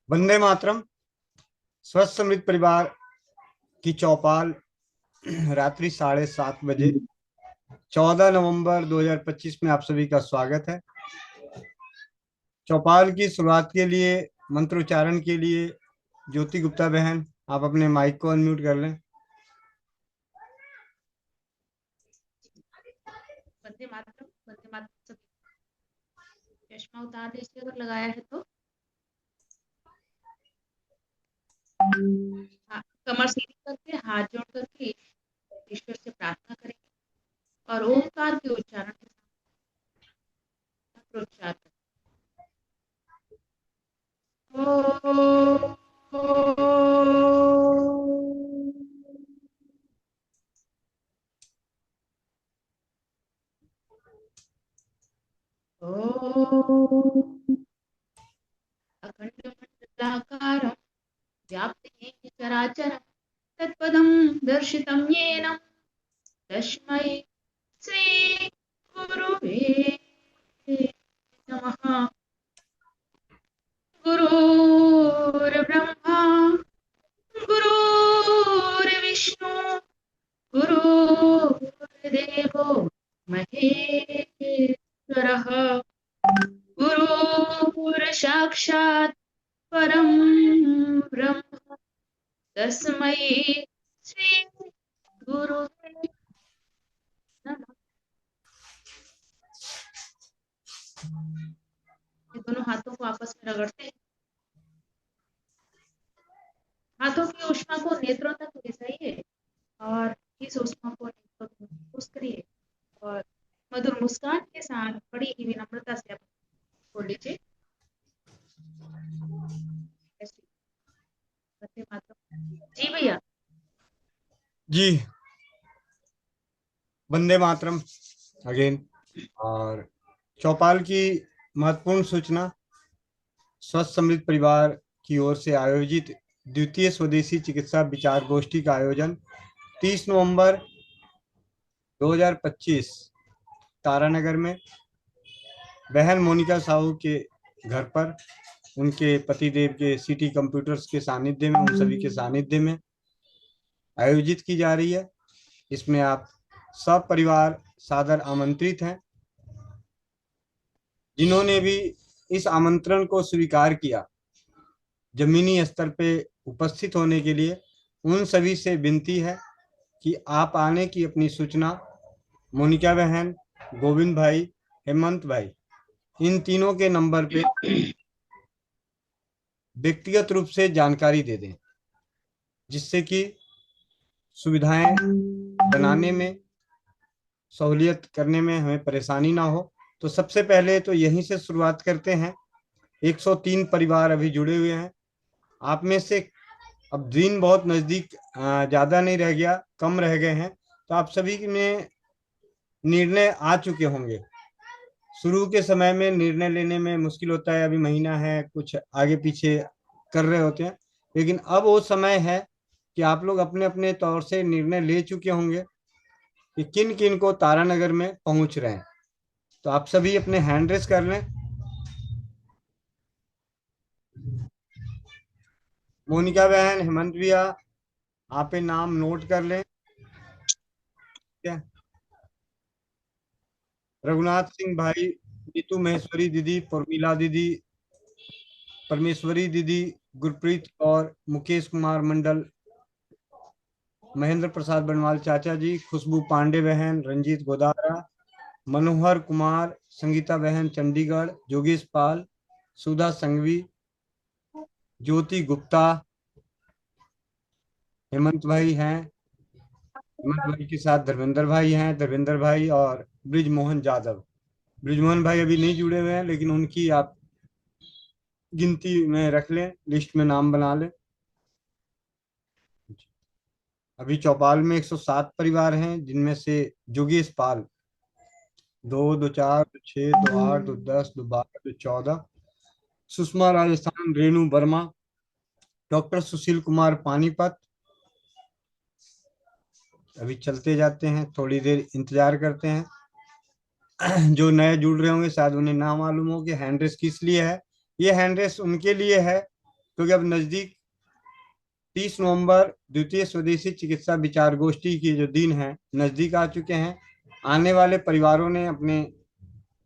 वंदे मातरम। स्वस्थ समृद्ध परिवार की चौपाल रात्रि 7:30 बजे 14 नवंबर 2025 में आप सभी का स्वागत है। चौपाल की शुरुआत के लिए मंत्रोच्चारण के लिए ज्योति गुप्ता बहन, आप अपने माइक को अनम्यूट कर लें। वंदे मातरम। वंदे मातरम। सभी चश्मा उतार लीजिए अगर लगाया है तो। हाँ, कमर सीधी करके हाथ जोड़ करके ईश्वर से प्रार्थना करेंगे और ओमकार के उच्चारण के साथ मंत्रोच्चार करें। अखंडमंडलाकारं व्याप्तं चराचरं तत्पदं दर्शितं येन तस्मै श्री गुरुवे नमः। गुरुर्ब्रह्मा गुरुर्विष्णु गुरुर्देवो महेश्वरः गुरुर्साक्षात् परं ब्रह्म तस्मै श्री गुरुवे नमः। ये दोनों हाथों को आपस में रगड़ते हैं। हाथों की ऊष्मा को नेत्रों तक ले जाइए और इस ऊष्मा को नेत्रों तक महसूस करिए और मधुर मुस्कान के साथ बड़ी ही विनम्रता से आप बोल लीजिए। जी भैया। जी, वंदे मातरम अगेन। और चौपाल की महत्वपूर्ण सूचना, स्वस्थ समृद्ध परिवार की ओर से आयोजित द्वितीय स्वदेशी चिकित्सा विचार गोष्ठी का आयोजन 30 नवंबर 2025 तारानगर में बहन मोनिका साहू के घर पर उनके पतिदेव के सिटी कंप्यूटर्स के सानिध्य में, उन सभी के सानिध्य में आयोजित की जा रही है। इसमें आप सब परिवार सादर आमंत्रित हैं। जिन्होंने भी इस आमंत्रण को स्वीकार किया जमीनी स्तर पे उपस्थित होने के लिए, उन सभी से विनती है कि आप आने की अपनी सूचना मोनिका बहन, गोविंद भाई, हेमंत भाई, इन तीनों के नंबर पे व्यक्तिगत रूप से जानकारी दे दें, जिससे कि सुविधाएं बनाने में, सहूलियत करने में हमें परेशानी ना हो। तो सबसे पहले तो यहीं से शुरुआत करते हैं। 103 परिवार अभी जुड़े हुए हैं। आप में से अब दिन बहुत नजदीक, ज्यादा नहीं रह गया, कम रह गए हैं, तो आप सभी में निर्णय आ चुके होंगे। शुरू के समय में निर्णय लेने में मुश्किल होता है, अभी महीना है, कुछ आगे पीछे कर रहे होते हैं, लेकिन अब वो समय है कि आप लोग अपने अपने तौर से निर्णय ले चुके होंगे कि किन किन को तारानगर में पहुंच रहे हैं। तो आप सभी अपने हैंड रेस कर लें। मोनिका बहन, हेमंत भैया, आप ये नाम नोट कर लें। क्या, रघुनाथ सिंह भाई, नीतू महेश्वरी दीदी, प्रमीला दीदी, परमेश्वरी दीदी, गुरप्रीत और मुकेश कुमार मंडल, महेंद्र प्रसाद बनवाल चाचा जी, खुशबू पांडे बहन, रंजीत गोदारा, मनोहर कुमार, संगीता बहन चंडीगढ़, जोगेश पाल, सुधा संघवी, ज्योति गुप्ता, हेमंत भाई हैं, हेमंत भाई के साथ धर्मेंद्र भाई हैं, धर्मेंद्र भाई और ब्रिजमोहन यादव। ब्रिजमोहन भाई अभी नहीं जुड़े हुए हैं, लेकिन उनकी आप गिनती में रख लें, लिस्ट में नाम बना लें। अभी चौपाल में 107 परिवार हैं, जिनमें से जोगेश पाल 2, 2, 4, 2, 6, 2, 8, 2, 10, 2, 12, 2, 14, सुषमा राजस्थान, रेणु वर्मा, डॉक्टर सुशील कुमार पानीपत। अभी चलते जाते हैं, थोड़ी देर इंतजार करते हैं। जो नए जुड़ रहे होंगे शायद उन्हें ना मालूम हो कि हैंड रेस किस लिए है। ये हैंड रेस उनके लिए है क्योंकि अब नजदीक 30 नवंबर द्वितीय स्वदेशी चिकित्सा विचार गोष्ठी की जो दिन है नजदीक आ चुके हैं। आने वाले परिवारों ने अपने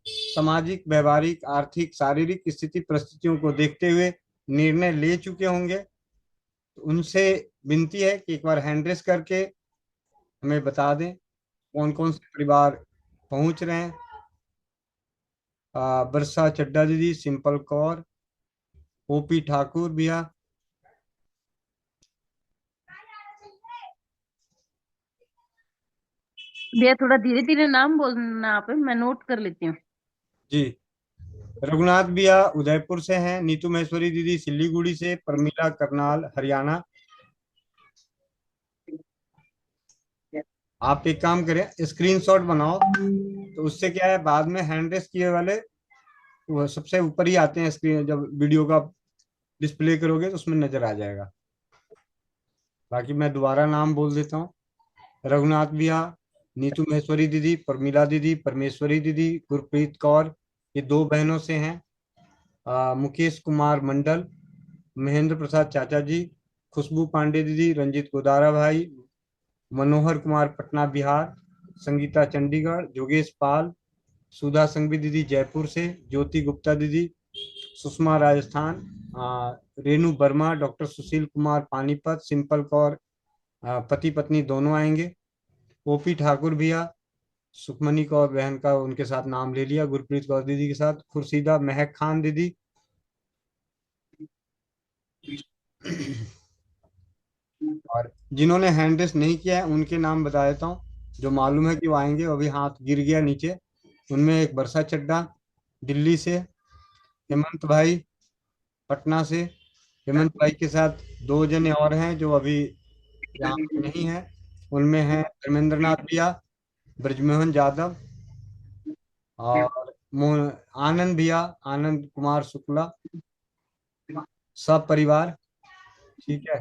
सामाजिक, व्यवहारिक, आर्थिक, शारीरिक स्थिति परिस्थितियों को देखते हुए निर्णय ले चुके होंगे। तो उनसे विनती है कि एक बार हैंड रेस करके हमें बता दें कौन कौन से परिवार पहुंच रहे हैं। वर्षा चड्डा दीदी, सिंपल कौर, ओपी ठाकुर भैया। भैया थोड़ा धीरे धीरे नाम बोलना, आप मैं नोट कर लेती हूँ। जी, रघुनाथ भैया उदयपुर से हैं, नीतू महेश्वरी दीदी सिल्लीगुड़ी से, परमीला करनाल हरियाणा। आप एक काम करें, स्क्रीनशॉट बनाओ, तो उससे क्या है बाद में हैंड रेस किए वाले वो सबसे ऊपर ही आते हैं स्क्रीन, जब वीडियो का डिस्प्ले करोगे तो उसमें नजर आ जाएगा। बाकी मैं दोबारा नाम बोल देता हूँ। रघुनाथ भैया, नीतू महेश्वरी दीदी, परमीला दीदी, परमेश्वरी दीदी, गुरप्रीत कौर, ये दो बहनों से हैं। मुकेश कुमार मंडल, महेंद्र प्रसाद चाचा जी, खुशबू पांडे दीदी, रंजीत गोदारा भाई, मनोहर कुमार पटना बिहार, संगीता चंडीगढ़, योगेश पाल, सुधा संघवी दीदी जयपुर से, ज्योति गुप्ता दीदी, सुषमा राजस्थान, रेणु वर्मा, डॉक्टर सुशील कुमार पानीपत, सिंपल कौर पति पत्नी दोनों आएंगे। ओपी ठाकुर भैया, सुखमनी कौर बहन का उनके साथ नाम ले लिया, गुरप्रीत कौर दीदी के साथ, खुर्शीदा महक खान दीदी। और जिन्होंने हैंड रेस नहीं किया है उनके नाम बता देता हूँ, जो मालूम है कि वो आएंगे। अभी हाथ गिर गया नीचे। उनमें एक वर्षा चड्डा दिल्ली से, हेमंत भाई पटना से। हेमंत भाई के साथ दो जने और हैं जो अभी यहाँ पे नहीं है। उनमें है धर्मेंद्र नाथ भैया, ब्रजमोहन यादव, और आनंद भैया, आनंद कुमार शुक्ला, सब परिवार। ठीक है,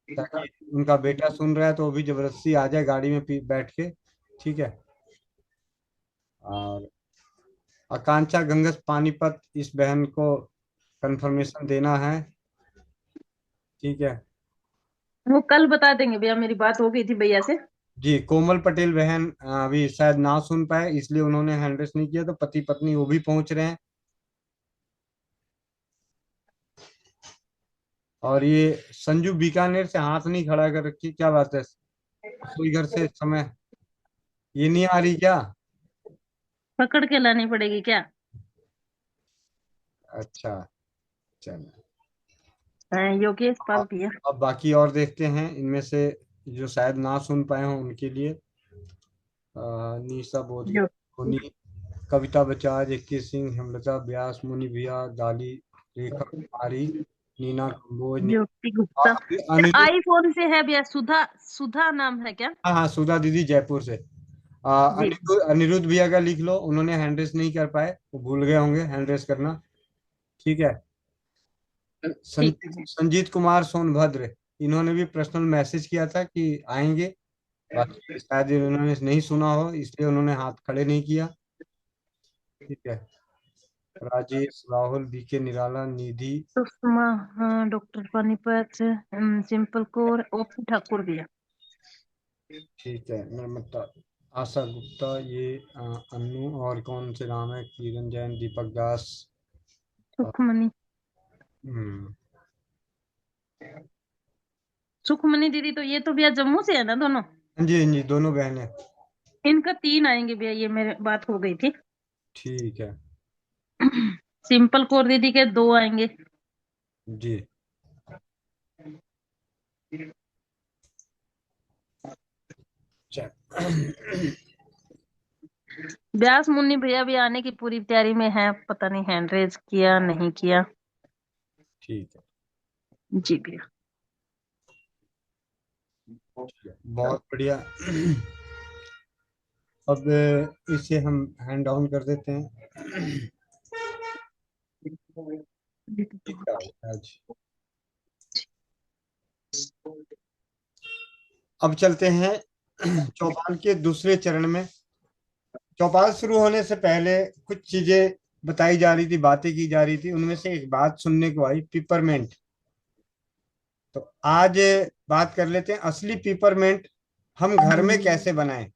ताकि उनका बेटा सुन रहा है तो वो भी जबरदस्ती आ जाए गाड़ी में बैठ के। ठीक है। और आकांक्षा गंगस पानीपत, इस बहन को कंफर्मेशन देना है। ठीक है। वो कल बता देंगे भैया, मेरी बात हो गई थी भैया से। जी, कोमल पटेल बहन अभी शायद ना सुन पाए इसलिए उन्होंने हैंड रेस नहीं किया, तो पति पत्नी वो भी पहुंच रहे हैं। और ये संजू बीकानेर से हाथ नहीं खड़ा कर रखी, क्या बात है? रसोई घर से इस समय ये नहीं आ रही क्या? पकड़ के लानी पड़ेगी क्या? अच्छा, चलो। योगेश पाल अब भैया। अब बाकी और देखते हैं इनमें से जो शायद ना सुन पाए हों उनके लिए। निशा बोधले, जो धोनी, कविता बजाज, इक्की सिंह, हेमलता व्यास, मुनि भैया, डाली, रेखा कुमारी, नीना कंबोज, ज्योति गुप्ता। अनिरुद्ध। आईफोन से है भैया, सुधा, सुधा नाम है क्या? हाँ हाँ, सुधा दीदी जयपुर से। जी अनिरुद्ध भैया का लिख लो, उन्होंने हैंड रेस नहीं कर पाए, वो भूल गए होंगे हैंड रेस करना। ठीक है। ठीक है। संजीत कुमार सोनभद्र, इन्होंने भी पर्सनल मैसेज किया था कि आएंगे। बाकी शायद इन्होंने नहीं सुना हो इसलिए उन्होंने हाथ खड़े नहीं किया। ठीक है। राजेश, राहुल, बीके निराला, निधि। सुषमा, हाँ, doctor Panipat, simple Kaur, OP Thakur भैया। ठीक है, नर्मदा, आशा गुप्ता, ये अन्नू, और कौन से नाम है, किरण जैन, दीपक दास। अ, सुखमनी, हम्म, सुखमनी दीदी तो ये तो भैया जम्मू से है ना दोनों? हाँ जी हाँ जी, दोनों बहनें। इनका 3 आएंगे भैया, ये मेरे बात हो गई थी। ठीक है सिंपल कौर दीदी के 2 आएंगे। जी। चल। व्यास मुन्नी भैया भी आने की पूरी तैयारी में है, पता नहीं हैंड रेज किया नहीं किया। ठीक है, जी भैया। बहुत बढ़िया। अब इसे हम हैंड डाउन कर देते हैं। ठीक है, आज अब चलते हैं चौपाल के दूसरे चरण में। चौपाल शुरू होने से पहले कुछ चीजें बताई जा रही थी, बातें की जा रही थी, उनमें से एक बात सुनने को आई, पिपरमेंट। तो आज बात कर लेते हैं असली पिपरमेंट हम घर में कैसे बनाएं।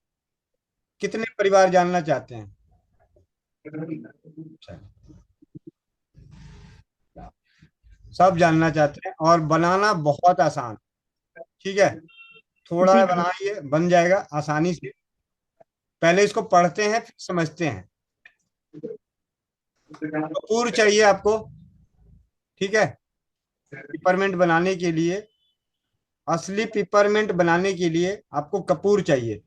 कितने परिवार जानना चाहते हैं? अच्छा, सब जानना चाहते हैं, और बनाना बहुत आसान। ठीक है, थोड़ा जी जी। बनाइए, बन जाएगा आसानी से। पहले इसको पढ़ते हैं फिर समझते हैं। कपूर चाहिए आपको। ठीक है, पिपरमेंट बनाने के लिए, असली पिपरमेंट बनाने के लिए आपको कपूर चाहिए।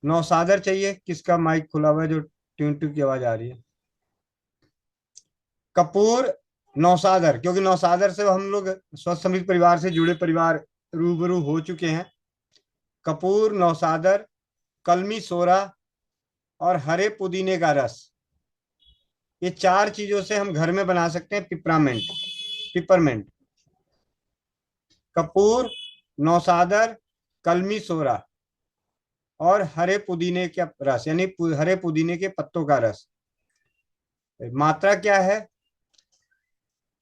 नौसादर चाहिए। किसका माइक खुला हुआ है जो ट्यून ट्यू की आवाज आ रही है? कपूर, नौसादर, क्योंकि नौसादर से हम लोग स्वस्थ समृद्ध परिवार से जुड़े परिवार रूबरू हो चुके हैं। कपूर, नौसादर, कलमी सोरा और हरे पुदीने का रस, ये चार चीजों से हम घर में बना सकते हैं पिपरामेंट, पिपरमेंट। कपूर, नौसादर, कलमी सोरा और हरे पुदीने का रस, यानी हरे पुदीने के पत्तों का रस। मात्रा क्या है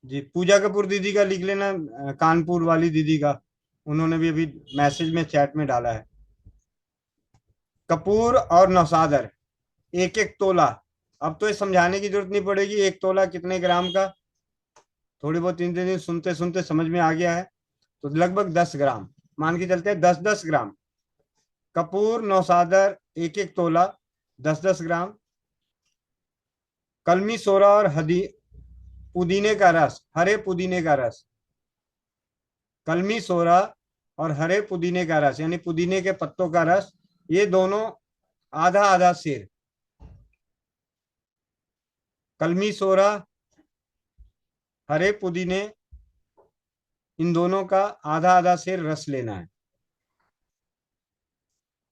जी? पूजा कपूर दीदी का लिख लेना, कानपुर वाली दीदी का, उन्होंने भी अभी मैसेज में चैट में डाला है। कपूर और नौसादर एक एक तोला। अब तो ये समझाने की जरूरत नहीं पड़ेगी, एक तोला कितने ग्राम का। थोड़ी बहुत तीन तीन दिन सुनते सुनते समझ में आ गया है। तो लगभग 10 ग्राम मान के चलते हैं, 10-10 ग्राम। कपूर, नौसादर एक एक तोला, 10-10 ग्राम। कलमी सोरा और हदी पुदीने का रस, हरे पुदीने का रस। कलमी सोरा और हरे पुदीने का रस, यानी पुदीने के पत्तों का रस, ये दोनों आधा आधा सेर। कलमी सोरा, हरे पुदीने, इन दोनों का आधा आधा सेर रस लेना है।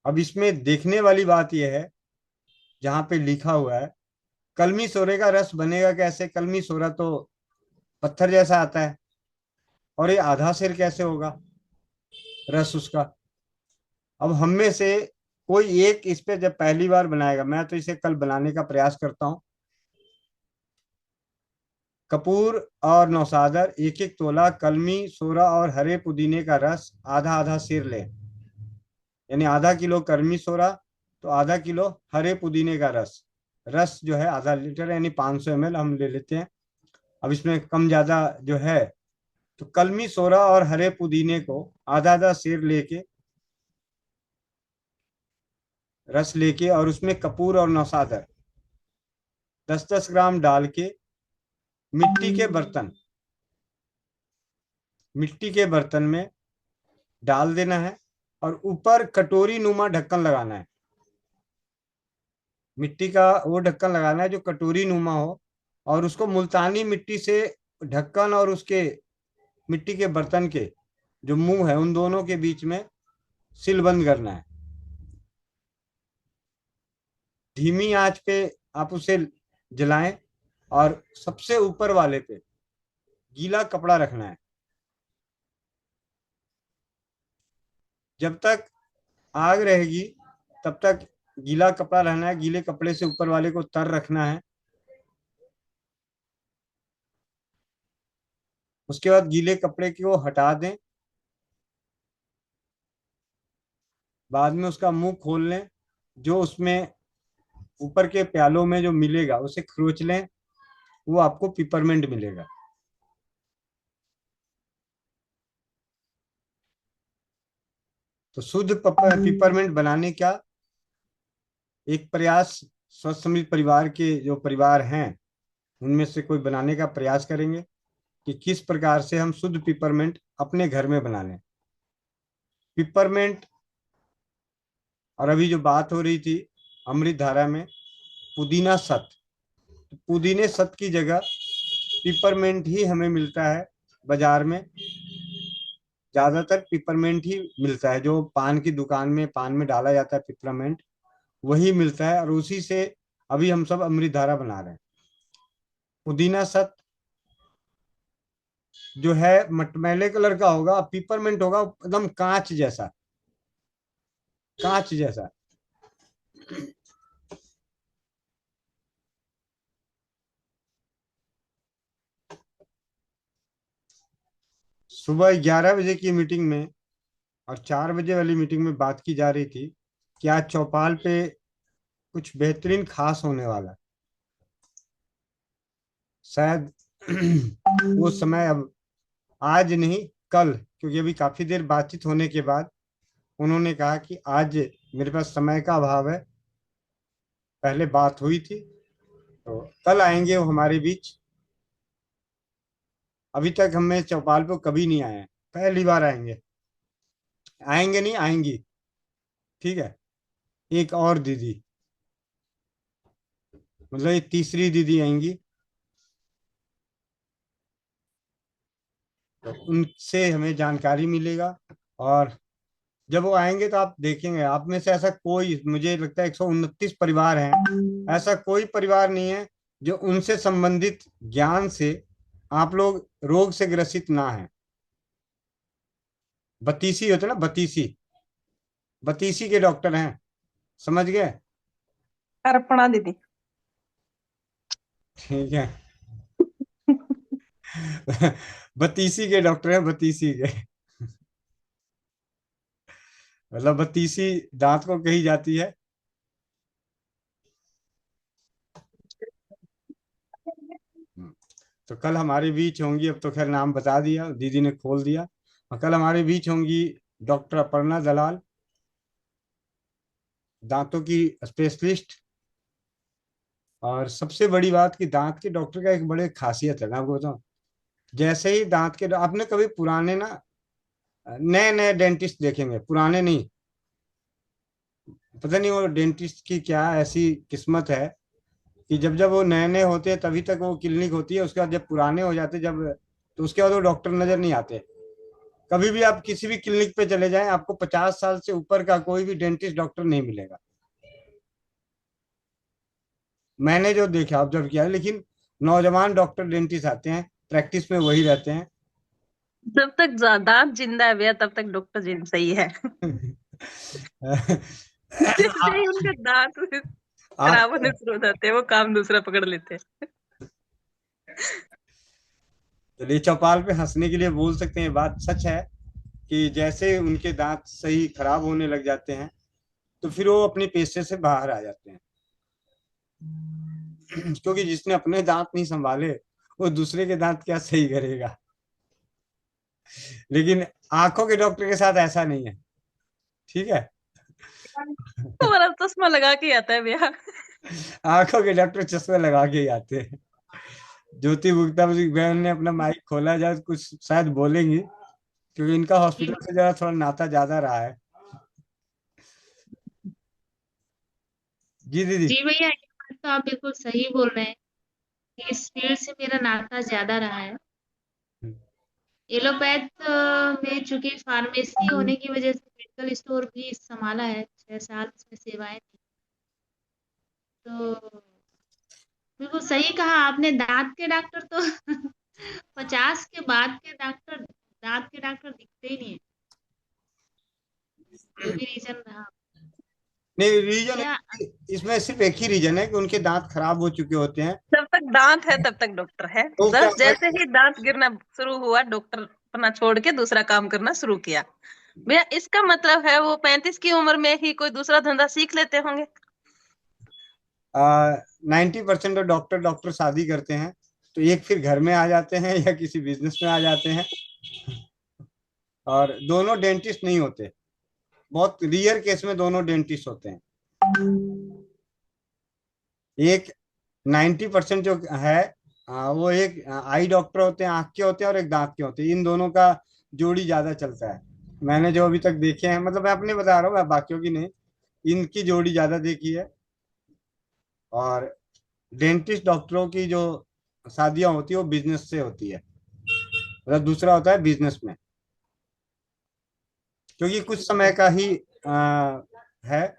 अब इसमें देखने वाली बात यह है, जहां पे लिखा हुआ है कलमी सोरे का रस बनेगा कैसे? कलमी सोरा तो पत्थर जैसा आता है, और ये आधा सेर कैसे होगा रस उसका? अब हम में से कोई एक इस पे जब पहली बार बनाएगा, मैं तो इसे कल बनाने का प्रयास करता हूँ। कपूर और नौसादर एक एक तोला, कलमी सोरा और हरे पुदीने का रस आधा आधा सेर लें, यानी आधा किलो कलमी सोरा तो आधा किलो हरे पुदीने का रस। रस जो है आधा लीटर, यानी 500 ml हम ले लेते हैं। अब इसमें कम ज्यादा जो है, तो कलमी सोरा और हरे पुदीने को आधा आधा सेर लेके, रस लेके, और उसमें कपूर और नौसादर 10-10 ग्राम डाल के मिट्टी के बर्तन, मिट्टी के बर्तन में डाल देना है, और ऊपर कटोरी नुमा ढक्कन लगाना है। मिट्टी का वो ढक्कन लगाना है जो कटोरी नुमा हो, और उसको मुल्तानी मिट्टी से ढक्कन और उसके मिट्टी के बर्तन के जो मुंह है उन दोनों के बीच में सील बंद करना है। धीमी आंच पे आप उसे जलाएं, और सबसे ऊपर वाले पे गीला कपड़ा रखना है। जब तक आग रहेगी तब तक गीला कपड़ा रहना है, गीले कपड़े से ऊपर वाले को तर रखना है। उसके बाद गीले कपड़े को हटा दें, बाद में उसका मुंह खोल लें, जो उसमें ऊपर के प्यालों में जो मिलेगा उसे खरोच लें, वो आपको पिपरमेंट मिलेगा। तो शुद्ध पिपरमेंट बनाने का एक प्रयास स्वस्थ समृद्ध परिवार के जो परिवार हैं उनमें से कोई बनाने का प्रयास करेंगे कि किस प्रकार से हम शुद्ध पिपरमेंट अपने घर में बना लें। पिपरमेंट, और अभी जो बात हो रही थी अमृत धारा में पुदीना सत, तो पुदीने सत की जगह पिपरमेंट ही हमें मिलता है बाजार में। ज्यादातर पिपरमेंट ही मिलता है, जो पान की दुकान में पान में डाला जाता है पिपरमेंट, वही मिलता है, और उसी से अभी हम सब अमृत धारा बना रहे हैं। पुदीना सत जो है मटमैले कलर का होगा, पिपरमेंट होगा एकदम कांच जैसा, कांच जैसा। सुबह 11 बजे की मीटिंग में और 4 बजे वाली मीटिंग में बात की जा रही थी कि आज चौपाल पे कुछ बेहतरीन खास होने वाला है। शायद वो समय अब आज नहीं, कल, क्योंकि अभी काफी देर बातचीत होने के बाद उन्होंने कहा कि आज मेरे पास समय का अभाव है, पहले बात हुई थी, तो कल आएंगे वो हमारे बीच। अभी तक हमें चौपाल पे कभी नहीं आए हैं, पहली बार आएंगे। आएंगे नहीं, आएंगी। ठीक है। एक और दीदी, मतलब ये तीसरी दीदी आएंगी, तो उनसे हमें जानकारी मिलेगा। और जब वो आएंगे तो आप देखेंगे, आप में से ऐसा कोई, मुझे लगता है 129 परिवार हैं, ऐसा कोई परिवार नहीं है जो उनसे संबंधित ज्ञान से आप लोग रोग से ग्रसित ना है। बतीसी होते ना, बतीसी, बतीसी के डॉक्टर हैं, समझ गए? अर्पणा दीदी। ठीक है। बतीसी के डॉक्टर हैं, बतीसी के, मतलब बतीसी दांत को कही जाती है। तो कल हमारे बीच होंगी, अब तो खैर नाम बता दिया, दीदी ने खोल दिया। और कल हमारे बीच होंगी डॉक्टर अपर्णा दलाल, दांतों की स्पेशलिस्ट। और सबसे बड़ी बात कि दांत के डॉक्टर का एक बड़े खासियत है, मैं आपको बताऊं। जैसे ही दांत के, आपने कभी पुराने ना, नए नए डेंटिस्ट देखेंगे, पुराने नहीं। पता नहीं वो डेंटिस्ट की क्या ऐसी किस्मत है कि जब जब वो नए नए होते हैं तभी तक वो क्लिनिक होती है, उसके बाद जब पुराने हो जाते जब, तो उसके बाद वो डॉक्टर नजर नहीं आते। कभी भी आप किसी भी क्लिनिक पे चले जाएं, आपको 50 साल से ऊपर का कोई भी डेंटिस्ट डॉक्टर नहीं मिलेगा, मैंने जो देखा, ऑब्जर्व किया है। लेकिन नौजवान डॉक्टर डेंटिस्ट आते हैं, प्रैक्टिस में वही रहते हैं। जब तक दांत जिंदा है भैया तब तक डॉक्टर जी सही है। जैसे ही उनके दांत आप खराब होने शुरू हो जाते हैं वो काम दूसरा पकड़ लेते हैं। चलिए, चौपाल पे हंसने के लिए बोल सकते हैं, बात सच है कि जैसे उनके दांत सही खराब होने लग जाते हैं तो फिर वो अपने पेशे से बाहर आ जाते हैं। क्योंकि जिसने अपने दांत नहीं संभाले वो दूसरे के दांत क्या सही करेगा। लेकिन आंखों के डॉक्टर के साथ ऐसा नहीं है। ठीक है। हमारा चश्मा लगा के आता है भैया। आंखों के डॉक्टर चश्मे लगा के ही आते हैं। ज्योति गुप्ता बहन ने अपना माइक खोला जाए, कुछ शायद बोलेंगी, क्योंकि इनका जी हॉस्पिटल से जरा थोड़ा नाता ज्यादा रहा है। जी दीदी। जी भैया, ये बात तो आप बिल्कुल सही बोल रहे हैं कि इस फील्ड से मेरा नाता ज्यादा रहा है। एलोपैथ में चूंकि फार्मेसी होने की वजह से मेडिकल स्टोर भी संभाला है, 6 साल इसमें सेवाएं दी। तो बिल्कुल सही कहा आपने, दांत के डॉक्टर तो 50 के बाद के डॉक्टर, दांत के डॉक्टर दिखते ही नहीं है, जो भी रीजन रहा। नहीं, रीजन भैया इसमें सिर्फ एक ही रीजन है कि उनके दांत खराब हो चुके होते हैं। जब तक दांत है तब तक डॉक्टर है। तो क्या बस होता जैसे है, ही दांत गिरना शुरू हुआ डॉक्टर अपना छोड़ के दूसरा काम करना शुरू किया। भैया इसका मतलब है वो 35 की उम्र में ही कोई दूसरा धंधा सीख लेते होंगे। 90% डॉक्टर डॉक्टर शादी करते हैं, तो एक फिर घर में आ जाते हैं या किसी बिजनेस में आ जाते हैं। और दोनों डेंटिस्ट नहीं होते, बहुत रियर केस में दोनों डेंटिस्ट होते हैं। एक 90% जो है, वो एक आई डॉक्टर होते हैं, आंख के होते हैं, और एक दांत के होते हैं। इन दोनों का जोड़ी ज्यादा चलता है, मैंने जो अभी तक देखे हैं, मतलब मैं अपने बता रहा हूँ, मैं बाकियों की नहीं, इनकी जोड़ी ज्यादा देखी है। और डेंटिस्ट डॉक्टरों की जो शादियां होती है वो बिजनेस से होती है, मतलब दूसरा होता है बिजनेस में, क्योंकि कुछ समय का ही है।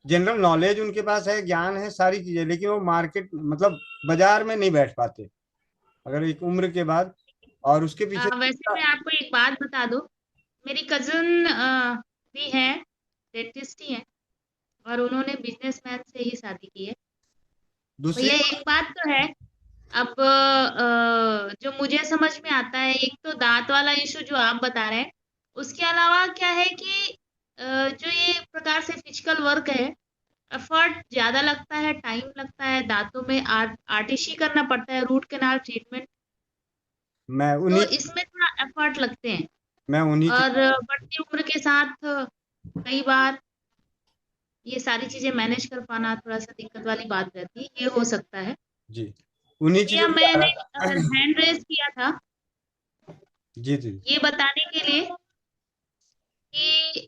जनरल नॉलेज उनके पास है, ज्ञान है, सारी चीजें, लेकिन वो मार्केट, मतलब बाजार में नहीं बैठ पाते अगर एक उम्र के बाद। और उसके पीछे वैसे मैं आपको एक बात बता दूं, मेरी कजन भी है, डेंटिस्ट ही है, और उन्होंने बिजनेसमैन से ही शादी की है। दूसरी, भैया एक बात तो है, अब जो मुझे समझ में आता है, एक तो दांत वाला इशू जो आप बता रहे हैं, उसके अलावा क्या है कि जो ये प्रकार से फिजिकल वर्क है, एफर्ट ज्यादा लगता है, टाइम लगता है, दांतों में आर्टिशी करना पड़ता है, रूट कैनाल ट्रीटमेंट, मैं तो उन्हीं इसमें थोड़ा एफर्ट लगते हैं। मैं उन्हीं और चीज बढ़ती उम्र के साथ कई बार ये सारी चीजें मैनेज कर पाना थोड़ा सा दिक्कत वाली बात रहती है, ये हो सकता है। जी, उन्हीं भैया चीजों के मैंने कारण। हैंड रेज किया था जी जी। ये बताने के लिए कि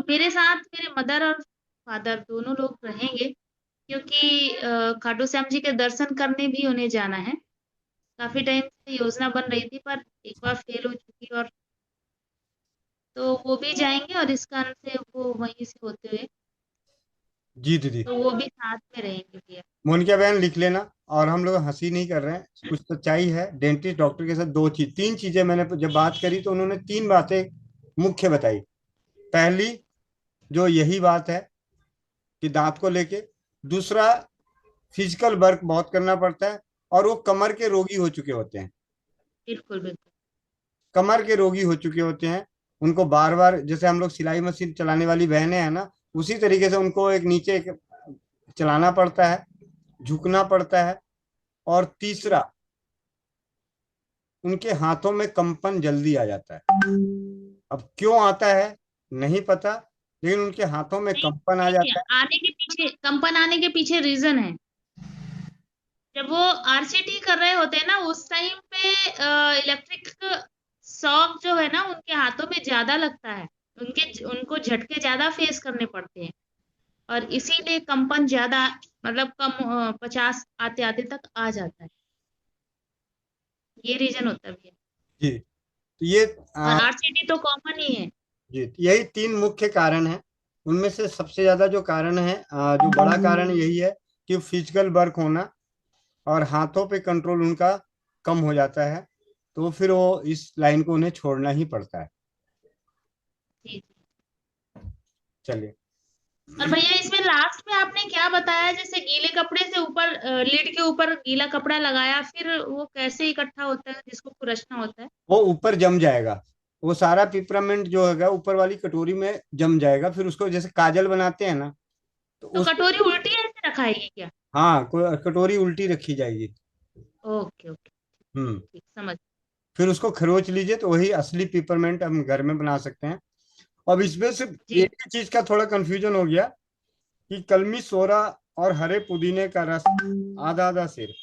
मेरे साथ मेरे मदर और फादर दोनों लोग रहेंगे, क्योंकि खाटू श्याम जी के दर्शन करने भी उन्हें जाना है। काफी टाइम से योजना बन रही थी, पर एक बार फेल हो चुकी, और तो वो भी जाएंगे और इस कारण से वो वहीं से होते हुए, जी दीदी। तो वो भी साथ में रहेंगे भैया। मोनिका बहन लिख लेना। और हम लोग हंसी नहीं कर रहे हैं, कुछ सच्चाई है। डेंटिस्ट डॉक्टर के साथ दो चीज, तीन चीजें मैंने जब बात करी तो उन्होंने तीन बातें मुख्य बताई। पहली जो यही बात है कि दांत को लेके। दूसरा, फिजिकल वर्क बहुत करना पड़ता है, और वो कमर के रोगी हो चुके होते हैं। बिल्कुल बिल्कुल। कमर के रोगी हो चुके होते हैं। उनको बार बार, जैसे हम लोग सिलाई मशीन चलाने वाली बहनें हैं ना, उसी तरीके से उनको एक नीचे एक चलाना पड़ता है, झुकना पड़ता है। और तीसरा, उनके हाथों में कंपन जल्दी आ जाता है। अब क्यों आता है नहीं पता, लेकिन उनके हाथों में नहीं कंपन आ नहीं भैया, जाता है। आने के पीछे कंपन आने के पीछे रीजन है, जब वो आरसीटी कर रहे होते हैं ना, उस टाइम पे इलेक्ट्रिक शॉक जो है ना उनके हाथों में ज्यादा लगता है, उनको झटके ज्यादा फेस करने पड़ते हैं, और इसीलिए कंपन ज्यादा, मतलब कम 50 आते आते तक आ जाता है, ये रीजन होता है भैया। जी, तो ये और आरसीटी तो कॉमन ही है। जी, तो यही तीन मुख्य कारण हैं। उनमें से सबसे ज्यादा जो कारण है, जो बड़ा कारण यही है कि फिजिकल वर्क होना और हाथों पे कंट्रोल उनका कम हो जाता है। तो फिर वो इस लाइन को उन्हें छोड़ना ही पड़ता है। जी जी। चलिए। और भैया इसमें लास्ट में आपने क्या बताया, जैसे गीले कपड़े से ऊपर लीड के ऊपर गीला कपड़ा लगाया, फिर वो कैसे इकट्ठा होता है जिसको खुरचना होता है? वो ऊपर जम जाएगा। वो सारा पिपरामेंट जो है ऊपर वाली कटोरी में जम जाएगा। फिर उसको जैसे काजल बनाते हैं ना, तो तो उस, कटोरी उल्टी ऐसे रखाएगी क्या? हाँ, कोई कटोरी उल्टी रखी जाएगी। Okay okay. हम्म। ठीक, समझ। फिर उसको खरोच लीजिए तो वही असली पिपरमेंट हम घर में बना सकते हैं। अब इसमें सिर्फ जी। एक ही चीज का थोड़ा कंफ्यूजन हो गया कि कलमी सोरा और हरे पुदीने का रस आधा आधा सेर।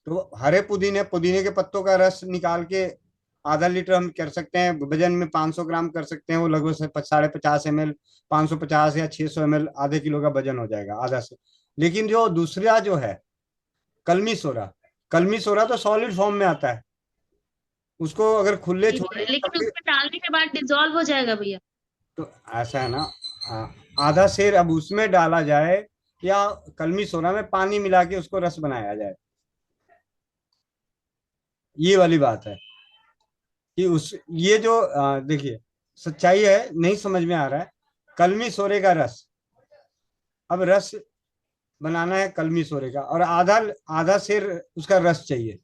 तो हरे पुदीने पुदीने के पत्तों का रस निकाल के आधा लीटर हम कर सकते हैं, वजन में 500 ग्राम कर सकते हैं। वो लगभग 50 550 या 600 ml, आधे किलो का वजन हो जाएगा आधा से। लेकिन जो दूसरा जो है कलमी सोरा, कलमी सोरा तो सॉलिड फॉर्म में आता है। उसको अगर खुले जी भैया, छोड़ेंगे तब लेकिन भी, उसमें डालने के बाद डिजोल्व हो जाएगा भैया? तो ऐसा है ना, आधा सेर अब उसमें डाला जाए या कलमी सोना में पानी मिला के उसको रस बनाया जाए, ये वाली बात है। कि उस ये जो देखिए, सच्चाई है, नहीं समझ में आ रहा है। कलमी सोरे का रस, अब रस बनाना है कलमी सोरे का, और आधा आधा सेर उसका रस चाहिए।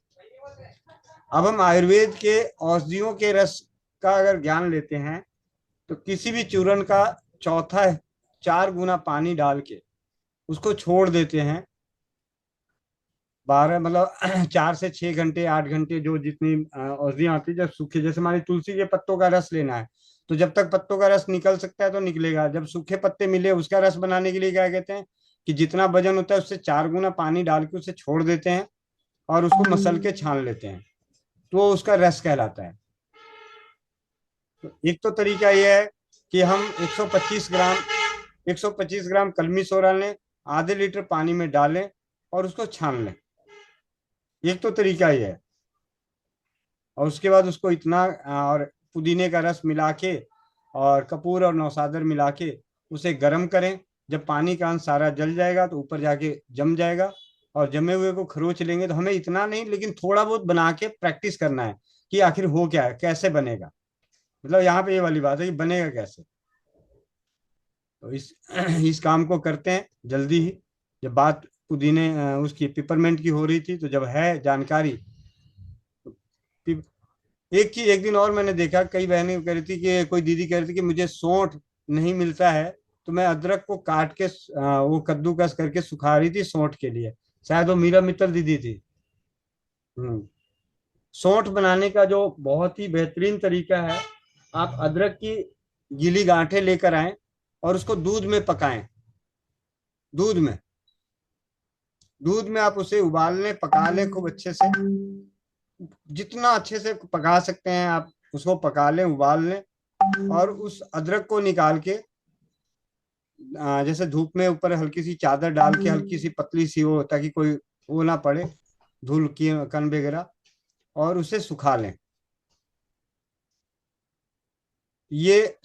अब हम आयुर्वेद के औषधियों के रस का अगर ज्ञान लेते हैं, तो किसी भी चूर्ण का चौथा 4 गुना पानी डाल के उसको छोड़ देते हैं 12, मतलब 4 से 6 घंटे 8 घंटे, जो जितनी औषधियाँ आती है। जब सूखे, जैसे हमारी तुलसी के पत्तों का रस लेना है, तो जब तक पत्तों का रस निकल सकता है तो निकलेगा। जब सूखे पत्ते मिले, उसका रस बनाने के लिए क्या कहते हैं कि जितना वजन होता है उससे 4 गुना पानी डाल के उसे छोड़ देते हैं, और उसको मसल के छान लेते हैं, तो वो उसका रस कहलाता है। तो एक तो तरीका यह है कि हम 125 ग्राम कलमी सोरा लें, आधे लीटर पानी में डालें और उसको छान लें। एक तो तरीका यह है। और उसके बाद उसको इतना और पुदीने का रस मिला के और कपूर और नौसादर मिला के उसे गर्म करें। जब पानी का अंश सारा जल जाएगा तो ऊपर जाके जम जाएगा, और जमे हुए को खरोच लेंगे। तो हमें इतना नहीं, लेकिन थोड़ा बहुत बना के प्रैक्टिस करना है कि आखिर हो क्या है, कैसे बनेगा। मतलब यहाँ पे ये वाली बात है कि बनेगा कैसे। तो इस इस काम को करते हैं जल्दी ही। जब बात पुदीने उसकी पिपरमेंट की हो रही थी। तो जब है जानकारी, एक दिन और मैंने देखा, कई बहनें कह रही थी कि कोई दीदी कह रही थी कि मुझे सौंठ नहीं मिलता है, तो मैं अदरक को काट के वो कद्दूकस करके सुखा रही थी सौंठ के लिए। शायद वो मीरा मित्तल दीदी थी। हम्म। सौंठ बनाने का जो बहुत ही बेहतरीन तरीका है, आप अदरक की गीली गांठें लेकर आए और उसको दूध में पकाएं। दूध में दूध में आप उसे उबाल लें, पका लें खूब अच्छे से, जितना अच्छे से पका सकते हैं आप उसको पका लें, उबाल लें। और उस अदरक को निकाल के जैसे धूप में ऊपर हल्की सी चादर डाल के, हल्की सी पतली सी हो, ताकि कोई वो ना पड़े, धूल की कण वगैरह, और उसे सुखा लें। ये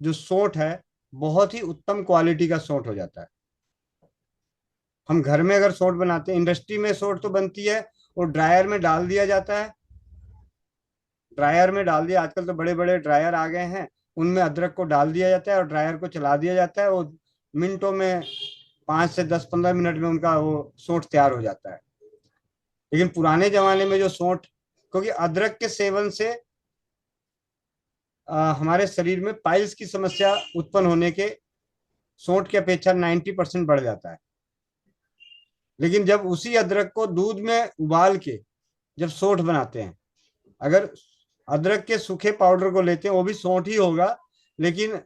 जो सोंठ है, बहुत ही उत्तम क्वालिटी का सोंठ हो जाता है। हम घर में अगर सोंठ बनाते हैं, इंडस्ट्री में सोंठ तो बनती है, और ड्रायर में डाल दिया जाता है। ड्रायर में डाल दिया, आजकल तो बड़े बड़े ड्रायर आ गए हैं, उनमें अदरक को डाल दिया जाता है और ड्रायर को चला दिया जाता है। वो मिनटों में, 5 से 10-15 मिनट में उनका वो सोंठ तैयार हो जाता है। लेकिन पुराने जमाने में जो सोंठ, क्योंकि अदरक के सेवन से हमारे शरीर में पाइल्स की समस्या उत्पन्न होने के सोंठ की अपेक्षा 90% बढ़ जाता है। लेकिन जब उसी अदरक को दूध में उबाल के जब सोंठ बनाते हैं, अगर अदरक के सूखे पाउडर को लेते हैं, वो भी सोंठ ही होगा, लेकिन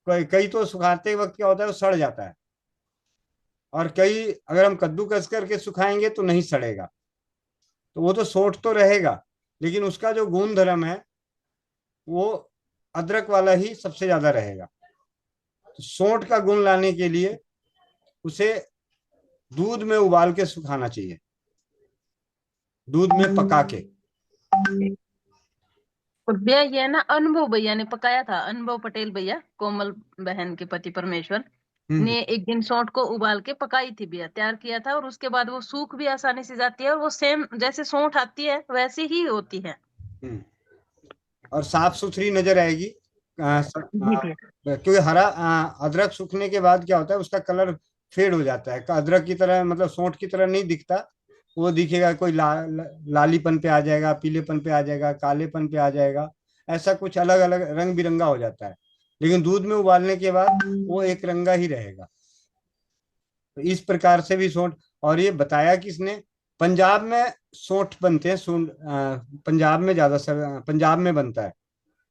कई तो सुखाते वक्त क्या होता है, वो सड़ जाता है। और कई अगर हम कद्दूकस करके सुखाएंगे तो नहीं सड़ेगा, तो वो तो सोंठ तो रहेगा, लेकिन उसका जो गुण धर्म है वो अदरक वाला ही सबसे ज्यादा रहेगा। तो सोंठ का गुण लाने के लिए उसे दूध में उबाल के सुखाना चाहिए, दूध में पका के। और भैया ये ना अनुभव भैया ने पकाया था, अनुभव पटेल भैया, कोमल बहन के पति परमेश्वर हम्म। ने एक दिन सौंठ को उबाल के पकाई थी भैया, तैयार किया था, और उसके बाद वो सूख भी आसानी से जाती है, और वो सेम जैसे सौंठ आती है वैसी ही होती है। हम्म। और साफ सुथरी नजर आएगी। जी भैया। क्योंकि हरा अदरक सूखने के बाद क्या होता है, उसका कलर फेड हो जाता है, अदरक की तरह, मतलब सौंठ की तरह नहीं दिखता। वो दिखेगा कोई लालीपन पे आ जाएगा, पीलेपन पे आ जाएगा, कालेपन पे आ जाएगा, ऐसा कुछ अलग अलग रंग बिरंगा हो जाता है। लेकिन दूध में उबालने के बाद वो एक रंगा ही रहेगा। तो इस प्रकार से भी सौंठ। और ये बताया किसने? पंजाब में सौंठ बनते हैं, पंजाब में ज्यादा पंजाब में बनता है।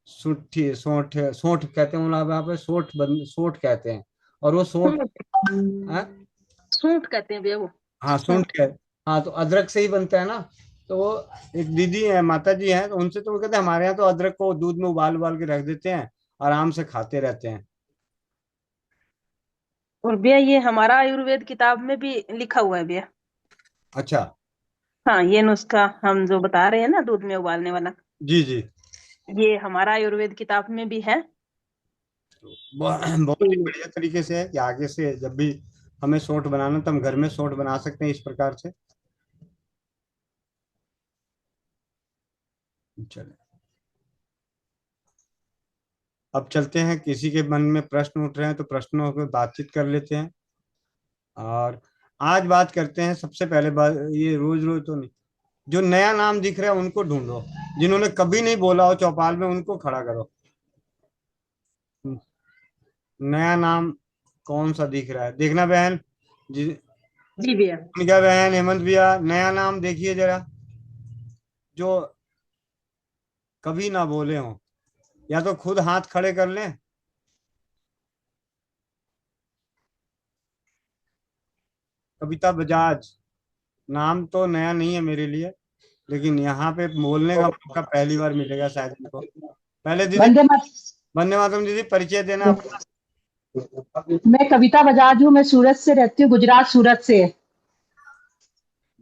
सूठी सौंठ, सौंठ कहते हैं वहां पे, सौंठ कहते हैं। और वो सौंठ, सूंठ। हाँ। सूंठ कहते हैं भैया वो। हाँ, सूंठ। हाँ, तो अदरक से ही बनता है ना। तो वो एक दीदी है, माता जी हैं, तो उनसे तो वो कहते हैं हमारे यहाँ तो अदरक को दूध में उबाल उबाल के रख देते हैं, आराम से खाते रहते हैं। और भैया ये हमारा आयुर्वेद किताब में भी लिखा हुआ है भैया। अच्छा। हाँ, ये नुस्खा हम जो बता रहे हैं ना, दूध में उबालने वाला, जी जी। ये हमारा आयुर्वेद किताब में भी है। बहुत ही बढ़िया तरीके से है कि आगे से जब भी हमें सौंठ बनाना, तो हम घर में सौंठ बना सकते हैं इस प्रकार से। चले, अब चलते हैं, किसी के मन में प्रश्न उठ रहे हैं तो प्रश्नों पर बातचीत कर लेते हैं। और आज बात करते हैं, सबसे पहले बात, ये रोज रोज तो नहीं, जो नया नाम दिख रहा है उनको ढूंढो, जिन्होंने कभी नहीं बोला हो चौपाल में, उनको खड़ा करो। नया नाम कौन सा दिख रहा है, देखना बहन जी। जी भैया। क्या बहन, हेमंत भैया, नया नाम देखिए जरा, जो कभी ना बोले हो, या तो खुद हाथ खड़े कर लें। कविता बजाज, नाम तो नया नहीं है मेरे लिए, लेकिन यहाँ पे बोलने का मौका पहली बार मिलेगा शायद इनको। पहले दीदी, वंदे मातरम। वंदे मातरम दीदी, परिचय देना अपना। मैं कविता बजाज हूँ, मैं सूरत से रहती हूँ, गुजरात, सूरत से। जी।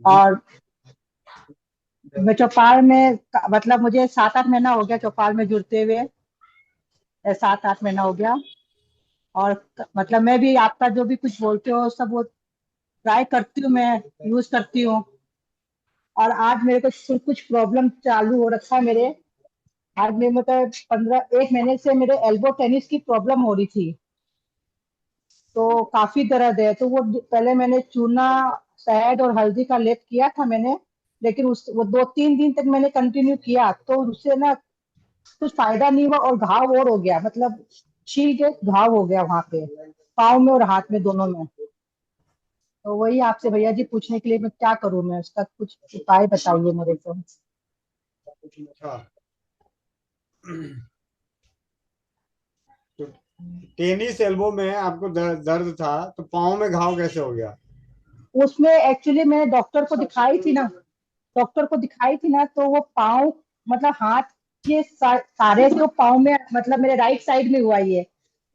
और मैं चौपाल में, मतलब मुझे 7-8 महीना हो गया चौपाल में जुड़ते हुए, 7-8 महीना हो गया। और मतलब मैं भी आपका जो भी कुछ बोलते हो सब वो ट्राई करती हूँ, मैं यूज करती हूँ। और आज मेरे को कुछ प्रॉब्लम चालू हो रखा है मेरे। आज मेरे मतलब 1 महीने से मेरे एल्बो टेनिस की प्रॉब्लम हो रही थी। तो काफी दर्द है। तो वो पहले मैंने चूना, शहद और हल्दी का लेप किया था मैंने, लेकिन वो 2-3 दिन तक मैंने कंटिन्यू किया, तो उससे ना कुछ फायदा नहीं हुआ और घाव और हो गया, मतलब छील के घाव हो गया वहां पे, पाँव में और हाथ में दोनों में। तो वही आपसे भैया जी पूछने के लिए मैं क्या करूं, मैं उसका कुछ उपाय बताइए मेरे को। अच्छा, तो टेनिस एल्बो में आपको दर्द था, तो पाँव में घाव कैसे हो गया? उसमें एक्चुअली मैंने डॉक्टर को दिखाई थी ना, तो वो पाँव, मतलब हाथ के सारे जो पाँव में, मतलब मेरे राइट साइड में हुआ ये,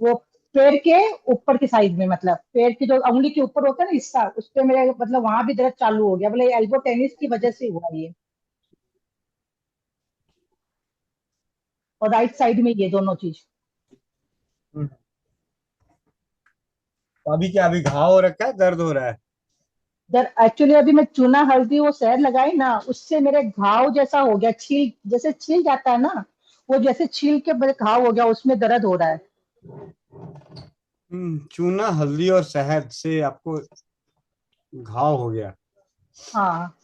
वो पैर के ऊपर की साइड में, मतलब पैर की जो उंगली के ऊपर होता है ना हिस्सा, उस पे मेरे मतलब वहां भी दर्द चालू हो गया, मतलब एल्बो टेनिस की वजह से हुआ ये। और राइट साइड में ये दोनों चीज। हम्म। तो अभी क्या, अभी घाव हो रखा है, दर्द हो रहा है? एक्चुअली अभी मैं चूना हल्दी वो शहद लगाई ना, उससे मेरे घाव जैसा हो गया, छील जैसे छील जाता है ना, वो जैसे छील के मेरे घाव हो गया, उसमें दर्द हो रहा है। चूना हल्दी और शहद से आपको घाव हो गया? हाँ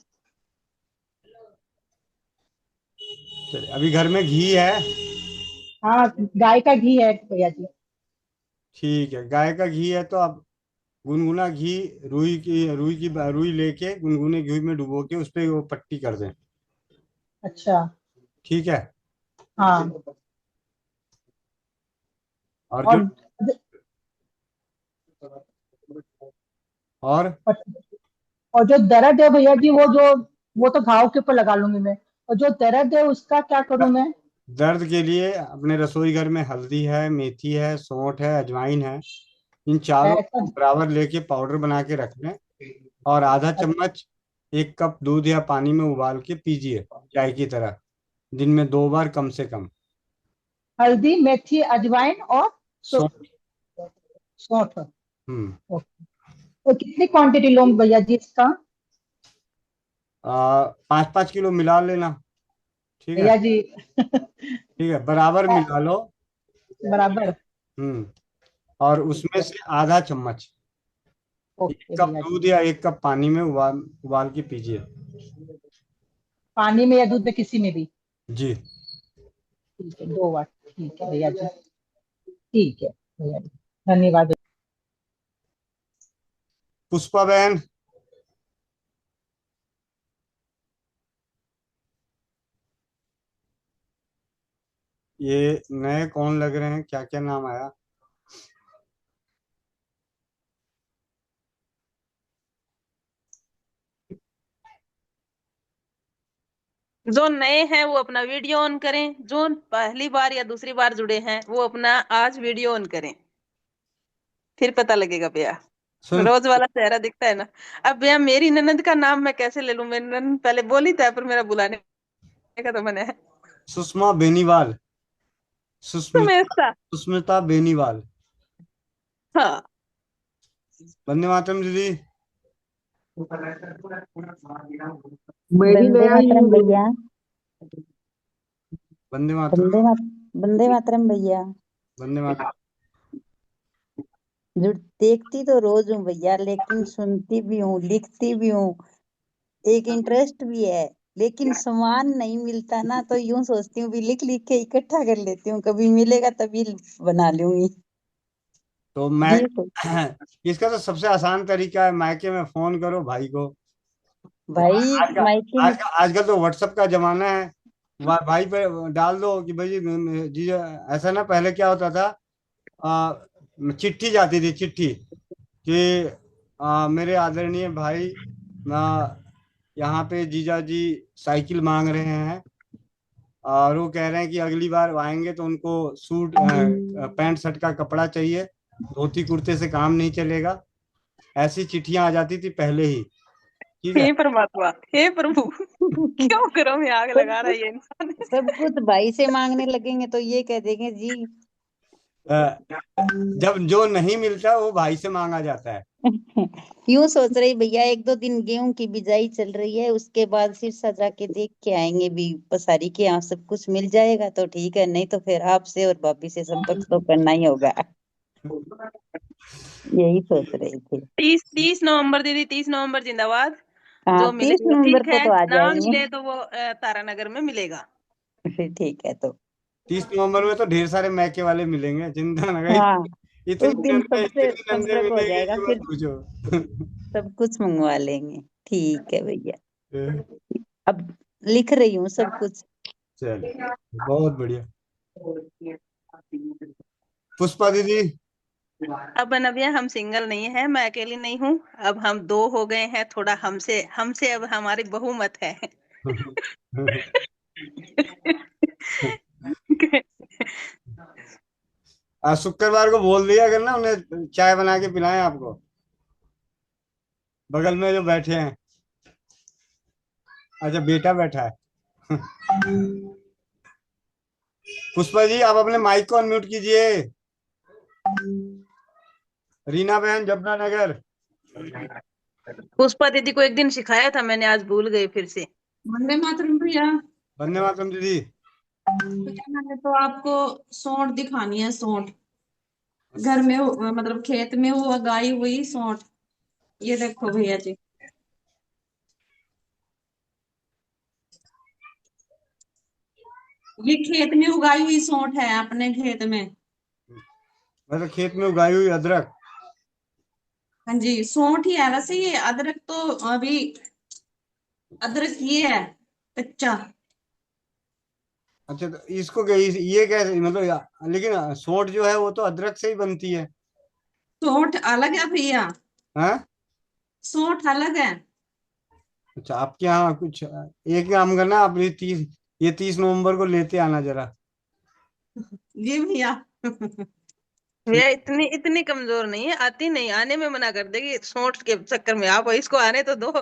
चलिए, अभी घर में घी है? हाँ, गाय का घी है भैया जी। ठीक है, गाय का घी है तो आप गुनगुना घी, रुई लेके गुनगुने घी में डुबो के उस पे वो पट्टी कर दें। अच्छा। ठीक है। हाँ। और जो और और और जो दर्द है भैया जी, वो तो घाव के ऊपर लगा लूंगी मैं, और जो दर्द है उसका क्या करूं मैं? दर्द के लिए अपने रसोई घर में हल्दी है, मेथी है, सौंठ है, अजवाइन है, इन चारों है को सब। बराबर लेके पाउडर बना के रख लें। और आधा चम्मच 1 कप दूध या पानी में उबाल के पीजिए, चाय की तरह, दिन में 2 बार कम से कम। हल्दी, मेथी, अजवाइन और सौंठ। सौंठ। हम्म। ओके। तो कितनी क्वांटिटी लूं भैया जी इसका? 5-5 किलो मिला लेना। ठीक है। भैया जी ठीक है, बराबर मिला लो। बराबर। हम्म। और उसमें से आधा चम्मच एक ओके कप भैया जी। दूध या 1 कप पानी में उबाल उबाल के पीजिए। पानी में या दूध में, किसी में भी? जी। ठीक है, 2 बार। ठीक है भैया जी। ठीक है भैया जी, धन्यवाद। पुष्पा बहन, ये नए कौन लग रहे हैं, क्या क्या नाम आया? जो नए हैं वो अपना वीडियो ऑन करें, जो पहली बार या दूसरी बार जुड़े हैं वो अपना आज वीडियो ऑन करें, फिर पता लगेगा भैया। सुन, रोज वाला चेहरा दिखता है ना। अब भैया मेरी ननद का नाम मैं कैसे ले लूं? मेरी ननद पहले बोली था, पर मेरा बुलाने का तो मन है। सुषमा बेनीवाल। सुष्मिता सुमेशा। सुष्मिता बेनीवाल। हाँ। वंदे मातरम दीदी। मैं भी वंदे नया ही मातरम हूँ दीदी। भैया। वंदे वंदे मातरम। मात वंदे मातरम भैया। वंदे मातरम। जो देखती तो रोज हूँ भैया, लेकिन सुनती भी हूँ, लिखती भी हूँ, एक इंटरेस्ट भी है, लेकिन सामान नहीं मिलता ना, तो यूं सोचती हूँ भी लिख लिख के इकट्ठा कर लेती हूँ, कभी मिलेगा तभी बना लूंगी। तो मैं ये तो इसका तो सबसे आसान तरीका है, मायके में फोन करो भाई को। भाई आजकल मायके में। आजकल तो व्हाट्सएप का जमाना है। भाई पे डाल दो कि भाई जी जी, ऐसा ना, पहले क्या होता था, चिट्ठी जाती थी, चिट्ठी कि मेरे आदरणीय भाई, यहाँ पे जीजा जी साइकिल मांग रहे हैं, और वो कह रहे हैं कि अगली बार आएंगे तो उनको सूट पैंट शर्ट का कपड़ा चाहिए, धोती कुर्ते से काम नहीं चलेगा। ऐसी चिट्ठियां आ जाती थी पहले ही। ठीक है। हे परमात्मा, हे प्रभु, क्यों घरों में आग सब लगा रहा है कुछ ये इंसान? सब कुछ भाई से मांगने लगेंगे तो ये कह देंगे जी। अ, जब जो नहीं मिलता वो भाई से मांगा जाता है। यूं सोच रही भैया, 1-2 दिन गेहूं की बिजाई चल रही है, उसके बाद सिरसा जाके देख के आएंगे भी, पसारी के यहाँ सब कुछ मिल जाएगा तो ठीक है, नहीं तो फिर आपसे और भाभी से संपर्क तो करना ही होगा। यही सोच रही थी। 30 नवंबर दीदी, 30 नवंबर जिंदाबाद। हाँ, जो मिले 30 वो नवंबर ठीक को है, तो आ ना जाएंगे। मिले तो वो तारानगर में मिलेगा। फिर ठीक है तो। 30 नवंबर में तो ढेर सारे मैके वाले मिलेंगे, चिंता न करो। हाँ, इतनी उस दिन नंदे सबसे इतनी नंदे संपर्क हो मिलेंगे जाएगा, कि मत फिर पूछो। सब कुछ मंगवा लेंगे। ठीक है भैया, अब लिख रही हूँ सब कुछ। चल, बहुत बढ़िया। पुष्पा दीदी। अब नव्या हम सिंगल नहीं है, मैं अकेली नहीं हूँ। अब हम 2 हो गए हैं, थोड़ा हमसे हमसे अब हमारी बहुमत है। आज शुक्रवार को बोल दिया अगर ना, उन्हें चाय बना के पिलाएं आपको, बगल में जो बैठे हैं। अच्छा, बेटा बैठा है। पुष्पा जी, आप अपने माइक को अनम्यूट कीजिए। रीना बहन, जमुना नगर। पुष्पा दीदी को एक दिन सिखाया था मैंने, आज भूल गई फिर से। वंदे मातरम भैया। वंदे मातरम दीदी। भैया मैंने तो आपको सौंठ दिखानी है, सौंठ घर में मतलब खेत में वो उगाई हुई सौंठ। ये देखो भैया जी, ये खेत में उगाई हुई सौंठ है अपने खेत में। मतलब खेत में उगाई हुई अदरक। हाँ जी, सौंठ ही है वैसे, ये अदरक तो अभी, अदरक ये है कच्चा। अच्छा, तो इसको ये कैसे, मतलब लेकिन सोंठ जो है वो तो अदरक से ही बनती है। सौंठ अलग है भैया, हाँ। सौंठ अलग है। अच्छा, आपके यहाँ कुछ एक काम करना, आप ये 30 नवंबर को लेते आना जरा। ये भैया। वे इतनी इतनी कमजोर नहीं है, आती नहीं, आने में मना कर देगी सोच के चक्कर में। आप इसको आने तो दो।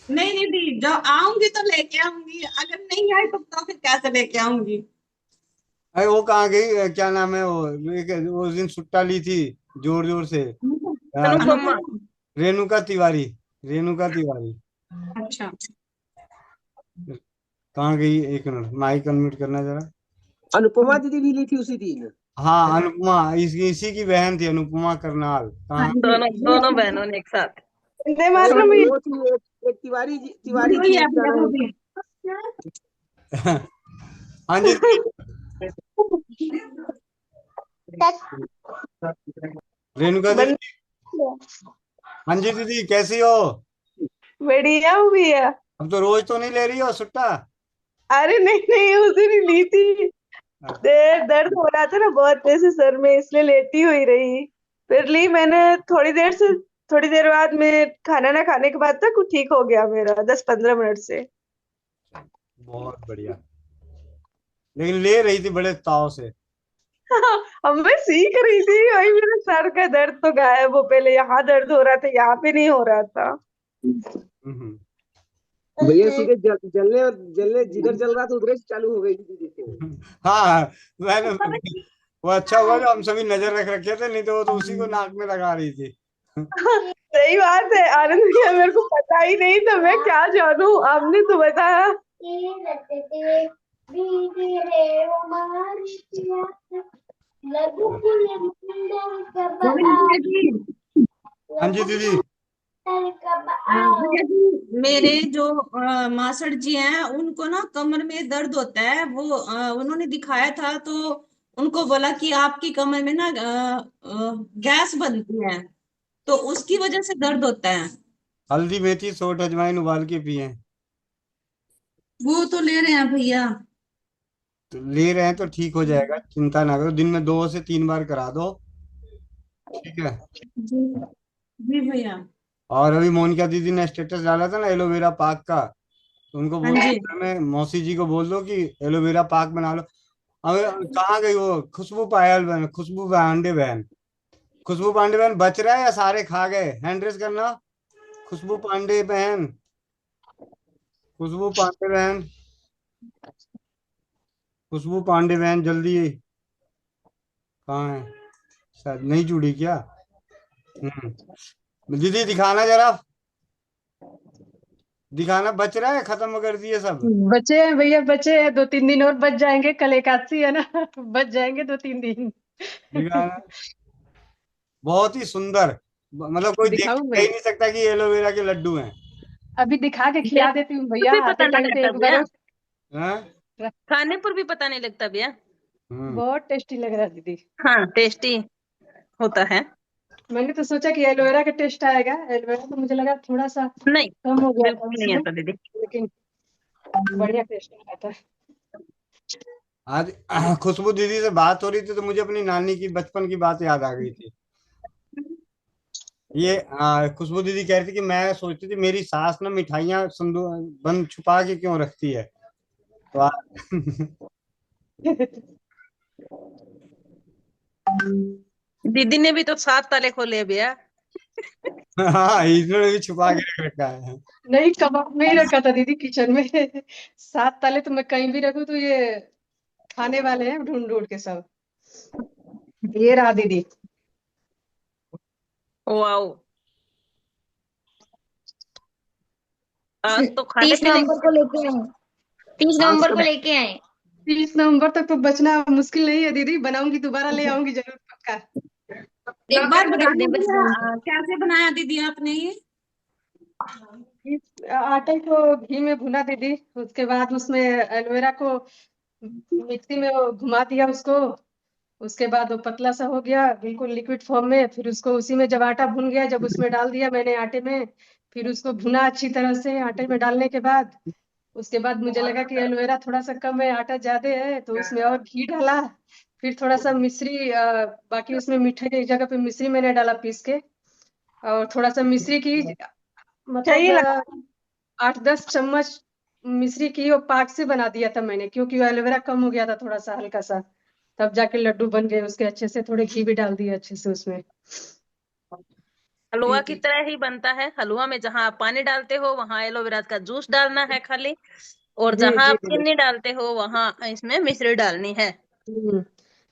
नहीं नहीं दी, जब आऊंगी तो लेके आऊंगी, अगर नहीं आई तो फिर कैसे लेके आऊंगी। अरे वो कहाँ गई, क्या नाम है वो, उस दिन सुट्टा ली थी जोर जोर से। अनुपमा। अनुपमा। रेणुका तिवारी। रेणुका तिवारी। अच्छा। कहाँ गई, एक मिनट, माइक अनम्यूट करना जरा। अनुपमा दीदी भी ली थी उसी दिन। हाँ, अनुपमा, इसी की बहन थी, अनुपमा करनाल। हाँ कहाँ। जी, दोनों दोनों बहनों ने एक साथ। वंदे अरे मातरम वो भैया। वो थी, एक तिवारी वही थी, है क्या भैया, नाम वो है भी। हाँ जी। रेणुका बंद। दीदी। हाँ जी दीदी, कैसी हो? बढ़िया हूँ भैया। अब तो रोज तो नहीं ले रही हो सुट्टा? अरे नहीं नहीं, उस दिन ही ली थी। दर्द हो रहा था ना बहुत तेज से सर में, इसलिए लेटी हुई रही। फिर ली मैंने। थोड़ी देर से, थोड़ी देर बाद में खाना ना खाने के बाद तक ठीक हो गया मेरा, 10-15 मिनट से। बहुत बढ़िया। लेकिन ले रही थी बड़े ताव से। अब मैं सीख रही थी, वही मेरा सर का दर्द तो गायब हो, पहले यहाँ दर्द हो रहा था, यहाँ पे नहीं हो रहा था। हम्म। भैया सीधे जलने जलने जिधर जल रहा था उधर से चालू हो गई थी दीदी को। हाँ, मैंने, वो अच्छा हुआ जो हम सभी नजर रख रखे थे, नहीं तो वो तो उसी को नाक में लगा रही थी। सही बात है आनंद भैया, मेरे को पता ही नहीं था, मैं क्या जानू, आपने तो बताया। गोविंद भैया जी। हाँ जी दीदी। भैया जी, मेरे जो मासड़ जी हैं उनको ना कमर में दर्द होता है, वो उन्होंने दिखाया था तो उनको बोला कि आपकी कमर में ना गैस बनती है, तो उसकी वजह से दर्द होता है। हल्दी, मेथी, सोंठ, अजवाइन उबाल के पिए। वो तो ले रहे हैं भैया। तो ले रहे हैं तो ठीक हो जाएगा, चिंता ना करो, दिन में 2 से 3 बार करा दो। ठीक है। जी जी भैया। और अभी मोनिका दीदी ने स्टेटस डाला था ना एलोवेरा पाक का, तो उनको हाँ बोल जी। दो, मैं मौसी जी को बोल दो कि एलोवेरा पाक बना लो। अब कहाँ गई वो खुशबू पायल बहन, खुशबू पांडे बहन? खुशबू पांडे बहन बच रहा है या सारे खा गए? हैंड रेस करना। खुशबू पांडे बहन। खुशबू पांडे बहन। खुशबू पांडे बहन, जल्दी। कहाँ है? शायद नहीं जुड़ी क्या? दीदी दिखाना जरा, दिखाना, बच रहा है, खत्म कर दिए सब? बचे हैं भैया, बचे हैं 2-3 दिन और बच जाएंगे, कल एकादशी है ना। बच जाएंगे 2-3 दिन। देखा है ना, बहुत ही सुंदर। मतलब कोई देख के दिखाऊं कह मैं? ही नहीं सकता कि एलोवेरा के लड्डू हैं। अभी दिखा के खिला देती हूँ देखने भैया, भी आते पता नहीं टाइम पे लगता एक भैया, बार। हैं? खाने पर भी पता नहीं लगता भैया। हम्म। बहुत टेस्टी लग रहा है दीदी। हाँ टेस्टी होता है। मैंने तो सोचा कि एलोवेरा का टेस्ट आएगा, एलोवेरा तो मुझे लगा थोड़ा सा नहीं, कम हो गया था बिल्कुल नहीं उसमें, आता दीदी। लेकिन बढ़िया टेस्ट आ था। आज खुशबू दीदी से बात हो रही थी तो मुझे अपनी नानी की बचपन की बात याद आ गई थी। ये खुशबू दीदी कह रही थी कि मैं सोचती थी मेरी सास ना मिठाइयाँ बंद छुपा के क्यों रखती है। तो दीदी ने भी तो 7 ताले खोले हैं भैया। हाँ, इन्होंने भी छुपा के रख रखा है। नहीं, कबाब में ही रखा था दीदी किचन में। 7 ताले तो मैं कहीं भी रखूं तो ये खाने वाले हैं ढूंढ ढूंढ के सब। ये रहा दीदी। वाओ, आज तो खाने 30 पीने नवंबर को लेके आए, 30 आज नवंबर तो को लेके आए। 30 नवंबर तक तो बचना मुश्किल नहीं है दीदी, बनाऊंगी दोबारा ले आऊंगी जरूर पक्का। एक बार नवंबर बता तक दे बस दीजिए दूंगी। कैसे बनाया दीदी आपने ये? इस आटे को घी में भुना दीदी, उसके बाद उसमें एलोवेरा को मिक्सी में वो घुमा दिया उसको। उसके बाद वो पतला सा हो गया बिल्कुल लिक्विड फॉर्म में, फिर उसको उसी में जब आटा भुन गया जब उसमें डाल दिया मैंने आटे में। फिर उसको भुना अच्छी तरह से आटे में डालने के बाद, उसके बाद मुझे लगा कि एलोवेरा थोड़ा सा कम है आटा ज्यादा है तो उसमें और घी डाला। फिर थोड़ा सा मिश्री बाकी उसमें मीठे की जगह पे मिश्री मैंने डाला पीस के। और थोड़ा सा मिश्री की मतलब 8-10 चम्मच मिश्री की और पाक से बना दिया था मैंने, क्योंकि वो एलोवेरा कम हो गया था थोड़ा सा हल्का सा। तब जाके लड्डू बन गए उसके अच्छे से, थोड़े घी भी डाल दिए अच्छे से उसमें। हलवा की जी तरह ही बनता है। हलवा में जहां आप पानी डालते हो वहां एलोवेरा का जूस डालना है खाली, और जी जहां जी आप दीदी। चीनी डालते हो वहां इसमें मिश्री डालनी है।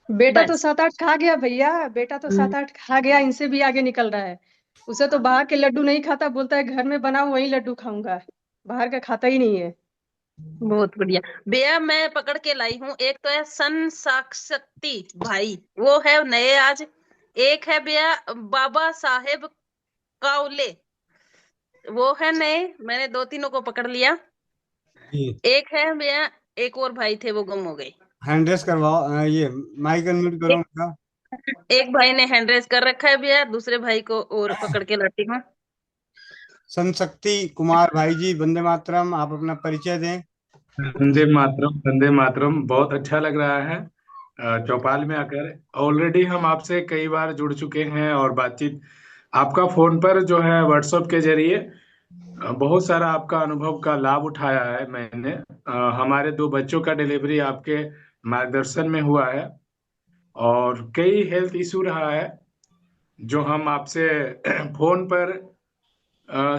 बेटा तो बस 7-8 खा गया भैया, बेटा तो 7-8 खा गया, इनसे भी आगे निकल रहा है। उसे तो बाहर के लड्डू नहीं खाता, बोलता है घर में बनाओ वही लड्डू खाऊंगा, बाहर का खाता ही नहीं है। बहुत बढ़िया भैया, मैं पकड़ के लाई हूँ। एक तो है सन शक्ति भाई, वो है नए आज। एक है भैया बाबा साहेब काउले, वो है नए। मैंने 2-3 को पकड़ लिया। जी, एक है भैया, एक और भाई थे वो गुम हो गए। हैंड रेस करवाओ। ये माइक अनम्यूट करो एक, उनका। एक भाई ने हैंड रेस कर रखा है भैया, दूसरे भाई को और पकड़ के लाती हूँ। संशक्ति कुमार भाई जी, वंदे मातरम, आप अपना परिचय दें। वंदे मातरम, वंदे मातरम। बहुत अच्छा लग रहा है चौपाल में आकर। ऑलरेडी हम आपसे कई बार जुड़ चुके हैं और बातचीत आपका फोन पर जो है व्हाट्सएप के जरिए बहुत सारा आपका अनुभव का लाभ उठाया है मैंने। हमारे 2 बच्चों का डिलीवरी आपके मार्गदर्शन में हुआ है और कई हेल्थ इशू रहा है जो हम आपसे फोन पर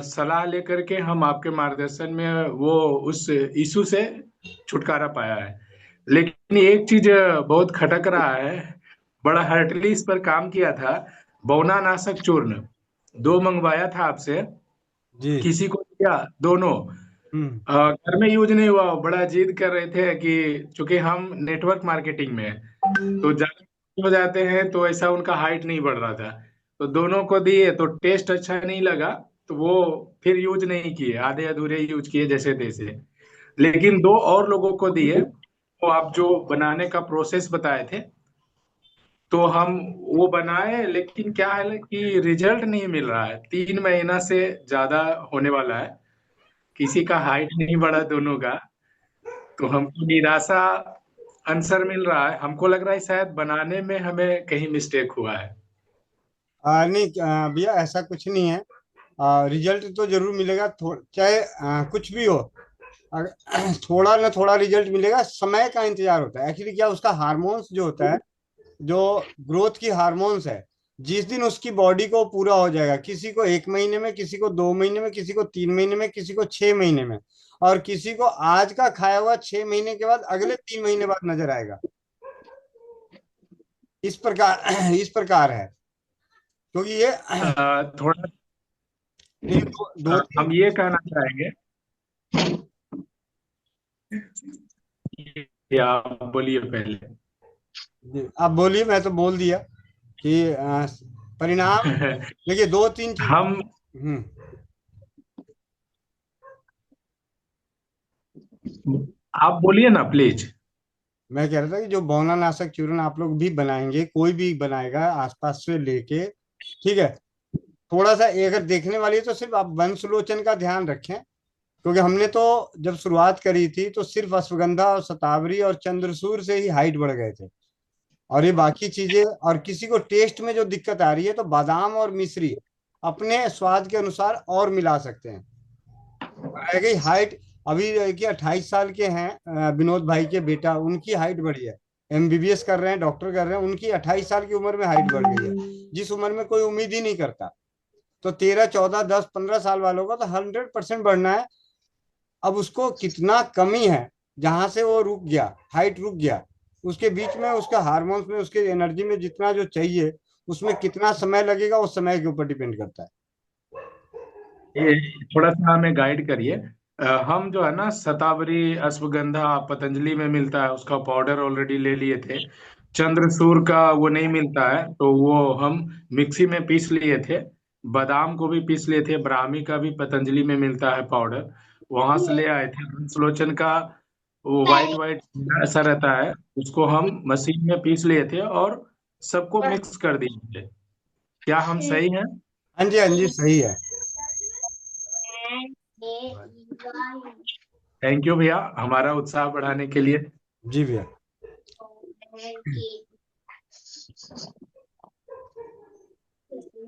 सलाह लेकर के हम आपके मार्गदर्शन में वो उस इशू से छुटकारा पाया है। लेकिन एक चीज बहुत खटक रहा है, बड़ा हार्डली इस पर काम किया था। बौना नाशक चूर्ण 2 मंगवाया था आपसे, जी। किसी को दिया, दोनों हम्म। घर में यूज नहीं हुआ। बड़ा जिद कर रहे थे कि चूंकि हम नेटवर्क मार्केटिंग में हैं, तो ज्यादा हो जाते हैं तो ऐसा उनका हाइट नहीं बढ़ रहा था। तो दोनों को दिए तो टेस्ट अच्छा नहीं लगा, तो वो फिर यूज नहीं किए, आधे अधूरे यूज किए जैसे तैसे। लेकिन 2 और लोगों को दिए, तो आप जो बनाने का प्रोसेस बताए थे तो हम वो बनाए, लेकिन क्या है कि रिजल्ट नहीं मिल रहा है। 3 महीना से ज्यादा होने वाला है, किसी का हाइट नहीं बढ़ा दोनों का। तो हमको निराशा आंसर मिल रहा है। हमको लग रहा है शायद बनाने में हमें कहीं मिस्टेक हुआ है। नहीं भैया, ऐसा कुछ नहीं है। रिजल्ट तो जरूर मिलेगा, चाहे कुछ भी हो। थोड़ा ना थोड़ा रिजल्ट मिलेगा, समय का इंतजार होता है। एक्चुअली क्या, उसका हार्मोन्स जो होता है, जो ग्रोथ की हार्मोन्स है, जिस दिन उसकी बॉडी को पूरा हो जाएगा, किसी को 1 महीने में, किसी को 2 महीने में, किसी को 3 महीने में, किसी को 6 महीने में, और किसी को आज का खाया हुआ 6 महीने के बाद अगले 3 महीने बाद नजर आएगा। इस प्रकार इस प्रकार है, क्योंकि ये थोड़ा नहीं, दो तीन। हम ये कहना चाहेंगे, या आप बोलिए पहले। जी, आप बोलिए, मैं तो बोल दिया कि परिणाम देखिए, 2-3 चीज। हम आप बोलिए ना प्लीज। मैं कह रहा था कि जो बौनानाशक चूर्ण आप लोग भी बनाएंगे, कोई भी बनाएगा आसपास से लेके, ठीक है, थोड़ा सा ये अगर देखने वाली है तो सिर्फ आप वंशलोचन का ध्यान रखें, क्योंकि हमने तो जब शुरुआत करी थी तो सिर्फ अश्वगंधा और शतावरी और चंद्रसूर से ही हाइट बढ़ गए थे, और ये बाकी चीजें, और किसी को टेस्ट में जो दिक्कत आ रही है तो बादाम और मिश्री अपने स्वाद के अनुसार और मिला सकते हैं। रह गई हाइट, अभी क्या 28 साल के हैं विनोद भाई के बेटा, उनकी हाइट बढ़ी है, एमबीबीएस कर रहे हैं, डॉक्टर कर रहे हैं, उनकी 28 साल की उम्र में हाइट बढ़ गई है, जिस उम्र में कोई उम्मीद ही नहीं करता। तो 13, 14, 10, 15 साल वालों का तो 100% बढ़ना है। अब उसको कितना कमी है, जहां से वो रुक गया, हाइट रुक गया, उसके बीच में उसका हार्मोन्स में, उसके एनर्जी में जितना जो चाहिए, उसमें कितना समय लगेगा, उस समय के ऊपर डिपेंड करता है। ये थोड़ा सा हमें गाइड करिए। हम जो है ना शतावरी अश्वगंधा पतंजलि में मिलता है, उसका पाउडर ऑलरेडी ले लिए थे। चंद्रसूर का वो नहीं मिलता है, तो वो हम मिक्सी में पीस लिए थे। बादाम को भी पीस लिए थे, ब्राह्मी का भी पतंजलि में मिलता है पाउडर, वहां से ले आए थे। हंसलोचन का वो वाइट वाइट ऐसा रहता है, उसको हम मशीन में पीस लिए थे और सबको मिक्स कर दिए थे। क्या हम सही हैं? हाँ जी, हाँ जी, सही है। थैंक यू भैया, हमारा उत्साह बढ़ाने के लिए। जी भैया।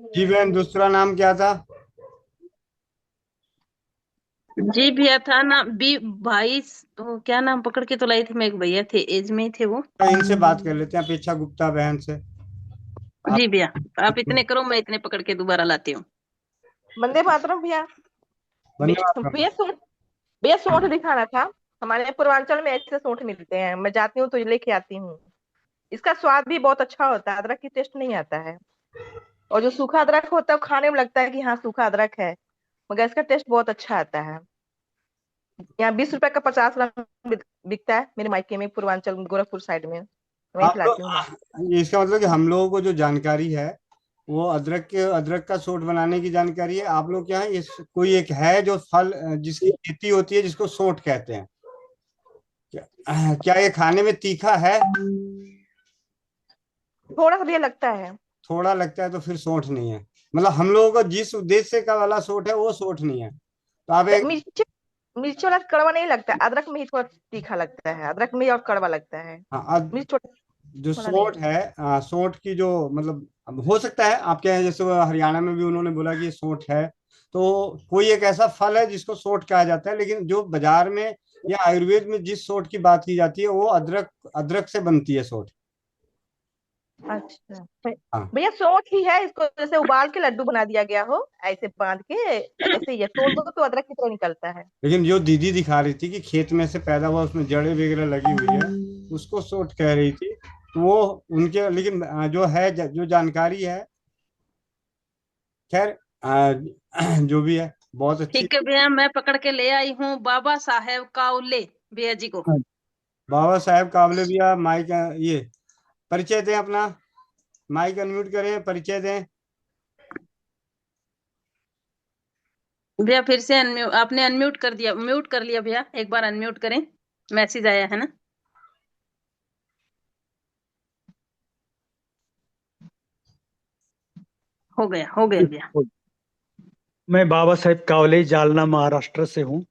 जी बहन, दूसरा नाम क्या था? जी भैया था ना बी भाई, तो क्या नाम पकड़ के तो लाई थी मैं, एक भैया थे, एज में ही थे वो। इनसे बात कर लेते हैं, अपेक्षा गुप्ता बहन से। आप जी भैया, आप इतने करो, मैं इतने पकड़ के दोबारा लाती हूँ। वंदे मातरम भैया। वंदे मातरम। भैया सूंठ दिखाना था। हमारे पूर्वांचल में ऐसे सूंठ मिलते हैं, मैं जाती हूँ तो लेके आती हूँ। इसका स्वाद भी बहुत अच्छा होता है, अदरक की टेस्ट नहीं आता है। और जो सूखा अदरक होता है वो खाने में लगता है कि हाँ सूखा अदरक है, मगर इसका टेस्ट बहुत अच्छा आता है। यहाँ 20 रुपए का 50 ग्राम बिकता है मेरे मायके में, पूर्वांचल गोरखपुर साइड में, वहीं आप खिलाती हूँ मैं। लोग, इसका मतलब कि हम लोगों को जो जानकारी है वो अदरक का सोट बनाने की जानकारी है। आप लोग क्या है, इस कोई एक है जो फल जिसकी खेती होती है, जिसको सोट कहते हैं, क्या ये खाने में तीखा है? थोड़ा सा भैया लगता है। थोड़ा लगता है तो फिर सोंठ नहीं है। मतलब हम लोगों को जिस उद्देश्य से का वाला सोट है वो सोट नहीं है। तो आप एक, मिर्च मिर्च वाला कड़वा नहीं लगता है, अदरक में ही थोड़ा तीखा लगता है, अदरक में ही और कड़वा लगता है। हाँ, मिर्च जो थोड़ा नहीं सोंठ है, सोंठ की जो मतलब, अब हो सकता है आपके यहाँ जैसे वो हरियाणा में भी उन्होंने बोला कि ये सोंठ है, तो कोई एक ऐसा फल है जिसको सोंठ कहा जाता है, लेकिन जो बाजार में या आयुर्वेद में जिस सोंठ की बात की जाती है वो अदरक अदरक से बनती है सोंठ। अच्छा हाँ, भैया सोंठ ही है, इसको जैसे उबाल के लड्डू बना दिया गया हो, ऐसे बांध के ऐसे ही है, तोड़ दो तो अदरक की तरह निकलता है। लेकिन जो दीदी दिखा रही थी कि खेत में से पैदा हुआ, उसमें जड़ें वगैरह लगी हुई है, उसको सोंठ कह रही थी, तो वो उनके, लेकिन जो है, जो जानकारी है, खैर, जो भी है बहुत अच्छी। ठीक है भैया, मैं पकड़ के ले आई हूँ बाबा साहेब काउले भैया जी को। बाबा साहेब काबले भैया, माइक ये परिचय दें अपना, माइक अनम्यूट करें, परिचय दें। भैया फिर से अनम्यूट, आपने अनम्यूट कर दिया, म्यूट कर लिया भैया, एक बार अनम्यूट करें, मैसेज आया है ना। हो गया भैया। मैं बाबा साहेब कावले, जालना महाराष्ट्र से हूँ।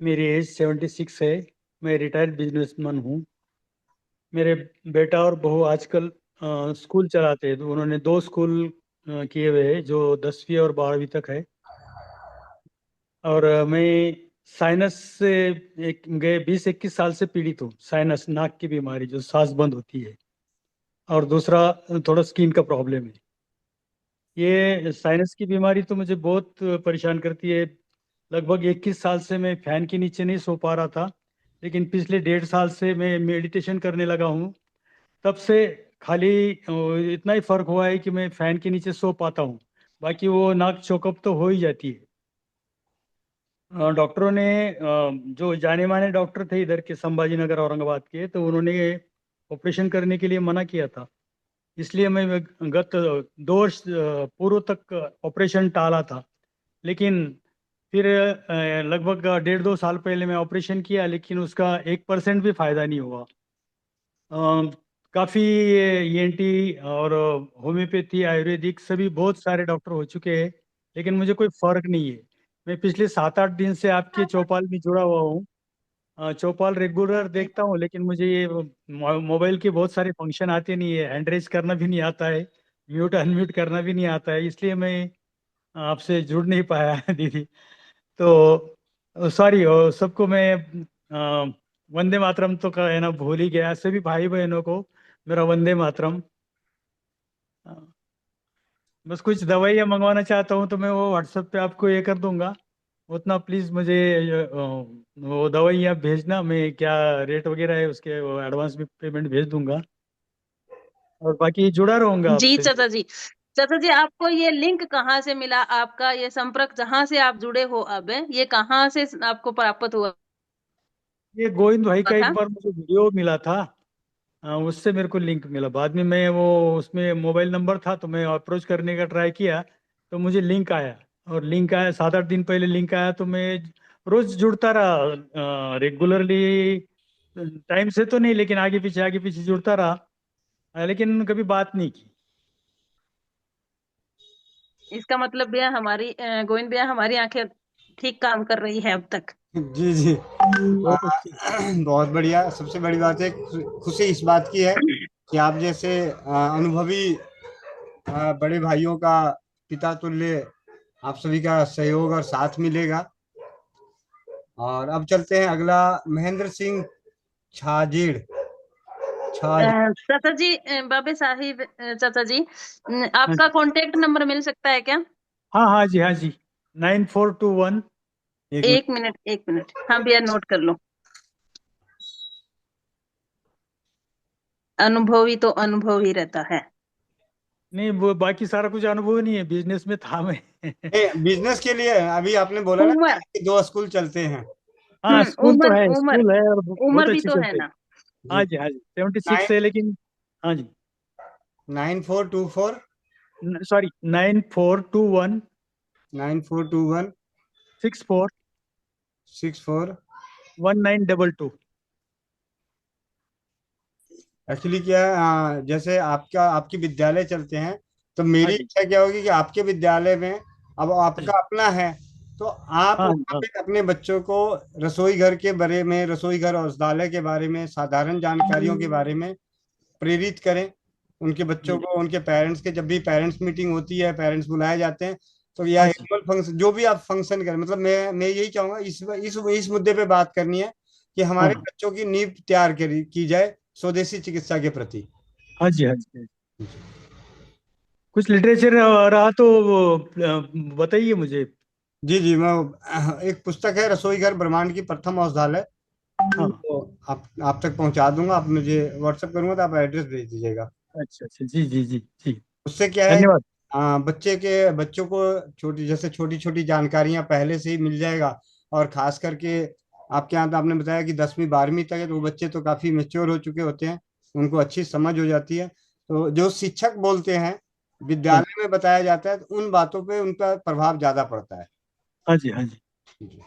मेरी एज 76 है। मैं रिटायर्ड बिजनेसमैन हूँ। मेरे बेटा और बहू आजकल स्कूल चलाते हैं, तो उन्होंने 2 स्कूल किए हुए हैं जो 10वीं और 12वीं तक है। और मैं साइनस से गए 20-21 साल से पीड़ित हूँ। साइनस नाक की बीमारी जो सांस बंद होती है, और दूसरा थोड़ा स्किन का प्रॉब्लम है। ये साइनस की बीमारी तो मुझे बहुत परेशान करती है। लगभग 21 साल से मैं फैन के नीचे नहीं सो पा रहा था, लेकिन पिछले 1.5 साल से मैं मेडिटेशन करने लगा हूँ। तब से खाली इतना ही फर्क हुआ है कि मैं फैन के नीचे सो पाता हूँ, बाकी वो नाक चौकअप तो हो ही जाती है। डॉक्टरों ने जो जाने माने डॉक्टर थे इधर के, संभाजी नगर औरंगाबाद के, तो उन्होंने ऑपरेशन करने के लिए मना किया था, इसलिए मैं गत 2 वर्ष पूर्व तक ऑपरेशन टाला था। लेकिन फिर लगभग 1.5-2 साल पहले मैं ऑपरेशन किया, लेकिन उसका 1% भी फायदा नहीं हुआ। काफ़ी ENT और होम्योपैथी, आयुर्वेदिक सभी बहुत सारे डॉक्टर हो चुके हैं, लेकिन मुझे कोई फर्क नहीं है। मैं पिछले 7-8 दिन से आपके चौपाल में जुड़ा हुआ हूँ। चौपाल रेगुलर देखता हूँ, लेकिन मुझे ये मोबाइल के बहुत सारे फंक्शन आते नहीं है, हैंड रेज करना भी नहीं आता है, म्यूट अनम्यूट करना भी नहीं आता है, इसलिए मैं आपसे जुड़ नहीं पाया दीदी। तो सॉरी, सबको मैं वंदे मातरम तो है ना भूल ही गया, सभी भाई बहनों को मेरा वंदे मातरम। अ, बस कुछ दवाइयाँ मंगवाना चाहता हूँ तो मैं वो व्हाट्सएप पे आपको ये कर दूंगा, उतना प्लीज़ मुझे वो दवाइयाँ भेजना, मैं क्या रेट वगैरह है उसके वो एडवांस भी पेमेंट भेज दूंगा, और बाकी जुड़ा रहूंगा जी आपसे। चाचा जी। चाचा जी, आपको ये लिंक कहाँ से मिला? आपका ये संपर्क जहाँ से आप जुड़े हो अब, ये कहाँ से आपको प्राप्त हुआ ये गोविंद भाई का एक था? बार मुझे वीडियो मिला था, उससे मेरे को लिंक मिला। बाद में मैं वो उसमें मोबाइल नंबर था तो मैं अप्रोच करने का ट्राई किया, तो मुझे लिंक आया, और लिंक आया 7-8 दिन पहले लिंक आया, तो मैं रोज जुड़ता रहा रेगुलरली। टाइम से तो नहीं, लेकिन आगे पीछे जुड़ता रहा, लेकिन कभी बात नहीं की। इसका मतलब भैया हमारी गोविंद भैया, हमारी आंखें ठीक काम कर रही है अब तक। जी जी। बहुत अच्छी। बहुत बढ़िया। सबसे बड़ी बात है, खुशी इस बात की है कि आप जैसे अनुभवी बड़े भाइयों का पिता तुल्य आप सभी का सहयोग और साथ मिलेगा। और अब चलते हैं अगला, महेंद्र सिंह छाजेड़। चाचा जी, बाबे साहिब, चाचा जी, हाँ आपका कांटेक्ट नंबर मिल सकता है क्या? हाँ हाँ जी, हाँ जी, 9421। एक मिनट। एक मिनट, एक मिनट, हाँ भैया नोट कर लो। अनुभवी तो अनुभव ही रहता है। नहीं, वो बाकी सारा कुछ अनुभव नहीं है, बिजनेस में था मैं। बिजनेस के लिए अभी आपने बोला ना उम्र, कि 2 स्कूल चलते हैं। हाँ, स्कूल तो उम्र, है, उम्र, स्कूल है और बहुत उम्र भी अच्छी तो है चलते हैं। ना? जी। हाँ जी, हाँ जी, 76 है लेकिन। हाँ जी, 9424 सॉरी, 9421 9421 64 64। 1922। एक्चुअली क्या है, जैसे आपकी विद्यालय चलते हैं, तो हाँ मेरी जी, इच्छा क्या होगी कि आपके विद्यालय में, अब हाँ आपका जी, अपना है, तो आप हाँ वहाँ हाँ पे अपने बच्चों को रसोई घर के बारे में, रसोई घर और औषधालय के बारे में, साधारण जानकारियों के बारे में प्रेरित करें उनके बच्चों जी, को। उनके पेरेंट्स के जब भी पेरेंट्स मीटिंग होती है, पेरेंट्स बुलाए जाते हैं, तो या हाँ जी, एनुअल फंक्शन, जो भी आप फंक्शन करें, मतलब मैं यही चाहूंगा इस मुद्दे पे बात करनी है कि हाँ हमारे हाँ बच्चों की नींव तैयार की जाए स्वदेशी चिकित्सा के प्रति। हाँ जी, हाँ जी। कुछ लिटरेचर रहा तो वो, बताइए मुझे। जी जी, मैं एक पुस्तक है रसोई घर ब्रह्मांड की प्रथम औषधालय, हाँ, तो आप तक पहुंचा दूंगा। आप मुझे व्हाट्सएप करूंगा तो आप एड्रेस भेज दीजिएगा। अच्छा अच्छा, जी जी जी जी, उससे क्या है, धन्यवाद। बच्चों को छोटी छोटी जानकारियां पहले से ही मिल जाएगा। और खास करके आपके यहाँ तो आपने बताया कि 10वीं 12वीं तक है, तो वो बच्चे तो काफी मेच्योर हो चुके होते हैं, उनको अच्छी समझ हो जाती है। तो जो शिक्षक बोलते हैं, हाँ जी, विद्यालय में बताया जाता है, तो उन बातों पे उनका प्रभाव ज्यादा पड़ता है। हाँ जी, हाँ जी,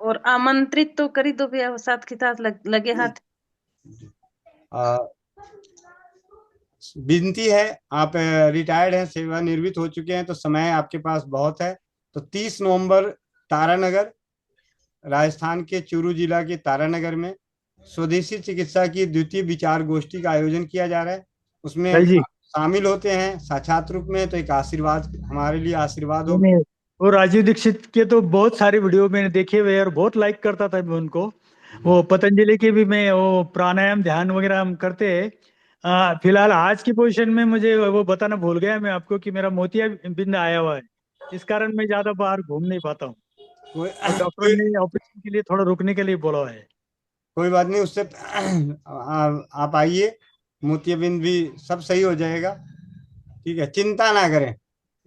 और आमंत्रित तो करी दो भैया, साथ के साथ लगे हाथ। आ, विनती है, आप रिटायर्ड हैं, सेवानिवृत्त हो चुके हैं, तो समय आपके पास बहुत है। तो 30 नवंबर तारानगर, राजस्थान के चूरू जिला के तारानगर में स्वदेशी चिकित्सा की द्वितीय विचार गोष्ठी का आयोजन किया जा रहा है। उसमें भाई जी। शामिल होते हैं साक्षात रूप में, तो एक आशीर्वाद, हमारे लिए आशीर्वाद नहीं होगा। नहीं, वो राजीव दीक्षित के तो बहुत सारे वीडियो मैंने देखे हुए हैं और बहुत लाइक करता था मैं उनको। वो पतंजलि के भी मैं वो प्राणायाम ध्यान वगैरह हम करते हैं। फिलहाल आज की पोजीशन में मुझे वो बताना भूल गया मैं आपको कि मेरा मोतिया बिंद आया हुआ है, इस कारण मैं ज्यादा बाहर घूम नहीं पाता हूँ, कोई और डॉक्टर कोई ने ऑपरेशन के लिए थोड़ा रुकने के लिए बोला है। कोई बात नहीं, उससे आप आइए, मोतियाबिंद भी सब सही हो जाएगा। ठीक है, चिंता ना करें।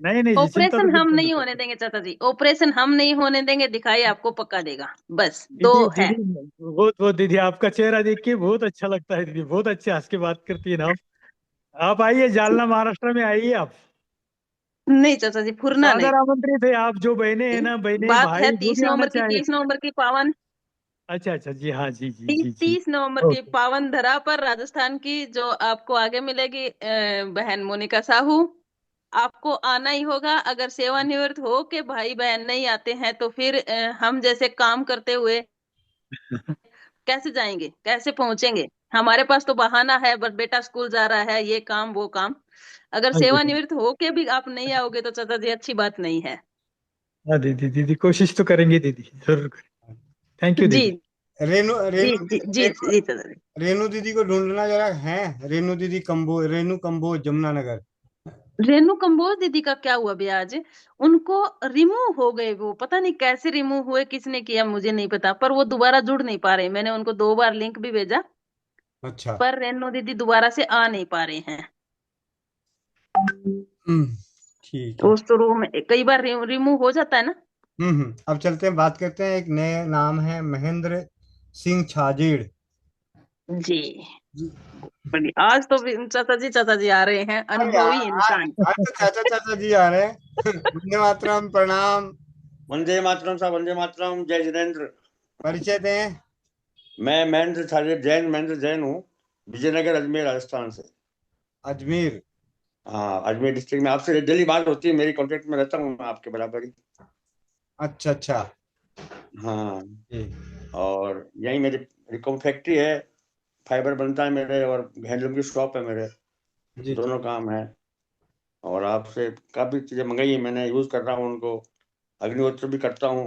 नहीं नहीं जी, चिंता तो ऑपरेशन हम बिल्कुल नहीं मत होने करो। देंगे चाचा जी, ऑपरेशन हम नहीं होने देंगे, दिखाई आपको पक्का देगा, बस दो दीदी है। दीदी बहुत बहुत दीदी, आपका चेहरा देख के बहुत अच्छा लगता है दीदी, बहुत अच्छे हंस के बात करती है ना आप आइए जालना महाराष्ट्र में आइए आप। नहीं चाचा जी, फुरना नहीं। सादर आमंत्रित है आप, जो बहने हैं ना, बहने बात है भाई जो भी आना चाहे। 30 नवंबर की पावन अच्छा अच्छा जी, हाँ जी जी जी जी। 30 नवंबर की ओके। पावन धरा पर राजस्थान की जो आपको आगे मिलेगी बहन मोनिका साहू, आपको आना ही होगा। अगर सेवानिवृत्त हो के भाई बहन नहीं आते हैं तो फिर हम जैसे काम करते हुए कैसे जाएंगे, कैसे पहुंचेंगे? हमारे पास तो बहाना है, बट बेटा स्कूल जा रहा है, ये काम वो काम। अगर हाँ जी सेवानिवृत्त होके भी आप नहीं आओगे तो चाचा जी अच्छी बात नहीं है। हाँ दीदी दीदी, कोशिश तो करेंगे दीदी, जरूर करें। थैंक यू जी दीदी। रेनू जी रेनू जी जी रेनू जी चाचा जी। रेनू दीदी को ढूंढना जरा है। रेनू दीदी कंबोज, रेनू कंबोज, जमुनानगर। रेणु कंबोज दीदी का क्या हुआ भैया आज? उनको रिमूव हो गए, वो पता नहीं कैसे रिमूव हुए, किसने किया मुझे नहीं पता, पर वो दोबारा जुड़ नहीं पा रहे। मैंने उनको 2 बार लिंक भी भेजा, अच्छा। पर रेणु दीदी दोबारा से आ नहीं पा रहे हैं। ठीक है। उस तो रूम में कई बार रिमूव हो जाता है ना। अब चलते हैं, बात करते हैं। एक नए नाम है महेंद्र सिंह छाजेड़ जी जी। बढ़िया। आज तो चाचा जी आ रहे हैं, अरे यार, अनुभवी इंसान। आज तो चाचा चाचा जी आ रहे हैं। वंदे मातरम, प्रणाम। वंदे मातरम साहब, वंदे मातरम। जय जिनेन्द्र। परिचय दें। मैं महेंद्र छाजेड़ जैन, महेंद्र जैन हूँ, विजयनगर अजमेर राजस्थान से। अजमेर। हाँ, अजमेर डिस्ट्रिक्ट में आपसे डेली बात होती है, मेरी कांटेक्ट में रहता हूँ मैं आपके बराबर ही। अच्छा अच्छा। हाँ, जी। और यही मेरी रिकॉम फैक्ट्री है, फाइबर बनता है मेरे, और हैंडलूम की शॉप है मेरे, जी दोनों काम है। और आपसे काफ़ी चीज़ें मंगाई है मैंने, यूज़ कर रहा हूँ उनको, अग्निहोत्र भी करता हूँ।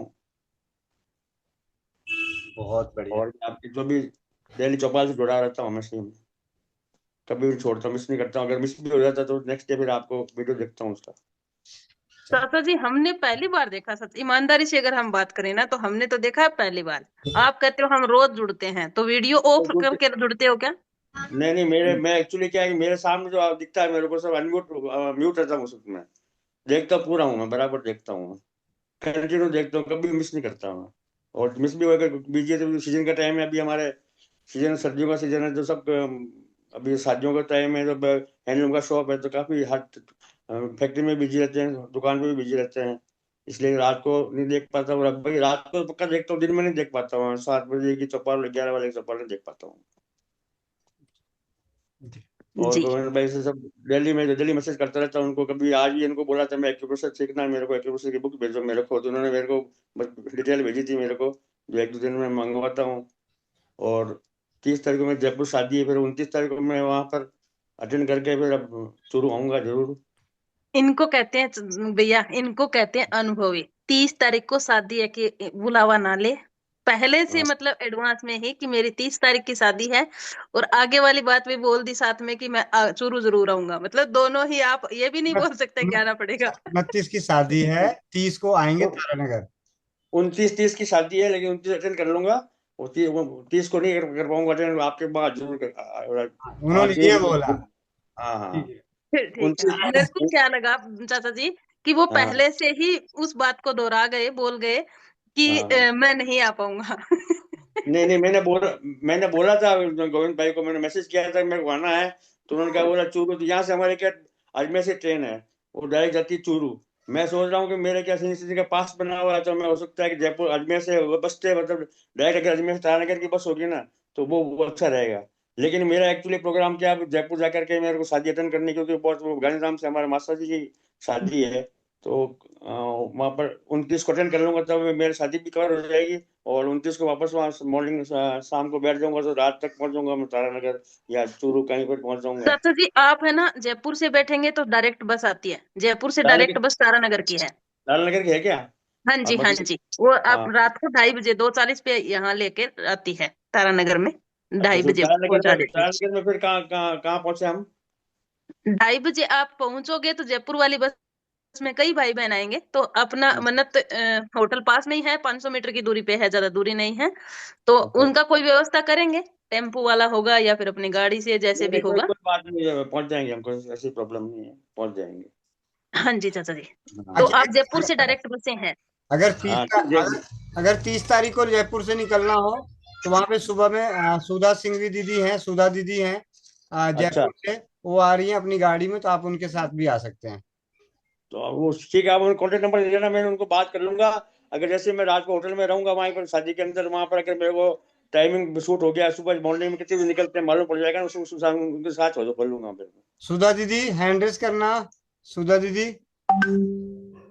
बहुत बढ़िया। और आपकी जो भी डेली चौपाल से जुड़ा रहता हूँ हमेशा ही, कभी भी छोड़ता हूँ, मिस नहीं करता हूँ। अगर मिस भी हो जाता है तो नेक्स्ट डे फिर आपको वीडियो देखता हूँ उसका। चाचा जी हमने पहली बार देखा, सच ईमानदारी से अगर हम बात करें ना, तो हमने तो देखा है पहली बार। आप कहते हो हम रोज जुड़ते हैं, तो वीडियो ऑफ करके जुड़ते हो क्या? नहीं नहीं, मैं एक्चुअली क्या है कि मेरे सामने जो दिखता है मेरे को सब अनम्यूट म्यूट रहता हूँ उसमें। देखता पूरा हूँ मैं, बराबर देखता हूँ मैं, कंटिन्यू देखता हूँ, कभी मिस नहीं करता मैं। और मिस भी होगा बीजी है तो सीजन का टाइम है, अभी हमारे सीजन सर्दियों का सीजन है, तो सब अभी शादियों का टाइम है, तो हैंडलूम का शॉप है, तो काफी हाथ फैक्ट्री में बिजी रहते हैं, दुकान पे भी बिजी रहते हैं, इसलिए रात को नहीं देख पाता हूँ। भाई रात को पक्का देखता हूँ, दिन में नहीं देख पाता हूँ। 7 बजे की चौपाल, 11 वाले की चौपाल नहीं देख पाता हूँ। और जी गोविंद भाई से सब डेली मैसेज करता रहता हूँ उनको। कभी आज भी इनको बोला था मैं एक्यूप्रेशर सीखना है मेरे को, एक्यूप्रेशर की बुक भेजो मेरे को, तो उन्होंने मेरे को बस डिटेल भेजी थी मेरे को, जो 1-2 दिन में मंगवाता हूँ। और 30 तारीख को मैं जयपुर शादी है, फिर 29 तारीख को मैं वहां पर अटेंड करके फिर अब शुरू आऊंगा जरूर। इनको कहते हैं भैया, इनको कहते हैं अनुभवी। 30 तारीख को शादी है कि बुलावा ना ले पहले से, हाँ। मतलब एडवांस में ही कि मेरी 30 तारीख की शादी है, और आगे वाली बात भी बोल दी साथ में कि मैं शुरू जरूर आऊंगा। मतलब दोनों ही, आप ये भी नहीं बोल सकते कि आना पड़ेगा। 29 की शादी है, 30 को आएंगे तारानगर। 29-30 की शादी है, लेकिन 29 अटेंड कर लूंगा। वो 30 को नहीं कर पाऊंगा अटेंड, आपके बाद जरूर उन्होंने आके। ये बोला। हाँ हाँ। फिर ठीक है। मेरे को 29। क्या लगा चाचा जी कि वो हाँ पहले से ही उस बात को दोहरा गए, बोल गए कि हाँ। मैं नहीं आ पाऊंगा। नहीं नहीं, मैंने बोला था गोविंद भाई को, मैंने मैसेज किया था मेरे को आना है, तो उन्होंने क्या बोला, चूरू। तो यहाँ से हमारे क्या अजमेर से ट्रेन है, वो डायरेक्ट जाती है चूरू। मैं सोच रहा हूँ कि मेरे क्या सिटी का पास बना हुआ है, तो मैं हो सकता है कि जयपुर अजमेर से वो बस से, मतलब डायरेक्ट अगर अजमेर से तारानगर की बस होगी ना, तो वो अच्छा रहेगा। लेकिन मेरा एक्चुअली प्रोग्राम क्या है, जयपुर जाकर के मेरे को शादी अटेंड करनी, क्योंकि बहुत वो गांधीधाम से हमारे मास्टर जी की शादी है, तो वहाँ पर 29 को अटेंड कर लूंगा, तब मेरी शादी भी कवर हो जाएगी। और 29 को वापस वहाँ मॉर्निंग शाम को बैठ जाऊंगा, तो रात तक पहुंच जाऊंगा मैं तारानगर या चूरू, कहीं पर पहुंच जाऊंगा। चाचा जी आप है ना, जयपुर से बैठेंगे तो डायरेक्ट बस आती है, जयपुर से डायरेक्ट तारानगर, बस तारानगर की है। तारानगर की है क्या? हाँ जी हाँ बस। जी, वो आप हाँ। रात को 2:30 बजे 2:40 पे यहाँ लेके आती है तारानगर में, अच्छा, ढाई तो बजे तारानगर पहुंचा में, देती है। तारानगर में फिर कहाँ कहाँ कहाँ पहुंचे हम? 2:30 बजे आप पहुंचोगे तो जयपुर वाली बस में कई भाई बहन आएंगे, तो अपना मन्नत होटल पास में ही है, 500 मीटर की दूरी पे है, ज्यादा दूरी नहीं है, तो ओके। उनका कोई व्यवस्था करेंगे, टेम्पू वाला होगा या फिर अपनी गाड़ी से, जैसे नहीं भी नहीं, कोई होगा। कोई बात नहीं है, पहुंच जाएंगे, हमको ऐसी प्रॉब्लम नहीं है, पहुंच जाएंगे। हाँ जी चाचा जी। तो अच्छा, आप जयपुर से डायरेक्ट बसे हैं? अगर हाँ, 30 तारीख को जयपुर से निकलना हो तो वहां पे सुबह में सुधा सिंघवी दीदी हैं, सुधा दीदी हैं अच्छा जयपुर से, वो आ रही हैं अपनी गाड़ी में, तो आप उनके साथ भी आ सकते हैं। तो वो ठीक है, आप उनका कॉन्टेक्ट नंबर दे देना, मैं उनको बात कर लूंगा। अगर जैसे मैं रात को होटल में रहूंगा वहीं पर शादी के अंदर, वहां पर अगर मेरे को टाइमिंग शूट हो गया, सुबह मॉर्निंग में कितने बजे निकलते हैं मालूम पड़ जाएगा ना, उनके साथ हो कर लूंगा फिर। सुधा दीदी हैंड रेस करना। सुधा दीदी,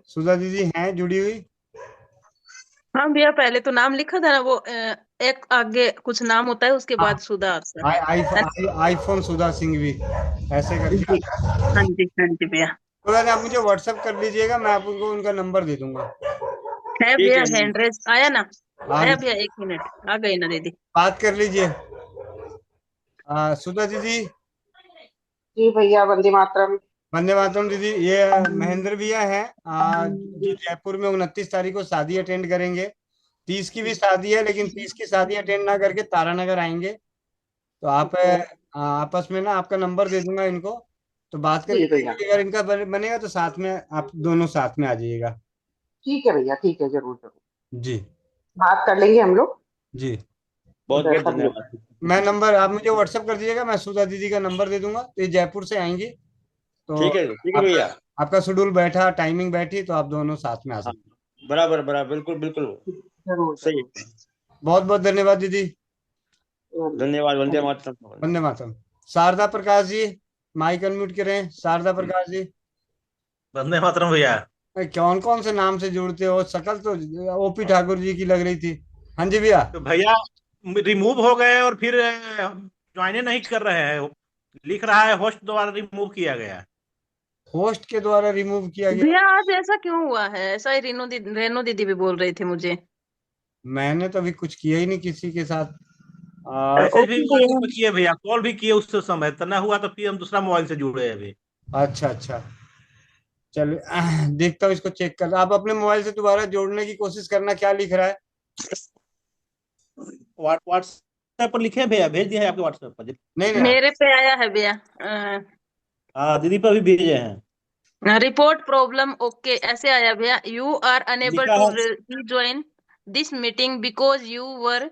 सुधा दीदी हैं जुड़ी हुई? हाँ भैया, पहले तो नाम लिखा था ना वो, एक आगे कुछ नाम होता है, उसके बाद सुधा आता है। आईफोन सुधा सिंघवी ऐसे करके जी, आता है। हाँ जी हाँ जी भैया। तो आप मुझे व्हाट्सएप कर लीजिएगा, मैं आपको उनका नंबर दे दूंगा। है ठीक भैया, है, हैंड रेस आया ना? हाँ आया भैया, 1 मिनट, आ गई ना दीदी? बात कर लीजिए। सुधा दीदी। जी भैया, वंदे मातरम। वंदे मातरम दीदी। ये महेंद्र भैया हैं जो जयपुर में 29 तारीख को शादी अटेंड करेंगे। 30 की भी शादी है, लेकिन 30 की शादी अटेंड ना करके तारानगर आएंगे। तो आप आपस में ना, आपका नंबर दे दूंगा इनको, तो बात जी करके भैया, अगर इनका बनेगा तो साथ में आप दोनों साथ में आ जाइएगा। ठीक है भैया, ठीक है, जरूर जरूर जी बात कर लेंगे हम लोग। जी। बहुत बहुत जैसा भी होगा। धन्यवाद। मैं नंबर आप मुझे व्हाट्सएप कर दीजिएगा, मैं सुधा दीदी का नंबर दे दूंगा, तो ये जयपुर से आएंगी। तो ठीक है आपका भैया। आपका शेड्यूल बैठा, टाइमिंग बैठी, तो आप दोनों साथ में आ हाँ, सकते बराबर बराबर, बिल्कुल बिल्कुल जरूर सही जरूर। है। बहुत बहुत धन्यवाद दीदी। धन्यवाद, वंदे मातरम। वंदे मातरम। शारदा प्रकाश जी, माइक अनम्यूट करें। शारदा प्रकाश जी। वंदे मातरम भैया। कौन कौन से नाम से जुड़ते हो? शकल तो ओपी ठाकुर जी की लग रही थी। हाँ जी भैया। तो भैया रिमूव हो गए और फिर ज्वाइन नहीं कर रहे हैं, लिख रहा है होस्ट द्वारा रिमूव किया गया। होस्ट के द्वारा रिमूव किया गया? भैया आज ऐसा क्यों हुआ है? ऐसा ही रेनू दीदी भी बोल रही थी मुझे। मैंने तो अभी कुछ किया ही नहीं किसी के साथ। मैसेज भी व्हाट्सएप पे किए भैया, कॉल भी किए, उससे समय तो ना हुआ, तो फिर हम दूसरा मोबाइल से जुड़े हैं अभी। अच्छा अच्छा, चलिए देखता हूँ इसको, चेक कर। आप अपने मोबाइल से दोबारा जोड़ने की कोशिश करना, क्या लिख रहा है? व्हाट्सएप पर लिखे हैं भैया, भेज दिया है आपके व्हाट्सएप पर। नहीं नहीं, मेरे पे आया है भैया। हाँ दीदी पर भी भेजे हैं। रिपोर्ट प्रॉब्लम ओके ऐसे आया भैया। यू आर अनेबल लिखा टू है rejoin this meeting because you were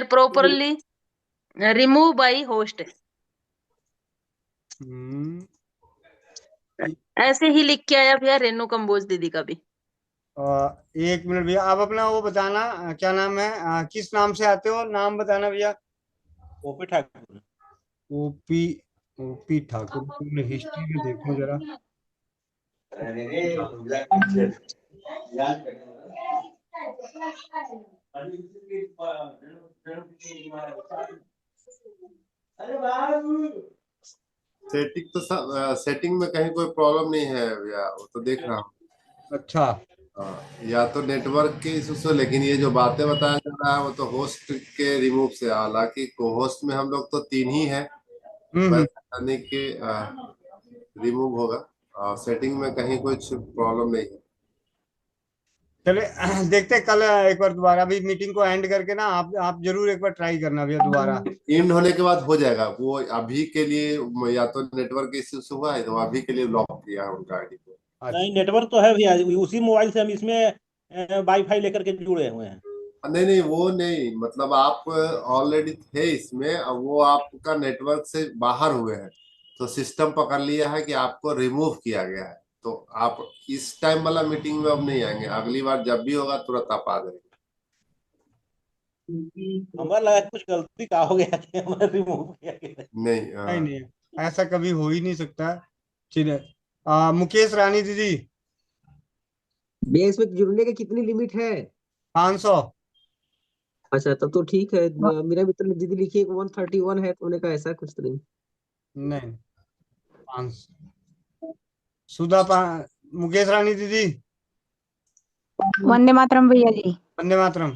properly remove by host. ऐसे ही लिख के आया भैया रेनू कंबोज दीदी का भी। 1 मिनट भैया, आप अपना वो बताना, क्या नाम है, किस नाम से आते हो, नाम बताना भैया। OP Thakur. OP OP Thakur. History में देखो जरा। सेटिंग तो सेटिंग में कहीं कोई प्रॉब्लम नहीं है भैया, वो तो देख रहा हूँ। अच्छा, या तो नेटवर्क के इशू से, लेकिन ये जो बातें बताया जा रहा है वो तो होस्ट के रिमूव से। हालांकि को होस्ट में हम लोग तो 3 ही है, यानी कि रिमूव होगा। सेटिंग में कहीं कुछ प्रॉब्लम नहीं है। चलिए देखते हैं कल एक बार दोबारा भी मीटिंग को एंड करके ना, आप जरूर एक बार ट्राई करना भैया दोबारा। एंड होने के बाद हो जाएगा वो। अभी के लिए या तो नेटवर्क इश्यू से हुआ है, तो अभी के लिए लॉक किया है उनका आईडी को। नहीं नेटवर्क तो है भैया, उसी मोबाइल से हम इसमें वाईफाई लेकर के जुड़े हुए हैं। नहीं नहीं, वो नहीं, मतलब आप ऑलरेडी थे इसमें, अब वो आपका नेटवर्क से बाहर हुए हैं, तो सिस्टम पकड़ लिया है कि आपको रिमूव किया गया है। तो आप इस टाइम वाला मीटिंग में अब नहीं आएंगे, अगली बार जब भी होगा तुरंत आप आ जाएंगे। हमारा लगा कुछ गलती का हो गया कि हमें रिमूव किया गया। नहीं नहीं, ऐसा कभी हो ही नहीं सकता। ठीक है, मुकेश रानी दीदी। भैया इसमें जुड़ने की कितनी लिमिट है? 500। अच्छा, तब तो ठीक है। मेरा भी तो दीदी लिखी 131 है, तो उन्होंने कहा ऐसा कुछ तो नहीं। नहीं 500। मुकेश रानी दीदी। वंदे मातरम भैया जी। वंदे मातरम।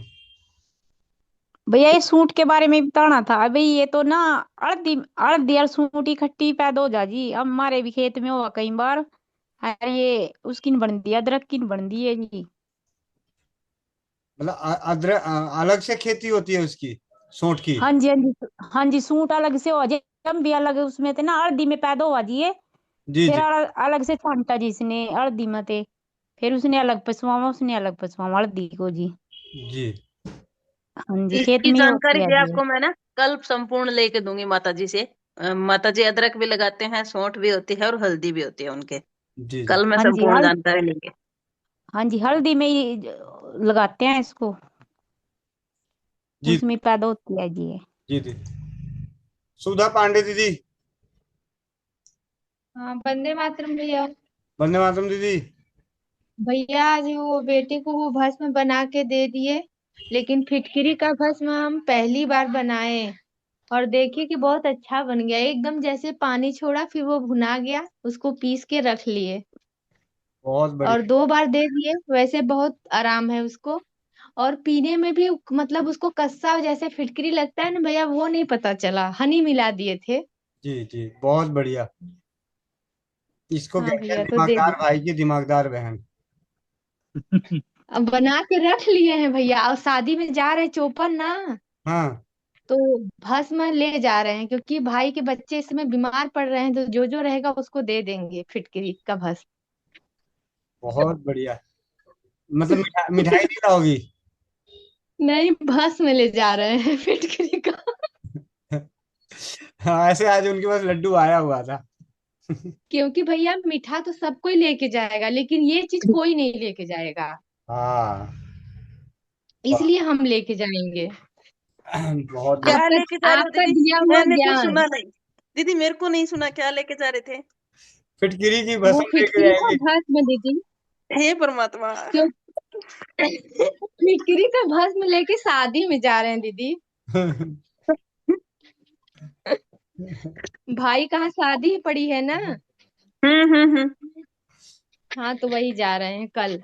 भैया ये सूट के बारे में बताना था। अभी ये तो ना अर्धी और सूट इकट्ठी पैदा हो जा जी। हमारे भी खेत में हुआ कई बार। और ये उसकी न बन दी, अदरक की न बन दी है जी। मतलब अदरक अलग से खेती होती है उसकी, सूट की? हाँ जी हाँ जी हाँ जी, सूट अलग से हो जाए, हम भी अलग उसमें थे ना, अर्धी में पैदा हुआ जी ये। जी फिर जी अलग से छांटा जिसने हल्दी मते, फिर उसने अलग पसवावा, उसने अलग पसवावा हल्दी को जी। जी। हाँ जी, खेत इसकी में ही जानकारी होती है भी जी। आपको मैं ना कल संपूर्ण लेके दूंगी माता जी से। माता जी अदरक भी लगाते हैं, सौंठ भी होती है और हल्दी भी होती है उनके। जी जी कल मैं हाँ जी संपूर्ण जानकारी लेंगे। हाँ जी, हल्दी में ही लगाते हैं इसको, जी उसमें पैदा होती है जी ये। जी जी। सुधा पांडे दीदी। हाँ, वंदे मातरम भैया। वंदे मातरम दीदी। भैया आज वो बेटे को वो भस्म बना के दे दिए, लेकिन फिटकिरी का भस्म हम पहली बार बनाए और देखिए कि बहुत अच्छा बन गया, एकदम जैसे पानी छोड़ा फिर वो भुना गया, उसको पीस के रख लिए बहुत और बढ़िया। 2 बार दे दिए। वैसे बहुत आराम है उसको, और पीने में भी मतलब उसको कस्सा जैसे फिटकिरी लगता है ना भैया, वो नहीं पता चला, हनी मिला दिए थे। जी जी बहुत बढ़िया। इसको हाँ कहते हैं भैया, तो दे दिमागदार दिए। भाई की दिमागदार बहन। अब बना के रख लिए हैं भैया, और शादी में जा रहे चौपन ना, हाँ तो भस्म ले जा रहे हैं क्योंकि भाई के बच्चे इस समय बीमार पड़ रहे हैं, तो जो जो रहेगा उसको दे देंगे फिटकरी का भस्म। बहुत बढ़िया। मतलब मिठाई नहीं लाओगी? नहीं, भस्म ले जा रहे हैं फिटकरी का। हाँ, ऐसे आज उनके पास लड्डू आया हुआ था। क्योंकि भैया मीठा तो सब कोई लेके जाएगा, लेकिन ये चीज कोई नहीं लेके जाएगा, हाँ इसलिए हम लेके जाएंगे। बहुत बढ़िया। क्या लेके जा रहे हो आपका दीदी? दिया हुआ मैंने तो ज्ञान। सुना नहीं। दीदी मेरे को नहीं सुना, क्या लेके जा रहे थे? फिटकिरी की वो भस्म लेके फिटकरी का जाएंगे। भस्म दीदी, हे परमात्मा। क्यों फिटकरी का भस्म लेके शादी में जा रहे हैं दीदी। भाई कहाँ शादी पड़ी है ना। हम्म। हाँ, तो वही जा रहे हैं कल।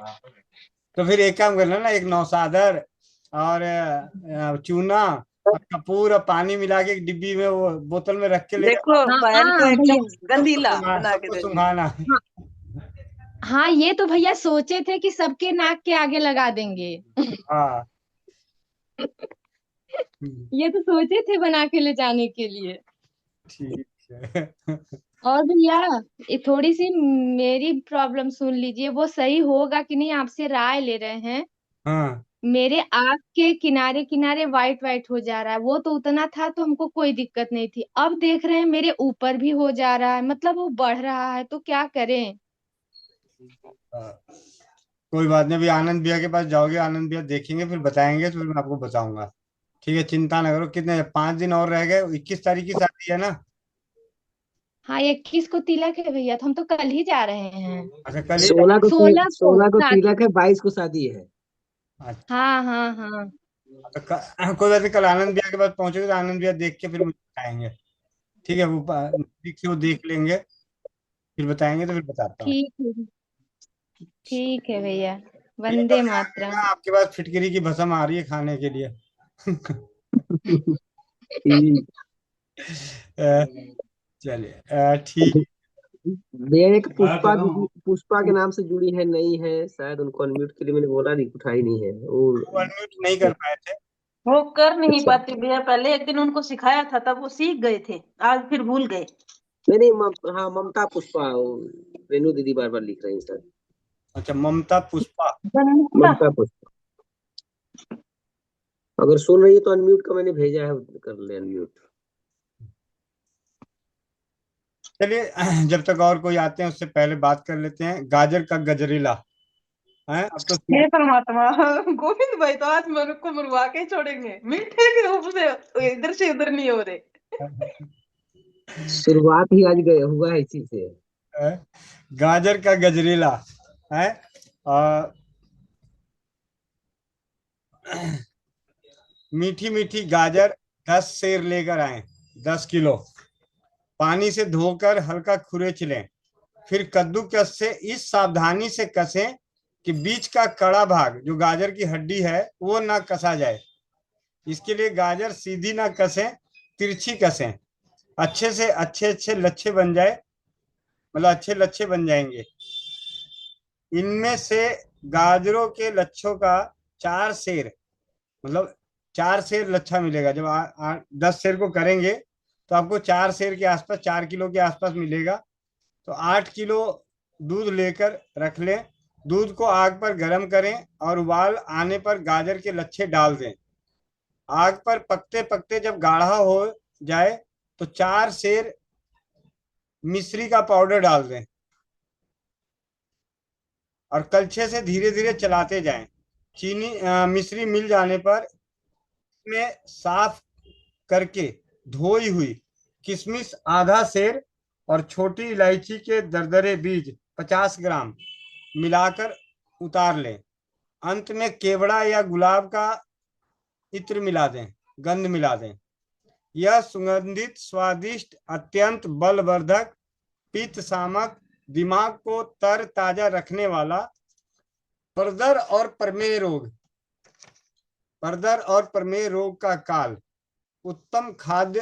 तो फिर एक काम करना ना, एक नौसादर और चूना और कपूर और पानी मिला के एक डिब्बी में वो बोतल में रख के ले देखो जाना। हाँ बहन को हाँ एकदम भैया। गंदीला बना के सबको दे दिया। सुंघाना। हाँ हाँ, ये तो भैया सोचे थे कि सबके नाक के आगे लगा देंगे। हाँ ये तो सोचे थे बना के ले जाने के लिए। ठीक है। और भैया, ये थोड़ी सी मेरी प्रॉब्लम सुन लीजिए, वो सही होगा कि नहीं आपसे राय ले रहे हैं। हाँ मेरे आँख के किनारे किनारे वाइट वाइट हो जा रहा है, वो तो उतना था तो हमको कोई दिक्कत नहीं थी, अब देख रहे हैं मेरे ऊपर भी हो जा रहा है, मतलब वो बढ़ रहा है, तो क्या करें। हाँ। कोई बात नहीं, अभी आनंद भैया के पास जाओगे, आनंद भैया देखेंगे फिर बताएंगे, तो फिर मैं आपको बताऊंगा। ठीक है, चिंता ना करो। कितने 5 दिन और रह गए, 21 तारीख की शादी है ना? हाँ, 21 को तिलक है भैया, तो हम तो कल ही जा रहे हैं। अच्छा, कल ही 16 को शादी। तिलक है, 22 को शादी है। अच्छा। हाँ हाँ हाँ। तो कोई बात नहीं, कल आनंद भैया के पास पहुंचोगे तो आनंद भैया देख के फिर मुझे बताएंगे। ठीक है, वो ठीक से वो देख लेंगे, फिर बताएंगे, तो फिर बताता हूँ। ठीक है, ठीक है भैया। भैया वंदे कल ध्यान मातरम। रखना, आपके पास फिटकरी की भसम आ रही है खाने के लिए। ठीक। अ, चलिए, ठीक। भैया एक पुष्पा के नाम से जुड़ी है, नहीं है शायद, उनको अनम्यूट के लिए मैंने बोला, नहीं उठाई नहीं है वो। वो अनम्यूट नहीं कर पाए थे। वो कर नहीं अच्छा, पाती भैया, पहले एक दिन उनको सिखाया था तब वो सीख गए थे, आज फिर भूल गए। नहीं, हाँ, ममता पुष्पा, वो रेनू दीदी बार बार लिख रही है सर। अच्छा, ममता पुष्पा। ममता पुष्पा, अगर सुन रही है तो अनम्यूट का मैंने भेजा है, कर ले अनम्यूट। चलिए, जब तक और कोई आते हैं उससे पहले बात कर लेते हैं गाजर का गजरेला। है अब तो हे परमात्मा। गोविंद भाई तो आज मेरे को मरवा के ही छोड़ेंगे, मीठे के रूप से इधर नहीं हो रहे। शुरुआत ही आज गए हुआ है इसी से। गाजर का गजरेला है। और मीठी मीठी गाजर 10 सेर लेकर आए, 10 किलो। पानी से धोकर हल्का खुरेच लें, फिर कद्दूकस से इस सावधानी से कसें कि बीच का कड़ा भाग जो गाजर की हड्डी है वो ना कसा जाए। इसके लिए गाजर सीधी ना कसें, तिरछी कसें, अच्छे से अच्छे लच्छे बन जाए, मतलब अच्छे लच्छे बन जाएंगे। इनमें से गाजरों के लच्छों का 4 सेर, मतलब 4 सेर लच्छा मिलेगा। जब 10 सेर को करेंगे तो आपको 4 सेर के आसपास, 4 किलो के आसपास मिलेगा। तो 8 किलो दूध लेकर रख लें। दूध को आग पर गर्म करें और उबाल आने पर गाजर के लच्छे डाल दें। आग पर पकते पकते जब गाढ़ा हो जाए तो 4 सेर मिश्री का पाउडर डाल दें और कलछे से धीरे धीरे चलाते जाएं। मिश्री मिल जाने पर इसमें साफ करके धोई हुई किशमिश आधा सेर और छोटी इलायची के दरदरे बीज 50 ग्राम मिलाकर उतार लें। अंत में केवड़ा या गुलाब का इत्र मिला दें, गंध मिला दें। यह सुगंधित, स्वादिष्ट, अत्यंत बलवर्धक, पित्त शामक, दिमाग को तर ताजा रखने वाला परदर और प्रमेह रोग का काल उत्तम खाद्य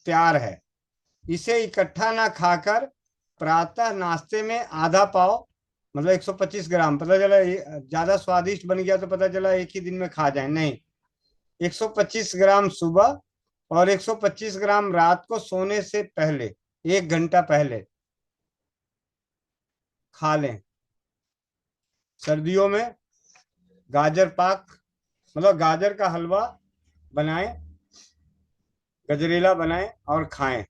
तैयार है। इसे इकट्ठा ना खाकर प्रातः नाश्ते में आधा पाव, मतलब 125 ग्राम, पता चला ज्यादा स्वादिष्ट बन गया तो पता चला एक ही दिन में खा जाए, नहीं, 125 ग्राम सुबह और 125 ग्राम रात को सोने से पहले 1 घंटा पहले खा लें। सर्दियों में गाजर पाक, मतलब गाजर का हलवा बनाएं, गजरेला बनाएं और खाएं।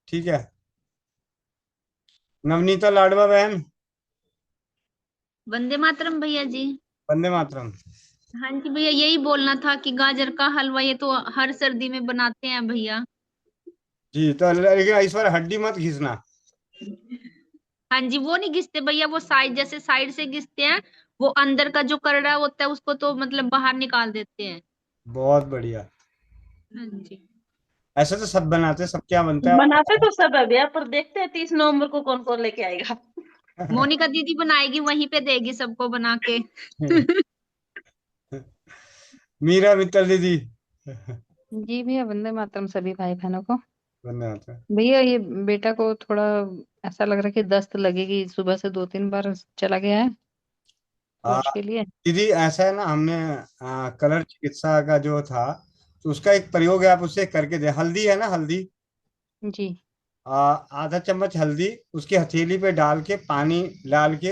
ठीक है नवनीता लाडवा बहन? वंदे मातरम भैया जी। वंदे मातरम। हाँ जी भैया, यही बोलना था कि गाजर का हलवा ये तो हर सर्दी में बनाते हैं भैया। जी, तो लेकिन इस बार हड्डी मत घिसना। हाँ जी, वो नहीं घिसते भैया, वो साइड, जैसे साइड से घिसते हैं, वो अंदर का जो करड़ा होता है उसको तो मतलब बाहर निकाल देते हैं। बहुत बढ़िया। हाँ जी, ऐसे तो सब बनाते, सब क्या बनता है। बनाते तो सब है भैया, पर देखते हैं 30 नवंबर को कौन कौन लेके आएगा। मोनिका दीदी बनाएगी, वहीं पे देगी सबको बना के। मीरा मित्तल दीदी। जी भैया, वंदे मातरम सभी भाई बहनों को। वंदे मातरम। भैया ये बेटा को थोड़ा ऐसा लग रहा है कि दस्त लगेगी, सुबह से 2-3 बार चला गया है कोर्स के लिए। दीदी ऐसा है ना, हमने कलर चिकित्सा का जो था तो उसका एक प्रयोग है, आप उससे करके दे। हल्दी है ना, हल्दी, जी। आधा चम्मच हल्दी उसकी हथेली पे डाल के पानी डाल के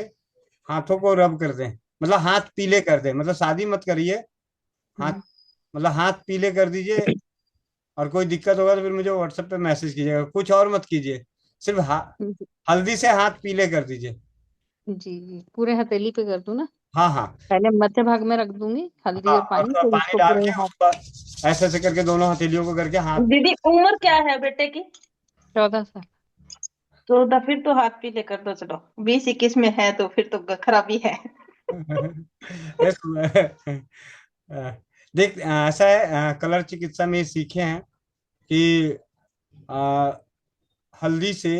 हाथों को रब कर दें, मतलब हाथ पीले कर दें, मतलब शादी मत करिए, हाथ, मतलब हाथ पीले कर दीजिए। और कोई दिक्कत होगा तो फिर मुझे व्हाट्सएप पे मैसेज कीजिएगा, कुछ और मत कीजिए, सिर्फ हल्दी से हाथ पीले कर दीजिए। जी जी, पूरे हथेली पे कर दूं ना? हाँ हाँ पहले मध्य भाग में रख दूंगी हल्दी हाँ, और और पानी, थोड़ा फिर पानी उसको डाल पूरे के हाथ। उसका ऐसे ऐसे करके दोनों हथेलियों को करके हाथ। दीदी उम्र क्या है बेटे की? 14 साल। तो फिर तो हाथ पीले कर दो, चलो 20-21 में है तो फिर तो खराबी है। देख ऐसा है, कलर चिकित्सा में सीखे हैं कि आ, हल्दी से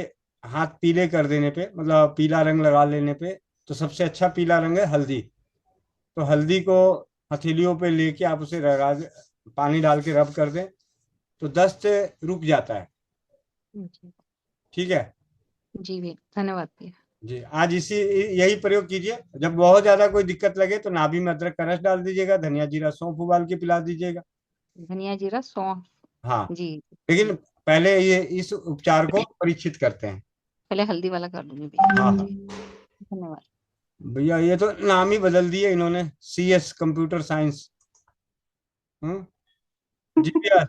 हाथ पीले कर देने पे, मतलब पीला रंग लगा लेने पे, तो सबसे अच्छा पीला रंग है हल्दी। तो हल्दी को हथेलियों पे लेके आप उसे पानी डाल के रब कर दें तो दस्त रुक जाता है। जी ठीक है जी भैया, धन्यवाद भैया। जी, आज यही प्रयोग कीजिए। जब बहुत ज्यादा कोई दिक्कत लगे तो नाभि में अदरक का रस डाल दीजिएगा, धनिया जीरा सौंफ उबाल के पिला दीजिएगा। धनिया जीरा सौंफ। हाँ, जी लेकिन पहले ये इस उपचार को परीक्षित करते हैं। पहले हल्दी वाला कर दूंगी भैया। हाँ जी, धन्यवाद भैया, ये तो नाम ही बदल दिए इन्होंने, CS कंप्यूटर साइंस। जी भैया।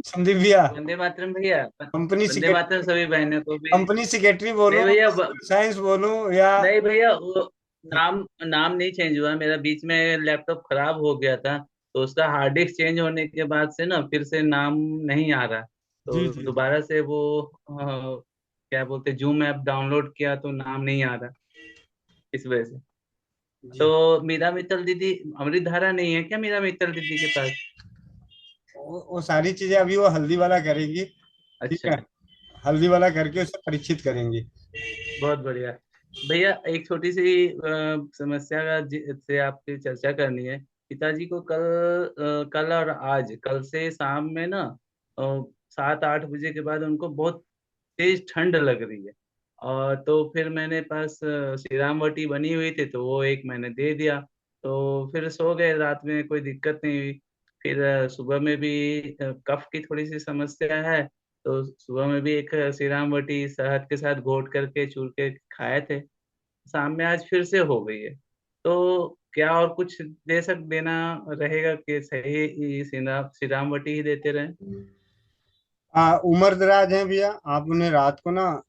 संदीप भैया। वंदे मातरम भैया। कंपनी वंदे मातरम सभी बहनों को भी। कंपनी सेक्रेटरी नहीं बोलूं, भैया, साइंस बोलूं या नहीं भैया, वो नाम नाम नहीं चेंज हुआ मेरा। बीच में लैपटॉप खराब हो गया था तो उसका हार्ड डिस्क चेंज होने के बाद से ना फिर से नाम नहीं आ रहा, जी तो जी दोबारा से वो क्या बोलते जूम ऐप डाउनलोड किया तो नाम नहीं आ रहा, इस वजह से। जी। तो मीरा मित्तल दीदी, अमृतधारा नहीं है क्या मीरा मित्तल दीदी के पास? वो सारी चीजें अभी वो हल्दी वाला करेंगी। ठीक अच्छा, है, हल्दी वाला करके उसे परीक्षित करेंगी। बहुत बढ़िया। भैया एक छोटी सी समस्या का से आपसे चर्चा करनी है। पिताजी को कल और आज, कल से शाम में ना 7-8 बजे के बाद उनको बहुत तेज ठंड लग रही है। और तो फिर मैंने पास श्री राम वटी बनी हुई थी तो वो एक मैंने दे दिया, तो फिर सो गए, रात में कोई दिक्कत नहीं हुई। फिर सुबह में भी कफ की थोड़ी सी समस्या है तो सुबह में भी एक श्री राम वटी शहद के साथ घोट करके चूर के खाए थे। शाम में आज फिर से हो गई है। तो क्या और कुछ देना रहेगा कि सही श्री राम वटी ही देते रहे? उम्र दराज है भैया, आप उन्हें रात को ना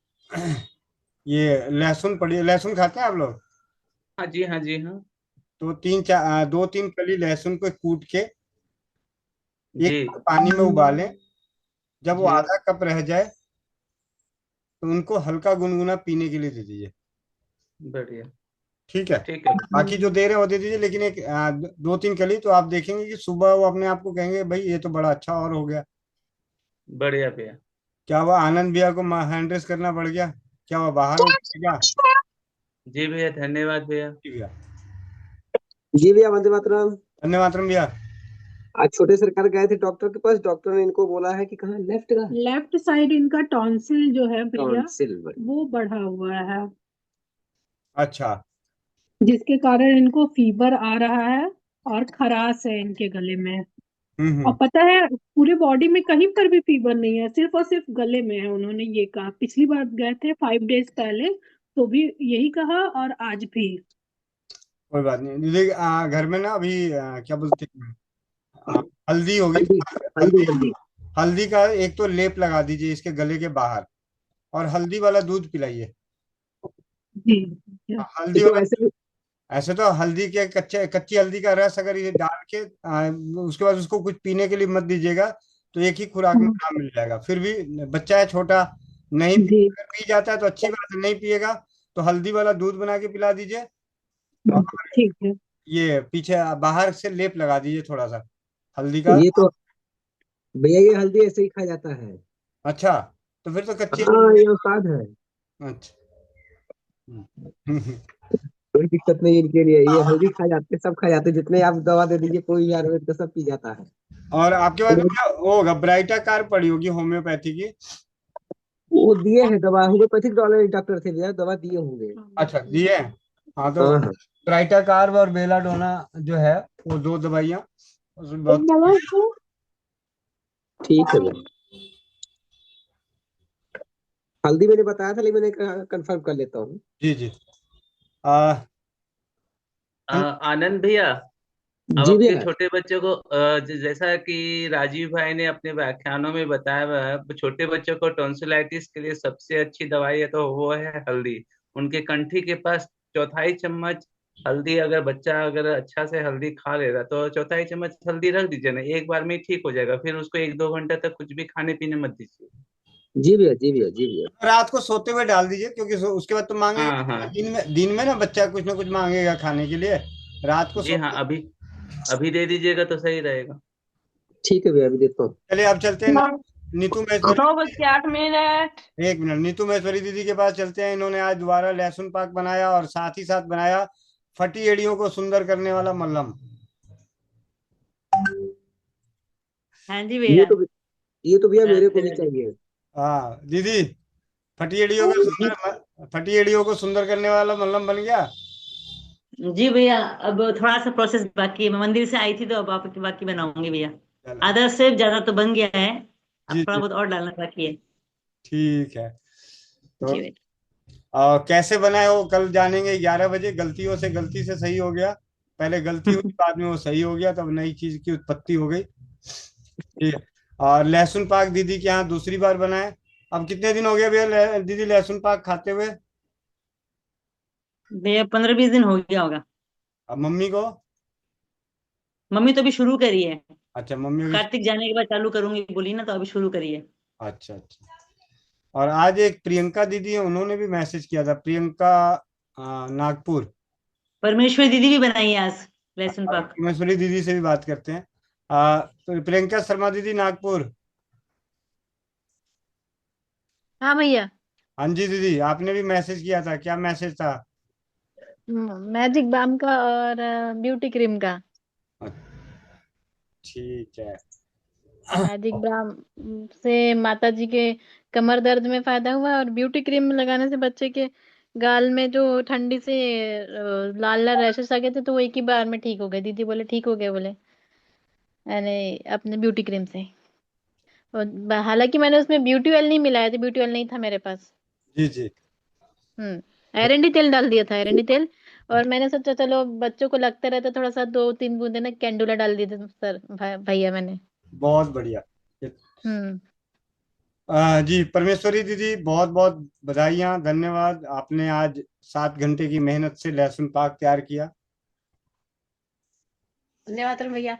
ये लहसुन पड़ी, लहसुन खाते हैं आप लोग? हाँ जी, हाँ जी, हाँ तो 2-3 कली लहसुन को कूट के जी एक पानी में उबालें। जब वो जी। आधा कप रह जाए तो उनको हल्का गुनगुना पीने के लिए दे दीजिए। बढ़िया। ठीक है, ठीक है। बाकी जो दे रहे हो दे दीजिए, लेकिन 2-3 कली तो आप देखेंगे कि सुबह वो अपने आप को कहेंगे भाई ये तो बड़ा अच्छा और हो गया। बढ़िया भैया। क्या वो आनंद भैया को हैंड रेस करना पड़ गया? क्या वो बाहर हो गया? जी भैया, धन्यवाद भैया। जी भैया, जी भैया, वंदे मातरम। धन्यवाद भैया। आज छोटे सरकार गए थे डॉक्टर के पास, डॉक्टर ने इनको बोला है कि कहाँ लेफ्ट का लेफ्ट साइड इनका टॉन्सिल जो है भैया टॉन्सिल। वो बढ़ा हुआ है, अच्छा, जिसके कारण इनको फीवर आ रहा है और खराश है इनके गले में। और पता है पूरे बॉडी में कहीं पर भी फीवर नहीं है, सिर्फ और सिर्फ गले में है। उन्होंने ये कहा, पिछली बार गए थे 5 डेज पहले तो भी यही कहा और आज भी। कोई बात नहीं दीदी। घर में ना अभी क्या बोलते हैं, हल्दी होगी। हल्दी हल्दी हल्दी हल्दी। हल्दी का एक तो लेप लगा दीजिए इसके गले के बाहर, और हल्दी वाला दूध पिलाइए। जी। हल्दी इसको वाला, ऐसे ऐसे तो हल्दी के कच्ची हल्दी का रस अगर ये डाल के उसके बाद उसको कुछ पीने के लिए मत दीजिएगा, तो एक ही खुराक में काम मिल जाएगा। फिर भी बच्चा है छोटा, नहीं जी अगर पी जाता है तो अच्छी बात है, नहीं पिएगा तो हल्दी वाला दूध बना के पिला दीजिए। और ठीक है। ये पीछे बाहर से लेप लगा दीजिए थोड़ा सा हल्दी का। ये तो भैया, ये हल्दी ऐसे ही खाया जाता है। अच्छा, तो फिर तो कच्ची। हाँ, ये औषध है, अच्छा कोई दिक्कत नहीं इनके लिए। ये हल्दी खा जाते, सब खा जाते, जितने आप दवा दे दीजिए कोई भी आयुर्वेद का सब पी जाता है। और आपके पास क्या वो होगा, ब्राइटा कार पड़ी होगी होम्योपैथी की? वो दिए हैं दवा, होम्योपैथिक डॉक्टर थे भैया, दवा दिए होंगे। अच्छा दिए हैं। हाँ तो हाँ हाँ। ब्राइटा कार्ब और बेलाडोना जो है वो 2 दवाइयाँ उसमें बहुत। ठीक है भैया, हल्दी मैंने बताया था लेकिन मैंने कंफर्म कर लेता हूँ। जी जी। आ, आनंद भैया, अब जी आपके भैया। छोटे बच्चों को जैसा कि राजीव भाई ने अपने व्याख्यानों में बताया हुआ है, छोटे बच्चों को टॉन्सिलाइटिस के लिए सबसे अच्छी दवाई है तो वो है हल्दी। उनके कंठी के पास 1/4 चम्मच हल्दी, अगर बच्चा अगर अच्छा से हल्दी खा ले रहा तो 1/4 चम्मच हल्दी रख दीजिए ना, एक बार में ही ठीक हो जाएगा। फिर उसको 1-2 घंटे तक कुछ भी खाने पीने मत दीजिए। जी भैया, जी भैया, जी भैया। रात को सोते हुए डाल दीजिए, क्योंकि उसके बाद तो मांगेगा। हाँ हाँ दिन में ना बच्चा कुछ ना कुछ मांगेगा खाने के लिए। रात को जी हाँ, सोते। अभी अभी दे दीजिएगा तो सही रहेगा। ठीक है भैया, अभी देता हूँ। चलिए अब चलते हैं नीतू महेश्वरी। 9:08। एक मिनट, नीतू महेश्वरी दीदी के पास चलते हैं। इन्होंने आज दोबारा लहसुन पाक बनाया और साथ ही साथ बनाया फटी एड़ियों को सुंदर करने वाला मल्लम। हाँ जी ये भैया। तो ये तो भैया मेरे को भी चाहिए। हाँ दीदी, फटी एड़ियों को सुंदर करने वाला मल्लम बन गया। जी भैया, अब थोड़ा सा प्रोसेस बाकी है। मैं मंदिर से आई थी तो अब आपकी बाकी बनाऊंगी भैया। चलो आधा से ज्यादा तो बन गया है, अब जी थोड़ा जी, बहुत और डालना बाकी है। ठीक है। तो जी भैया। कैसे बनाए वो कल जानेंगे 11 बजे। गलती से सही हो गया, पहले गलती हुई बाद में वो सही हो गया, तब नई चीज की उत्पत्ति हो गई। ठीक है। और लहसुन पाक दीदी के यहाँ दूसरी बार बनाए। अब कितने दिन हो गए भैया दीदी लहसुन पाक खाते हुए? भैया 15-20 दिन हो गया होगा। अब मम्मी को? मम्मी तो अभी शुरू करी है, अच्छा, मम्मी भी। कार्तिक जाने के बाद चालू करूंगी बोली ना, तो अभी शुरू करी है। अच्छा अच्छा। और आज एक प्रियंका दीदी है, उन्होंने भी मैसेज किया था। प्रियंका नागपुर। परमेश्वरी दीदी भी बनाई है आज लहसुन पाक। मसूरी दीदी से भी बात करते हैं। तो प्रियंका शर्मा दीदी नागपुर। हाँ भैया। हाँ जी दीदी, आपने भी मैसेज किया था, क्या मैसेज था? मैजिक बाम का और ब्यूटी क्रीम का। ठीक है। मैजिक बाम से माता जी के कमर दर्द में फायदा हुआ, और ब्यूटी क्रीम लगाने से बच्चे के गाल में जो ठंडी से लाल लाल रैशेस आ गए थे तो वो एक ही बार में ठीक हो गए। दीदी बोले ठीक हो गए, बोले अरे अपने ब्यूटी क्रीम से। और हालांकि मैंने उसमें ब्यूटी ऑयल नहीं मिलाया था, ब्यूटी ऑयल नहीं था मेरे पास। जी जी। एरंडी तेल डाल दिया था, एरंडी तेल। और मैंने सोचा चलो बच्चों को लगता रहता, थोड़ा सा 2-3 बूंदे ना कैंडुला डाल दिए थे सर, भैया मैंने। बहुत बढ़िया। हम्म। जी परमेश्वरी दीदी, बहुत बहुत बधाइयाँ, धन्यवाद। आपने आज 7 घंटे की मेहनत से लहसुन पाक तैयार किया। धन्यवाद भैया।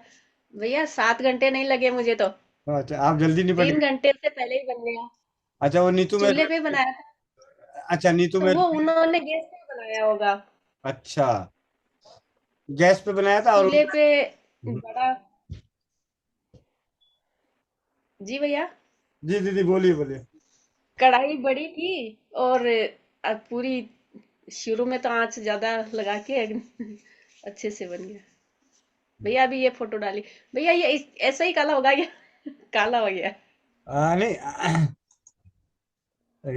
भैया 7 घंटे नहीं लगे मुझे तो, अच्छा, आप जल्दी निपट 3 गए। घंटे से पहले ही बन गया। अच्छा, वो नीतू में, चूल्हे पे बनाया था, अच्छा नीतू तो में, वो उन्होंने गैस पे बनाया होगा। अच्छा गैस पे बनाया था और चूल्हे पे बड़ा। जी भैया। जी दीदी बोलिए बोलिए। कढ़ाई बड़ी थी, और पूरी शुरू में तो आंच ज्यादा लगा के अच्छे से बन गया। भैया अभी ये फोटो डाली। भैया ये ऐसा ही काला होगा या काला हो गया? नहीं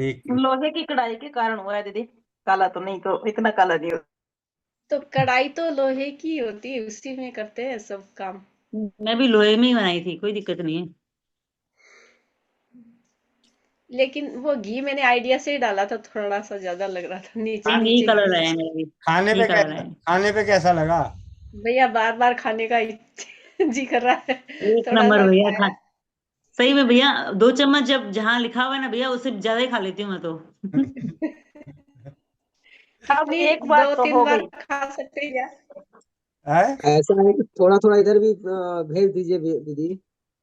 एक लोहे की कढ़ाई के कारण हुआ है दीदी, काला तो नहीं, तो इतना काला नहीं होता। तो कढ़ाई तो लोहे की होती है, उसी में करते हैं सब काम। मैं भी लोहे में ही बनाई थी, कोई दिक्कत नहीं है। लेकिन वो घी मैंने आइडिया से ही डाला था, थोड़ा सा ज्यादा लग रहा था, नीचे हाँ, यही नीचे कलर घी। आया है मेरा भी, खाने यही पे कलर कैसा, आया है। खाने पे कैसा लगा? भैया बार बार खाने का जी कर रहा है, एक थोड़ा नंबर सा भैया, खाया। सही में भैया 2 चम्मच जब जहाँ लिखा हुआ है ना भैया, उससे ज्यादा ही खा लेती हूँ मैं तो। अब नहीं, एक बार तो 2-3 हो बार गई। खा सकते हैं क्या? है? ऐसा है कि थोड़ा थोड़ा इधर भी भेज दीजिए दीदी।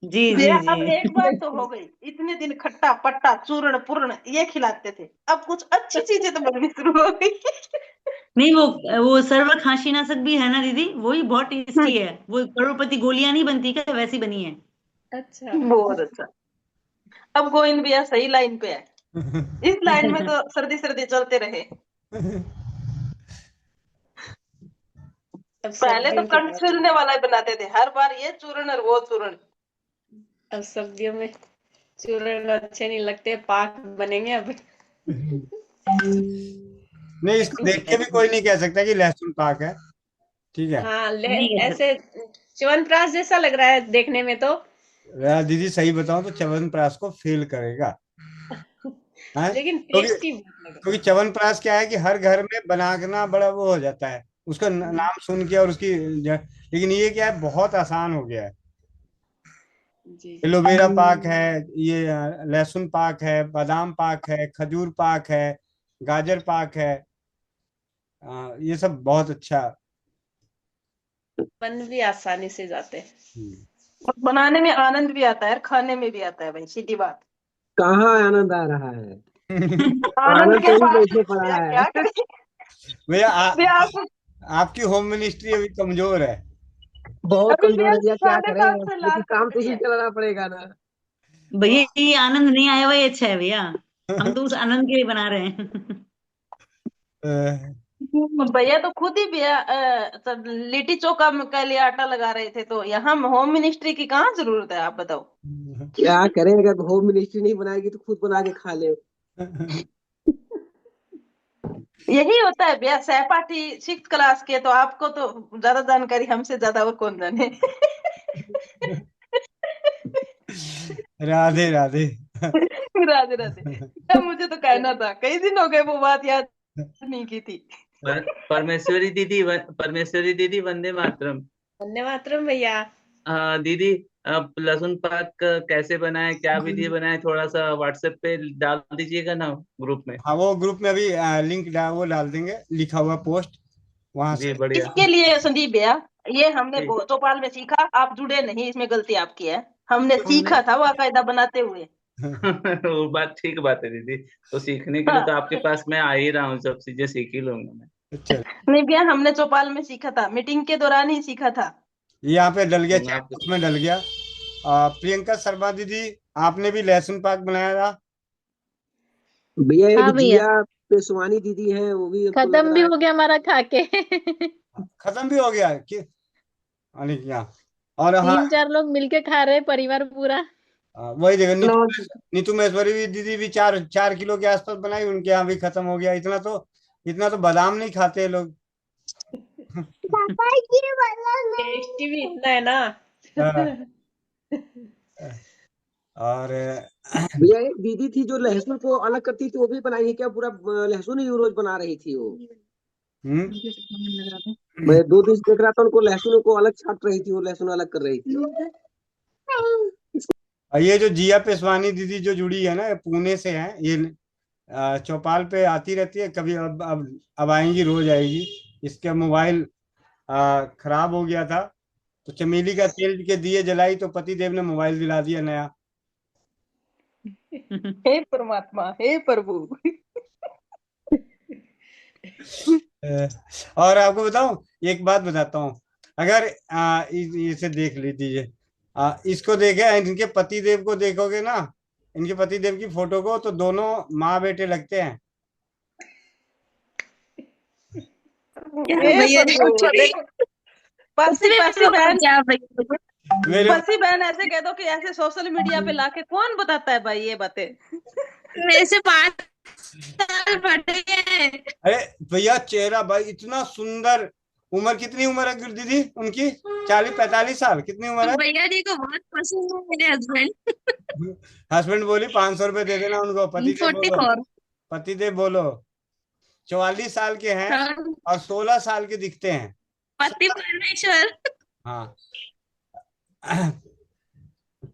जी जी भैया जी। अब एक बार तो हो गई। इतने दिन खट्टा पट्टा चूर्ण पूर्ण ये खिलाते थे, अब कुछ अच्छी चीजें तो बननी शुरू हो गई। नहीं, वो सर्वर खांसी नाशक भी है ना दीदी, वही बहुत टेस्टी है। वो करोड़पति गोलियां नहीं बनती क्या, वैसी बनी है। अच्छा। बहुत अच्छा। अब गोविंद भैया सही लाइन पे है, इस लाइन में तो सर्दी सर्दी चलते रहे। अब पहले तो सर्दियों के कंठ बाद छिलने वाला ही बनाते थे, हर बार ये चूर्ण और वो चूर्ण। अब सर्दियों में चूर्ण अच्छे नहीं लगते, पाक बनेंगे अब। नहीं, इसको देख के भी कोई नहीं कह सकता कि लहसुन पाक है, ठीक है। हाँ नहीं कह सकते। ऐसे च्यवनप्राश जैसा लग रहा है देखने में तो। दीदी सही बताऊं तो च्यवनप्राश को फेल करेगा, है? लेकिन क्योंकि टेस्टी बहुत लग क्योंकि च्यवनप्राश क्या है कि हर घर में बनाना बड़ा वो हो जाता है, उसका नाम सुन के और उसकी लेकिन ये क्या है, बहुत आसान हो गया है। रहा। जी। एलोवेरा पाक है, ये लहसुन पाक है, बादाम पाक है, खजूर पाक है, गाजर पाक है, ये सब बहुत अच्छा। बन भी आसानी से जाते हैं। और बनाने में आनंद भी आता है और खाने में भी आता है भाई, सीधी बात। कहाँ आनंद आ रहा है? आनंद आनंद के तो ही पास बैठे पड़ा भैया क्या है। करें। भैया भैया आप आपकी होम मिनिस्ट्री अभी कमजोर है। बहुत अभी कमजोर भैया है भैया, क्या साढ़े करें, 7 से लेकिन लात काम तो पकड़ी उसी है। को चलाना पड़ेगा ना। भैया ये आनंद नहीं आया, वही अच्छा है भैया। हम तो उस आनंद के लिए बना रहे हैं। भैया तो खुद ही भैया लिट्टी चोखा के लिए आटा लगा रहे थे, तो यहाँ होम मिनिस्ट्री की कहाँ जरूरत है, आप बताओ। क्या करें, अगर होम मिनिस्ट्री नहीं बनाएगी तो खुद बना के खा ले। यही होता है भैया, सहपाठी 6th क्लास के, तो आपको तो ज्यादा जानकारी हमसे ज्यादा और कौन जाने। राधे राधे। राधे राधे। मुझे तो कहना था, कई दिन हो गए वो बात याद नहीं की थी। परमेश्वरी दीदी वंदे मातरम। वंदे मातरम भैया। दीदी, अब लहसुन पाक कैसे बनाए, क्या विधि बनाए, थोड़ा सा व्हाट्सएप पे डाल दीजिएगा ना ग्रुप में। हाँ, वो ग्रुप में अभी लिंक वो डाल देंगे, लिखा हुआ पोस्ट वहां जी से। बढ़िया। इसके लिए संदीप भैया, ये हमने जी। चौपाल में सीखा, आप जुड़े नहीं, इसमें गलती आपकी है। हमने हमने सीखा था बाकायदा बनाते हुए। वो बात ठीक बात है दीदी, तो सीखने के लिए हाँ। तो आपके पास मैं आ ही रहा हूँ, सब चीजें सीख ही लूंगा मैं। नहीं भैया, हमने चौपाल में सीखा था, मीटिंग के दौरान ही सीखा था। यहाँ पे डल गया, चैट आप बॉक्स में डल गया। प्रियंका शर्मा दीदी, आपने भी लहसुन पाक बनाया था? भैया एक हाँ भैया, जिया पेशवानी दीदी है, वो भी हमको लग खत्म भी रहा है। हो गया हमारा खा के। खत्म भी हो गया कि अरे क्या? और हाँ, 3-4 लोग मिलके खा रहे हैं, परिवार पूरा। वही जगह लो नीतू महेश्वरी भी दीदी भी 4 किलो के आसपास बनाई, उनके यहाँ भी खत्म हो गया। इतना तो बादाम नहीं खाते लोग। टेस्टी भी इतना है ना। हाँ। और भैया एक दीदी थी जो लहसुन को अलग करती थी, वो भी बनाई है क्या? पूरा लहसुन ही रोज बना रही थी वो। मैं 2 दिन से देख रहा था उनको, लहसुन को अलग छाट रही थी, वो लहसुन अलग कर रही थी। और ये जो जिया पेशवानी दीदी जो जुड़ी है ना, ये पुणे से है। ये चौपाल पे आती रहती है कभी, अब आएंगी, रोज आएगी। इसका मोबाइल खराब हो गया था, तो चमेली का तेल के दिए जलाई तो पति देव ने मोबाइल दिला दिया नया। हे परमात्मा, हे प्रभु। और आपको बताऊं, एक बात बताता हूँ। अगर इसे देख लीजिए, इसको देखे, इनके पति देव को देखोगे ना, इनके पति देव की फोटो को, तो दोनों माँ बेटे लगते हैं। हे प्रभु, देखो पसी बहन ऐसे कह दो कि ऐसे सोशल मीडिया पे लाके कौन बताता है भाई ये बातें? मेरे से 5 साल बड़े हैं। अरे भैया, चेहरा भाई इतना सुंदर। उम्र कितनी उम्र है दीदी उनकी? 40-45 साल? कितनी उम्र है? भैया जी को बहुत पसंद है मेरे हस्बैंड। हस्बैंड बोली 500 रुपए दे देना उनको। पति देव बोलो, 44। पति देव बोलो। 44 साल के हैं और 16 साल के दिखते हैं। पति परमेश्वर। हाँ,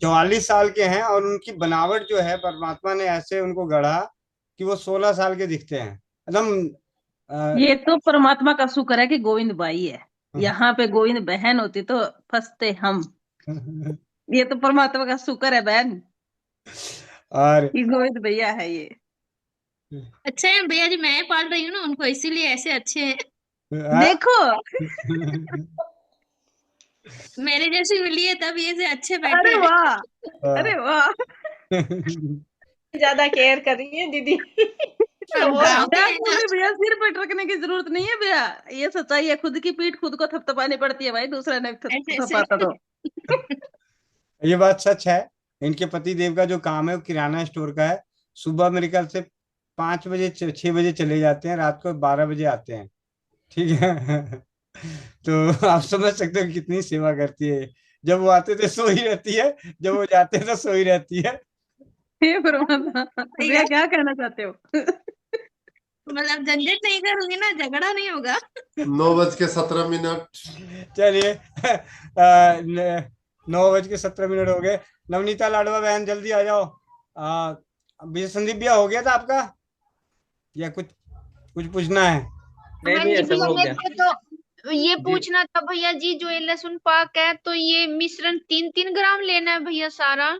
44 साल के हैं और उनकी बनावट जो है, परमात्मा ने ऐसे उनको गढ़ा कि वो 16 साल के दिखते हैं एकदम। ये तो परमात्मा का शुक्र है कि गोविंद भाई है। यहाँ पे गोविंद बहन होती तो फंसते हम। ये तो परमात्मा का शुक्र है बहन, और ये गोविंद भैया है ये। अच्छे हैं भैया जी, मैं पाल रही हूँ ना उनको, इसीलिए ऐसे अच्छे हैं। देखो मेरे जैसी मिली है तब ये से अच्छे अरे बैठे हैं। वाह, अरे वाह। ज्यादा केयर कर रही है दीदी। भैया सिर पे टकने की जरूरत नहीं है भैया, ये सच्चाई है। खुद की पीठ खुद को थपथपानी पड़ती है भाई, दूसरा नहीं थपथपाता तो। ये बात सच है। इनके पति देव का जो काम है वो किराना स्टोर का है। सुबह मेरे ख्याल से 5 बजे 6 बजे चले जाते हैं, रात को 12 बजे आते हैं। ठीक है। तो आप समझ सकते हो कितनी सेवा करती है। जब वो आते थे सो ही रहती है, जब वो जाते तो सो ही रहती है। भैया क्या कहना चाहते हो? मतलब झंझट नहीं करूंगी ना, झगड़ा नहीं होगा। 9:17। चलिए, 9:17 हो गए। नवनीता लाडवा बहन जल्दी आ जाओ। भैया संदीप भैया हो गया था आपका, या कुछ पूछना है? नहीं भैया सब हो गया। तो ये पूछना था भैया जी, जो ये लहसुन पाक है तो ये मिश्रण 3-3 ग्राम लेना है भैया सारा?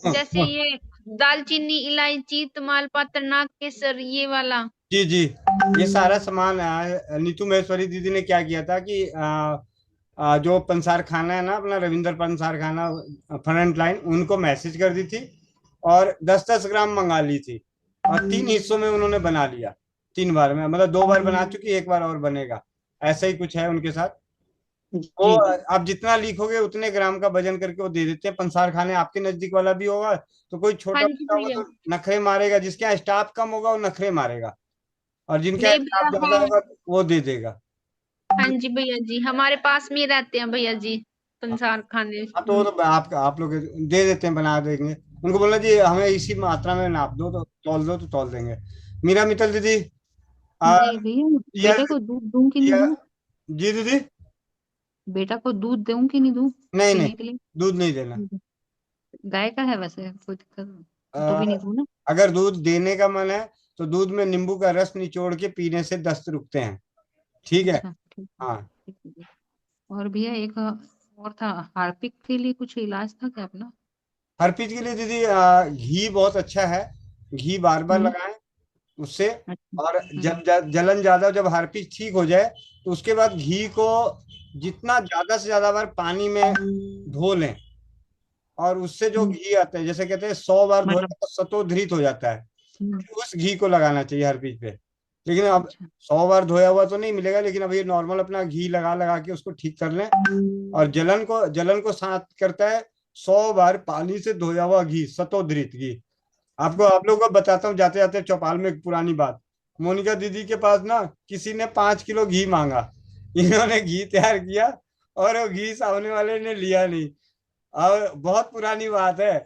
जैसे ये दालचीनी, इलायची, तमालपत्र, नाग केसर, ये वाला। जी जी, ये सारा सामान नीतू महेश्वरी दीदी ने क्या किया था कि जो पंसार खाना है ना अपना, रविंद्र पंसार खाना फ्रंट लाइन, उनको मैसेज कर दी थी और 10-10 ग्राम मंगा ली थी और 3 हिस्सों में उन्होंने बना लिया। 3 बार में, मतलब 2 बार बना चुकी, 1 बार और बनेगा। ऐसा ही कुछ है उनके साथ। वो आप जितना लिखोगे उतने ग्राम का वजन करके वो दे देते हैं। पंसार खाने आपके नजदीक वाला भी होगा तो कोई छोटा होगा तो नखरे मारेगा, जिसके यहाँ स्टाफ कम होगा वो नखरे मारेगा, और जिनके यहाँ स्टाफ ज्यादा होगा वो दे देगा। हाँ जी भैया जी, हमारे पास में रहते हैं भैया जी पंसार खाने। तो आप लोग दे देते हैं, बना देंगे। उनको बोलना जी हमें इसी मात्रा में नाप दो, तो तौल देंगे। मीरा मित्तल दीदी, भैया बेटे को दूध दूं कि नहीं दूं? जी दीदी, बेटा को दूध दूं कि नहीं दूं? नहीं, दूध नहीं देना। गाय का है वैसे, कोई दिक्कत तो भी नहीं दूं ना? अगर दूध देने का मन है तो दूध में नींबू का रस निचोड़ के पीने से दस्त रुकते हैं। ठीक है? हाँ। और भैया एक और था, हार्पिक के लिए कुछ इलाज था क्या अपना? हार्पिक के लिए दीदी घी बहुत अच्छा है। घी बार बार लगाएं उससे। और जब जलन ज्यादा, जब हार्पिक ठीक हो जाए तो उसके बाद घी को जितना ज्यादा से ज्यादा बार पानी में धो लें, और उससे जो घी आता है, जैसे कहते हैं 100 बार धोया तो सतोधृत हो जाता है, उस घी को लगाना चाहिए हार्पिक पे। लेकिन अब 100 बार धोया हुआ तो नहीं मिलेगा, लेकिन अब ये नॉर्मल अपना घी लगा के उसको ठीक कर लें। और जलन को शांत करता है 100 बार पानी से धोया हुआ घी, सतोधृत घी। आप लोगों को बताता हूँ जाते जाते चौपाल में एक पुरानी बात। मोनिका दीदी के पास ना किसी ने 5 किलो घी मांगा, इन्होंने घी तैयार किया और वो घी सामने वाले ने लिया नहीं। और बहुत पुरानी बात है,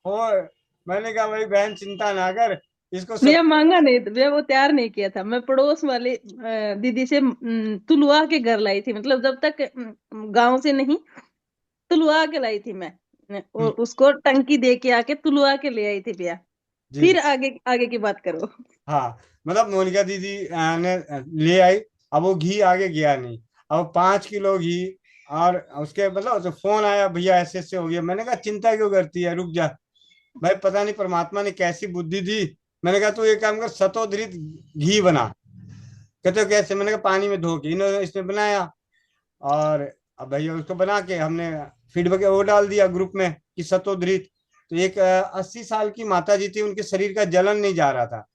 और मैंने कहा भाई बहन चिंता ना कर, इसको भैया मांगा नहीं था भैया, वो तैयार नहीं किया था। मैं पड़ोस वाली दीदी से तुलवा के घर लाई थी, मतलब जब तक गांव से नहीं तुलवा के लाई थी मैं, और उसको टंकी दे के आके तुलवा के ले आई थी भैया। फिर आगे आगे की बात करो। हाँ, मतलब मोनिका दीदी ने ले आई, अब वो घी आगे गया नहीं, अब 5 किलो घी, और उसके मतलब तो फोन आया, भैया ऐसे ऐसे हो गया। मैंने कहा चिंता क्यों करती है, रुक जा भाई, पता नहीं परमात्मा ने कैसी बुद्धि दी। मैंने कहा तू एक काम कर, सतोधृत घी बना। कहते हो कैसे, मैंने कहा पानी में धो के, इन्होंने इसने बनाया, और अब भैया उसको बना के हमने फीडबैक वो डाल दिया ग्रुप में कि सतोधृत। तो एक 80 साल की माता जी थी, उनके शरीर का जलन नहीं जा रहा था,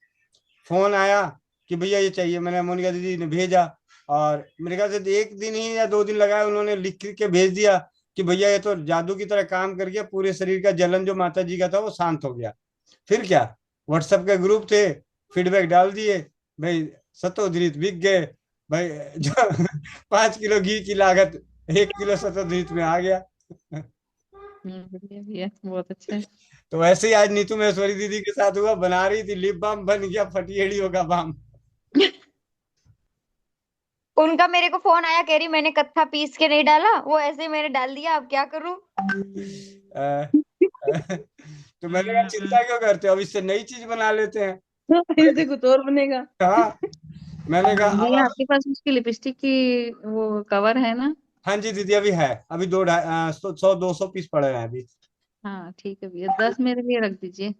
फोन आया कि भैया ये चाहिए। मैंने मोनिका दीदी ने भेजा, और मेरे ख्याल से 1 दिन ही या 2 दिन लगाया, उन्होंने लिख के भेज दिया कि भैया ये तो जादू की तरह काम कर गया, पूरे शरीर का जलन जो माता जी का था वो शांत हो गया। फिर क्या, व्हाट्सएप के ग्रुप थे, फीडबैक डाल दिए, भाई सतोधृत बिक गए भाई। जो 5 किलो घी की लागत 1 किलो सतोधृत में आ गया। बढ़िया भैया, बहुत अच्छा है। तो वैसे ही आज नीतू महेश्वरी दीदी के साथ हुआ, बना रही थी लिप बाम, बन गया फटियड़ियों का बाम। उनका मेरे को फोन आया, कह रही मैंने कत्था पीस के नहीं डाला, वो ऐसे ही मैंने डाल दिया, अब क्या करूं। तो मैंने कहा चिंता क्यों करते हो, अब इससे नई चीज बना लेते हैं। इससे कुछ और बनेगा। हाँ, मैंने कहा भैया आपके पास उसकी लिपस्टिक की वो कवर है ना? हाँ जी दीदी, अभी है, अभी 100-200 पीस पड़े हैं अभी। हाँ ठीक है भैया, 10 मेरे लिए रख दीजिए।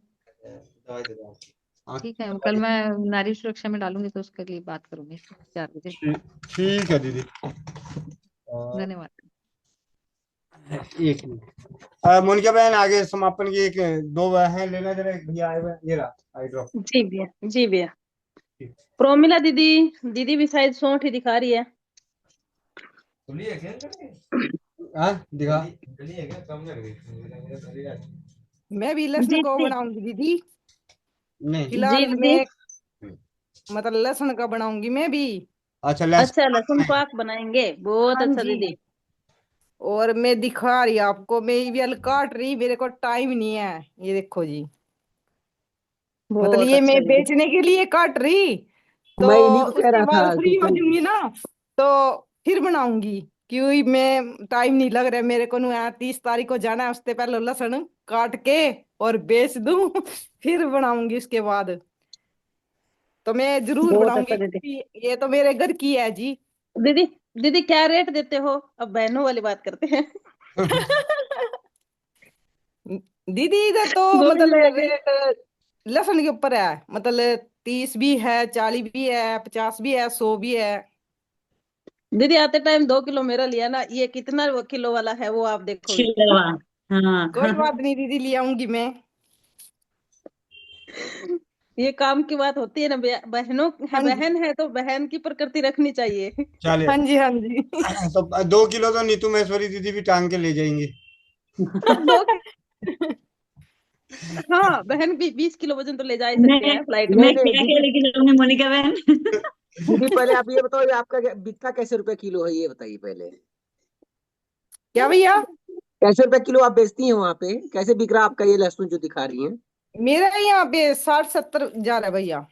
ठीक है, कल मैं नारी सुरक्षा में डालूंगी तो उसके लिए बात करूंगी 4 बजे। ठीक है दीदी, धन्यवाद। एक मिनट मोनिका बहन, आगे समापन की 1-2 है लेना जरा, एक भैया आए हुए हैं, ये रहा आई ड्रॉप। जी भैया, जी भैया। प्रोमिला दीदी, दीदी भी शायद सोंठ ही दिखा रही है। हाँ दिखा। मैं भी लहसुन को बनाऊंगी दीदी, नहीं फिलहाल मैं मतलब लहसुन का बनाऊंगी मैं भी। अच्छा लहसुन पाक बनाएंगे, बहुत हाँ अच्छा जी। दीदी। और मैं दिखा रही आपको, मैं ये काट रही, मेरे को टाइम नहीं है, ये देखो जी, मतलब ये मैं बेचने के लिए काट रही, तो मैं इन्हीं को कह उसके रहा बाद था फ्री हो कि जाऊंगी ना तो फिर बनाऊंगी, क्योंकि मैं टाइम नहीं लग रहा मेरे को, 30 तारीख को जाना है, उससे पहले लहसुन काट के और बेच दूं फिर बनाऊंगी उसके बाद। तो मैं जरूर बहुत बनाऊंगी, अच्छा दीदी। ये तो मेरे घर की है जी। दीदी दीदी क्या रेट देते हो, अब बहनों वाली बात करते हैं। दीदी इधर तो मतलब रेट लहसुन के ऊपर है, मतलब 30 भी है, 40 भी है, 50 भी है, 100 भी है। दीदी आते टाइम 2 किलो मेरा लिया ना, ये कितना किलो वाला है वो आप देखोगे। हाँ कोई बात नहीं दीदी, ले आऊंगी मैं। ये काम की बात होती है ना, बहनों है, बहन है तो बहन की प्रकृति रखनी चाहिए। चले हाँ जी, हाँ जी। तो 2 किलो तो नीतू महेश्वरी दीदी भी टांग के ले जाएंगी। हाँ, बहन भी 20 किलो वजन तो ले जा ही सकते हैं फ्लाइट में। मैं क्या लेके जाऊंगी मोनिका बहन? दीदी पहले आप ये बताओ, आपका बिकता कैसे रुपए किलो है, ये बताइए पहले। क्या भैया? कैसे रुपए किलो आप बेचती हैं वहाँ पे, कैसे बिक रहा आपका ये लहसुन जो दिखा रही हैं? मेरा यहाँ पे 60-70 जा रहा है भैया।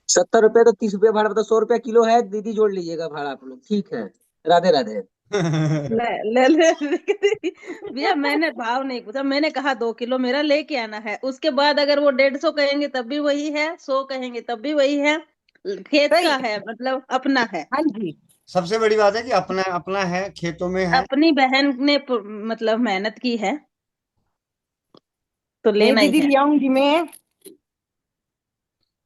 70 रुपए, तो 30 रुपए भाड़ा, तो 100 रुपए किलो है दीदी, जोड़ लीजिएगा भाड़ा आप लोग। ठीक है, राधे राधे। ले भैया, मैंने भाव नहीं पूछा, मैंने कहा 2 किलो मेरा लेके आना है। उसके बाद अगर वो 150 कहेंगे तब भी वही है, 100 कहेंगे तब भी वही है, खेत का है, मतलब अपना है। हाँ जी, सबसे बड़ी बात है कि अपना अपना है, खेतों में है, अपनी बहन ने मतलब मेहनत की है तो नहीं लेना ही दीदी है। ले आऊंगी मैं,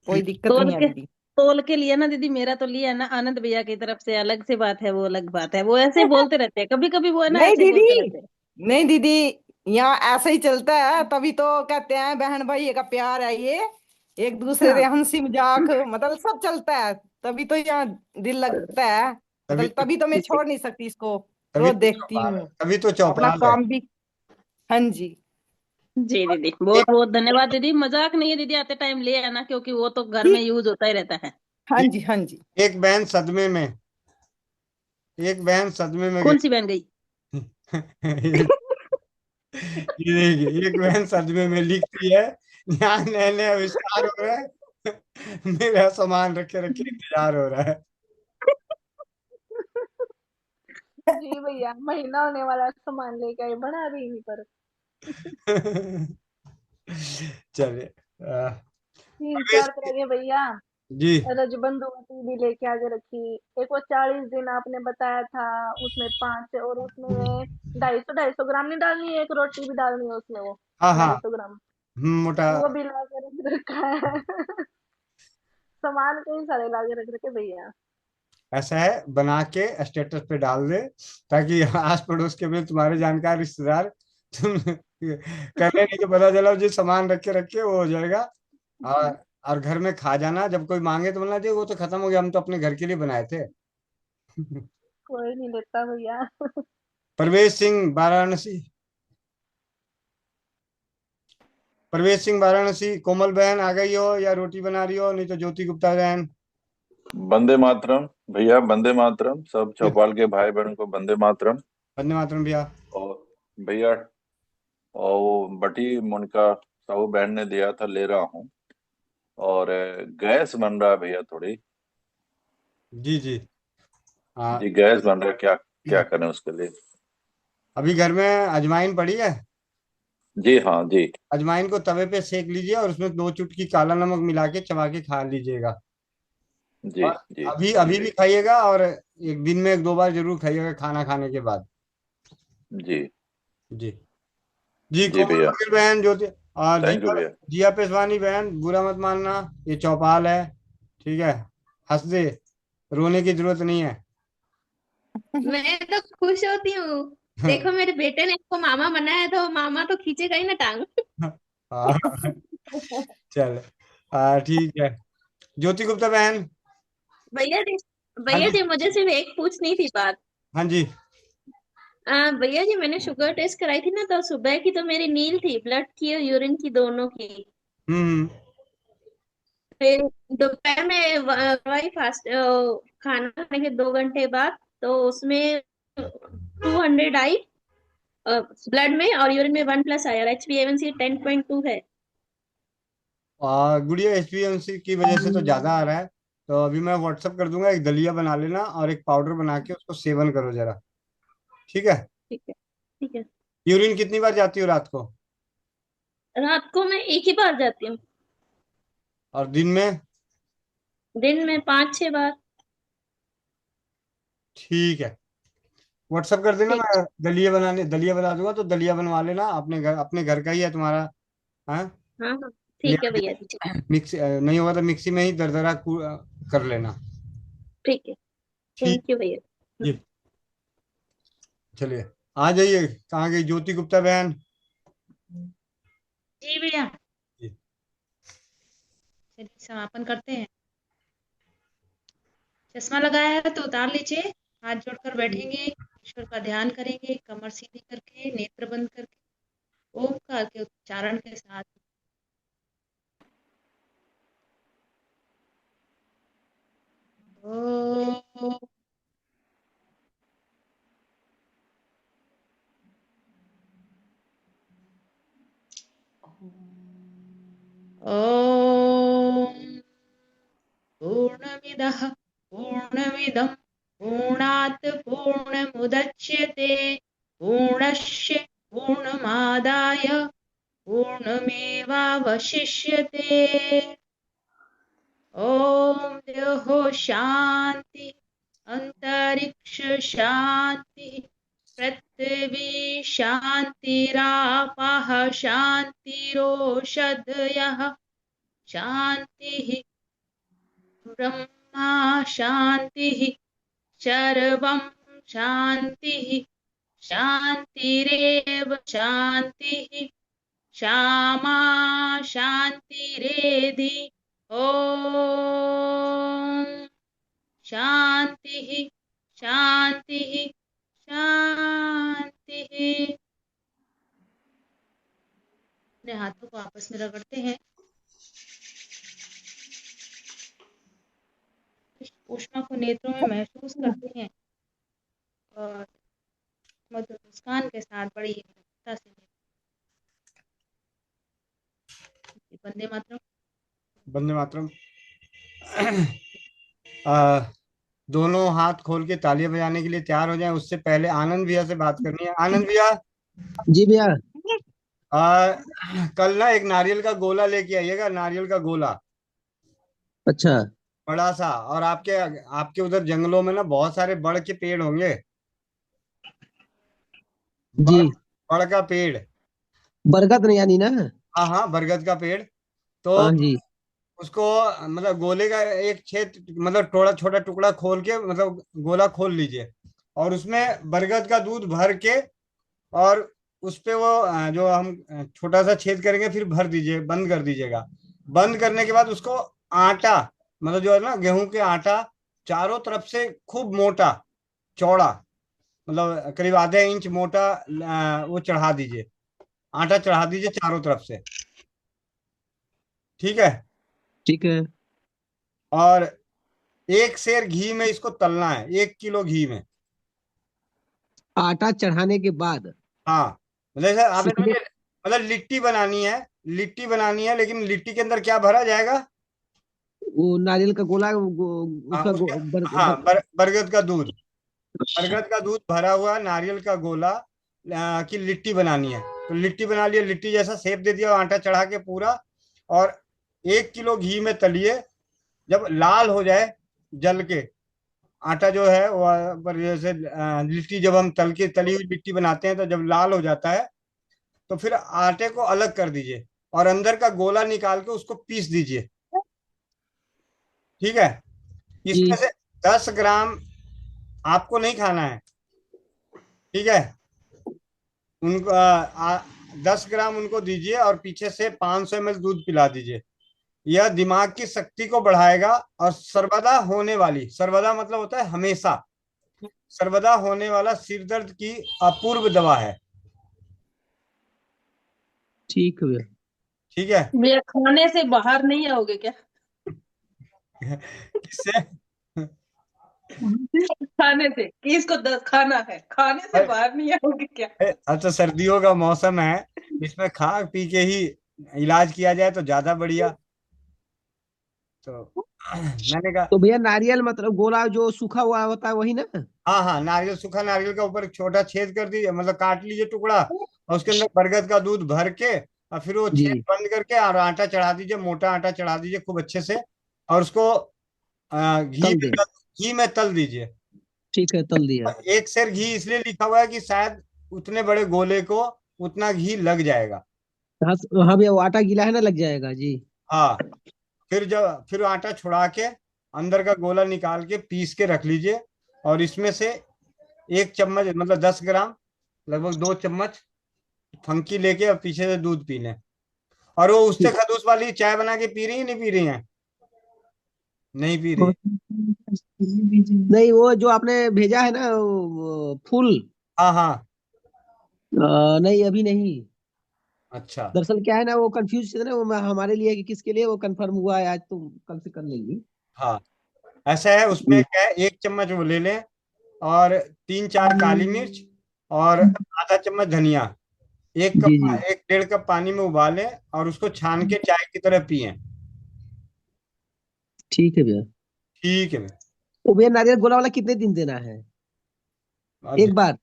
कोई दिक्कत नहीं है दीदी। तोल के लिए ना दीदी, मेरा तो लिया ना आनंद भैया की तरफ से, अलग से बात है, वो अलग बात है, वो ऐसे ही बोलते रहते हैं, कभी कभी वो है ना नहीं ऐसे ही बोलते रहते दीदी, हैं। नहीं दीदी, यहाँ ऐसा ही चलता है, तभी तो कहते हैं बहन भाई का प्यार है ये, एक दूसरे से हंसी मजाक मतलब सब चलता है, तभी तो यहाँ दिल लगता है, मतलब तभी तो मैं छोड़ नहीं सकती इसको, रोज देखती हूँ, अभी तो अपना चौपाल है। काम भी। हाँ जी, जी दीदी, बहुत बहुत धन्यवाद दीदी, मजाक नहीं है दीदी, आते टाइम ले आना, क्योंकि वो तो घर में यूज होता ही रहता है। हाँ जी, हाँ जी। एक बहन सदमे में, एक बहन सदमे में कौन सी बहन गई? ये देखिए, एक बहन सदमे में लिखती है, यहाँ नए नए आविष्कार हो रहे हैं, मेरा सामान रखे रखे इंतजार हो रहा है। जी भैया, महीना होने वाला है, सामान लेके आए, बना रही नहीं पर चलिए। 3-4 तरह के भैया। जी रजबंधुवती भी लेके आगे रखी। एक वो 40 दिन आपने बताया था, उसमें 5 और उसमें 250-250 ग्राम नहीं डालनी है, एक रोटी भी डालनी है उसमें, वो हाँ हाँ 250 ग्राम, मोटा। वो भी ला के रख रखा है। सामान कई सारे ला के रख रखे भैया। ऐसा है, बना के स्टेटस पे डाल दे, ताकि आस पड़ोस के भी तुम्हारे जानकार रिश्तेदार तुम करने नहीं तो पता चला जो सामान रखे रखे वो हो जाएगा। और घर में खा जाना, जब कोई मांगे तो बोलना चाहिए वो तो खत्म हो गया, हम तो अपने घर के लिए बनाए थे। कोई नहीं लेता भैया। परवेज सिंह वाराणसी, परवेज सिंह वाराणसी, कोमल बहन आ गई हो या रोटी बना रही हो, नहीं तो ज्योति गुप्ता बहन। वंदे मातरम भैया, वंदे मातरम। सब चौपाल के भाई बहन को वंदे मातरम। वंदे मातरम भैया। और भैया, और वो बटी मोनिका साहू बहन ने दिया था, ले रहा हूँ। और गैस बन रहा है भैया थोड़ी। जी जी। जी गैस बन रहा है, क्या क्या करें उसके लिए? अभी घर में अजवाइन पड़ी है, जी हाँ जी। अजवाइन को तवे पे सेक लीजिए और उसमें 2 चुटकी काला नमक मिला के चबा के खा लीजिएगा। जी और जी अभी अभी भी खाइएगा, और एक दिन में 1-2 बार जरूर खाइएगा खाना खाने के बाद। जी जी जी। जी कोमल भैया, मंगल बहन, ज्योति थैंक यू जिया, भैया। जिया पेशवानी बहन, बुरा मत मानना, ये चौपाल है, ठीक है, हंस दे, रोने की जरूरत नहीं है। मैं तो खुश होती हूँ। देखो मेरे बेटे ने इसको मामा बनाया, तो मामा तो खींचेगा ही ना टांग। हाँ, चल ठीक है। ज्योति गुप्ता बहन। भैया जी, हाँ भैया जी जी, मुझे सिर्फ एक पूछनी थी बात। हाँ जी। भैया जी, मैंने शुगर टेस्ट कराई थी ना, तो सुबह की तो मेरी नील थी, ब्लड की और यूरिन की दोनों की। हम्म। फिर दोपहर में वही फास्ट खाना खाने के 2 घंटे बाद, तो उसमें 200 आई ब्लड में, और यूरिन में 1+ आया, HbA1c 10.2 है। गुड़िया HbA1c की वजह से तो ज्यादा आ रहा है, तो अभी मैं व्हाट्सअप कर दूंगा, एक दलिया बना लेना और एक पाउडर बना के उसको सेवन करो जरा, ठीक है। ठीक है, ठीक है। यूरिन कितनी बार जाती हो रात को? रात को मैं एक ही बार जाती हूँ, और दिन में? दिन में 5-6 बार। ठीक है, व्हाट्सअप कर देना, मैं दलिया बना दूंगा, तो दलिया बनवा लेना, अपने घर का ही है तुम्हारा। हाँ, हाँ हाँ, ले ठीक है भैया जी, ठीक है। मिक्सी नहीं होगा तो मिक्सी में ही दरदरा कर लेना। ठीक है, ठीक थैंक यू भैया। जी। चलिए, आ जाइए, कहाँ गई ज्योति गुप्ता बहन? जी भैया, जी। चलिए समापन करते हैं। चश्मा लगाया है तो उतार लीजिए, हाथ जोड़कर बैठेंगे, ईश्वर का ध्यान करेंगे, कमर सीधी करके, नेत्र बंद करके, ओमकार के उच्चारण के साथ। ओ ॐ पूर्णमिदः पूर्णमिदं पूर्णात् पूर्णमुदच्यते पूर्णस्य पूर्णमादाय पूर्णमेवावशिष्यते। ॐ द्यौः शान्ति, अंतरिक्ष शांति, पृथ्वी शान्तिरापः शान्तिरोषधयः शान्तिः, ब्रह्मा शान्तिः, सर्वं शान्तिः, शान्तिरेव शान्तिः, श्यामा शान्तिरेधि। ॐ शान्तिः शान्तिः शान्तिः। अपने हाथों को आपस में रगड़ते हैं, इस ऊष्मा को नेत्रों में महसूस करते हैं, और मधुर मुस्कान के साथ बड़ी विनम्रता से वंदे मातरम। वंदे मातरम। आ, दोनों हाथ खोल के तालियां बजाने के लिए तैयार हो जाएं। उससे पहले आनंद भैया से बात करनी है। आनंद भैया, जी भैया। कल ना एक नारियल का गोला लेके आइएगा, नारियल का गोला अच्छा। बड़ा सा। और आपके आपके उधर जंगलों में ना बहुत सारे बड़ के पेड़ होंगे। जी। बड़ का पेड़, बरगद नहीं यानी ना? हाँ हाँ, बरगद का पेड़। तो हाँ जी। उसको मतलब गोले का एक छेद, मतलब थोड़ा छोटा टुकड़ा खोल के, मतलब गोला खोल लीजिए और उसमें बरगद का दूध भर के, और उस पे वो जो हम छोटा सा छेद करेंगे फिर भर दीजिए, बंद कर दीजिएगा। बंद करने के बाद उसको आटा, मतलब जो है ना गेहूं के आटा, चारों तरफ से खूब मोटा चौड़ा, मतलब करीब आधे इंच मोटा वो चढ़ा दीजिए, आटा चढ़ा दीजिए चारों तरफ से। ठीक है। ठीक है। और 1 सेर घी में इसको तलना है, 1 किलो घी में। आटा चढ़ाने के बाद? हाँ, मतलब जैसे आपने सूखने? मतलब लिट्टी बनानी है, लिट्टी बनानी है, लेकिन लिट्टी के अंदर क्या भरा जाएगा? वो नारियल का गोला, हाँ, उसका उसके हाँ बरगद का दूध, बरगद का दूध भरा हुआ नारियल का गोला की लिट्टी बनानी है। तो लिट्टी बना लिया, लिट्टी जैसा शेप दे दिया आटा चढ़ा के पूरा, और 1 किलो घी में तलिए। जब लाल हो जाए जल के आटा जो है वो, पर जैसे लिट्टी जब हम तली हुई लिट्टी बनाते हैं तो जब लाल हो जाता है तो फिर आटे को अलग कर दीजिए और अंदर का गोला निकाल के उसको पीस दीजिए। ठीक है। इसमें से 10 ग्राम आपको नहीं खाना है। ठीक है। उनको 10 ग्राम उनको दीजिए और पीछे से 500 ml दूध पिला दीजिए। यह दिमाग की शक्ति को बढ़ाएगा और सर्वदा होने वाली, सर्वदा मतलब होता है हमेशा, सर्वदा होने वाला सिर दर्द की अपूर्व दवा है। ठीक है भैया। ठीक है। भैया खाने से बाहर नहीं आओगे क्या? किससे? खाने से कि इसको खाना है, खाने से बाहर नहीं आओगे क्या? अच्छा, सर्दियों का मौसम है, इसमें खा पी के ही इलाज किया जाए तो ज्यादा बढ़िया। तो मैंने कहा तो भैया नारियल मतलब गोला जो सूखा हुआ होता है वही ना? हाँ हाँ, नारियल, सूखा नारियल का ऊपर एक छोटा छेद कर दीजिए, मतलब काट लीजिए टुकड़ा, और उसके अंदर बरगद का दूध भर के और फिर वो छेद बंद करके और आटा चढ़ा दीजिए, मोटा आटा चढ़ा दीजिए खूब अच्छे से, और उसको घी में तल दीजिए। ठीक है, तल दिया। 1 सेर घी इसलिए लिखा हुआ है कि शायद उतने बड़े गोले को उतना घी लग जाएगा। हाँ भैया, वो आटा गीला है ना, लग जाएगा जी। हाँ, फिर आटा छुड़ा के अंदर का गोला निकाल के पीस के रख लीजिए, और इसमें से 1 चम्मच, मतलब 10 ग्राम, लगभग 2 चम्मच फंकी लेके और पीछे से दूध पी लें। और वो उससे खदूस वाली चाय बना के पी रही है, नहीं पी रही है? नहीं पी रही? नहीं, वो जो आपने भेजा है ना फूल। हाँ हाँ। नहीं, अभी नहीं। अच्छा। दरअसल क्या है ना, वो कंफ्यूज थे ना, वो हमारे लिए कि किसके लिए, वो कंफर्म हुआ है आज, तो कल से कर लेंगे। हाँ, ऐसा है। उसमें क्या है, 1 चम्मच वो ले लें, और 3-4 काली मिर्च, और आधा चम्मच धनिया, 1 1.5 कप पानी में उबालें और उसको छान के चाय की तरह पिएं। ठीक है भैया। ठीक है भैया। वो भैया नारियल गोला वाला कितने दिन देना है? एक बार?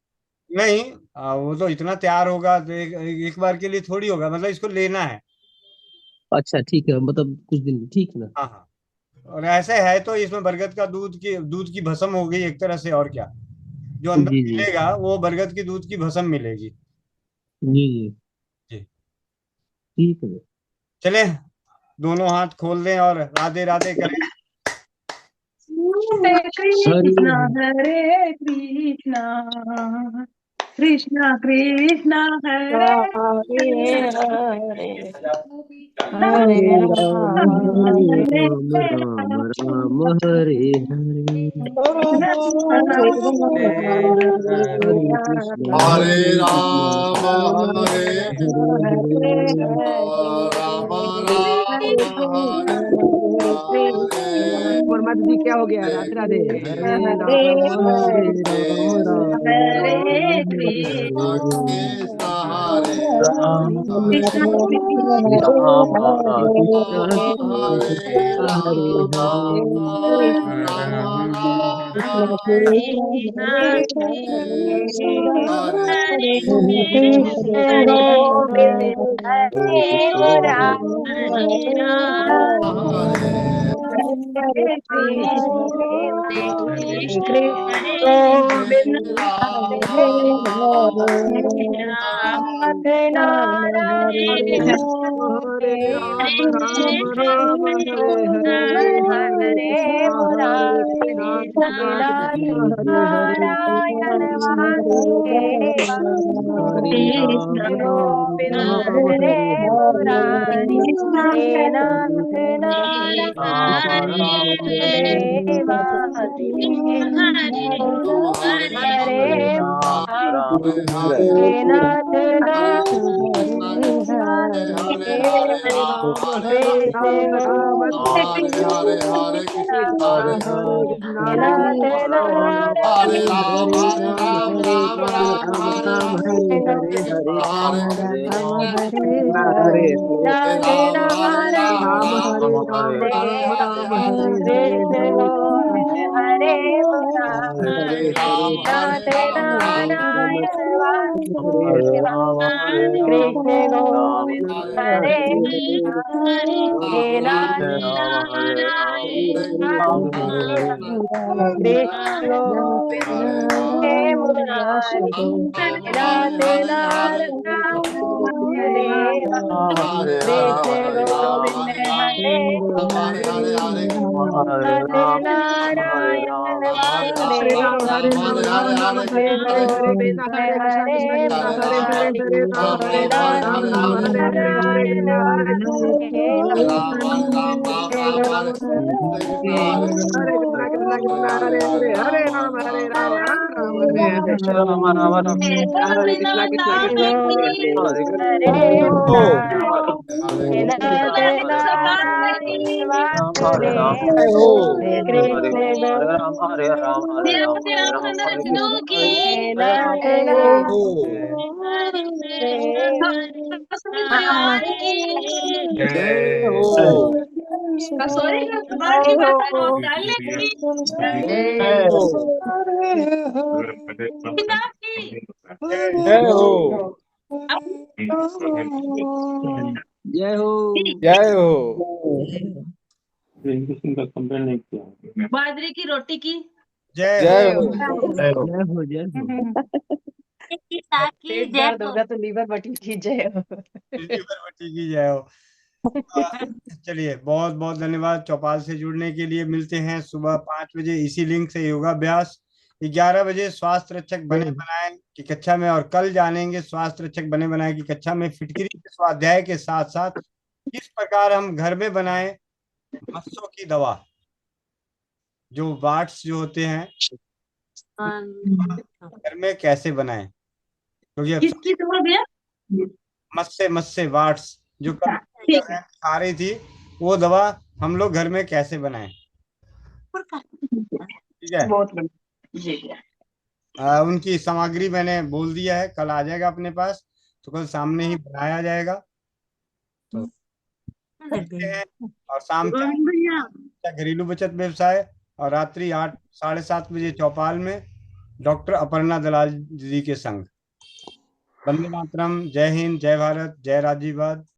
नहीं, वो तो इतना तैयार होगा तो एक बार के लिए थोड़ी होगा, मतलब इसको लेना है। अच्छा ठीक है, मतलब कुछ दिन में, ठीक है ना। हाँ हाँ। और ऐसे है तो इसमें बरगद का दूध की भस्म हो गई एक तरह से, और क्या, जो अंदर जी जी मिलेगा वो बरगद की दूध की भस्म मिलेगी। जी जी जी। ठीक है। चले, दोनों हाथ खोल दें और राधे राधे करें। हरे कृष्णा हरे कृष्णा कृष्णा कृष्णा हरे हरे हरे राम राम राम हरे हरे, हरे कृष्णा हरे राम हरे राम वर्मा दीदी क्या हो गया? राधे राधे। हरे राम राम राम हरे हरे कृष्णा कृष्ण हरे राम कृष्ण राम जय हो। जय हो। बाजरे की रोटी की जय हो। जय हो जय हो। पेट दर्द होगा तो लीवर बटी की जय हो। लीवर बटी की जय हो। चलिए बहुत बहुत धन्यवाद चौपाल से जुड़ने के लिए। मिलते हैं सुबह 5 बजे इसी लिंक से योगाभ्यास। 11 बजे स्वास्थ्य रक्षक बने बनाए की कक्षा में, और कल जानेंगे स्वास्थ्य रक्षक बने बनाए की कक्षा में फिटकरी के स्वाध्याय के साथ साथ किस प्रकार हम घर में बनाएं मस्सों की दवा, जो वाट्स जो होते हैं घर में कैसे बनाएं, क्योंकि अब किसकी दवा भैया? मस्से वाट्स जो खा रही थी, वो दवा हम लोग घर में कैसे बनाएं। ठीक है, बहुत बढ़िया जी भैया। उनकी सामग्री मैंने बोल दिया है, कल आ जाएगा अपने पास, तो कल सामने ही बनाया जाएगा। तो देखते हैं। और शाम के घरेलू बचत व्यवसाय, और रात्रि 8 साढ़े 7 बजे चौपाल में डॉक्टर अपर्णा दलाल दीदी के संग। वंदे मातरम। जय हिंद, जय भारत, जय राजीववाद।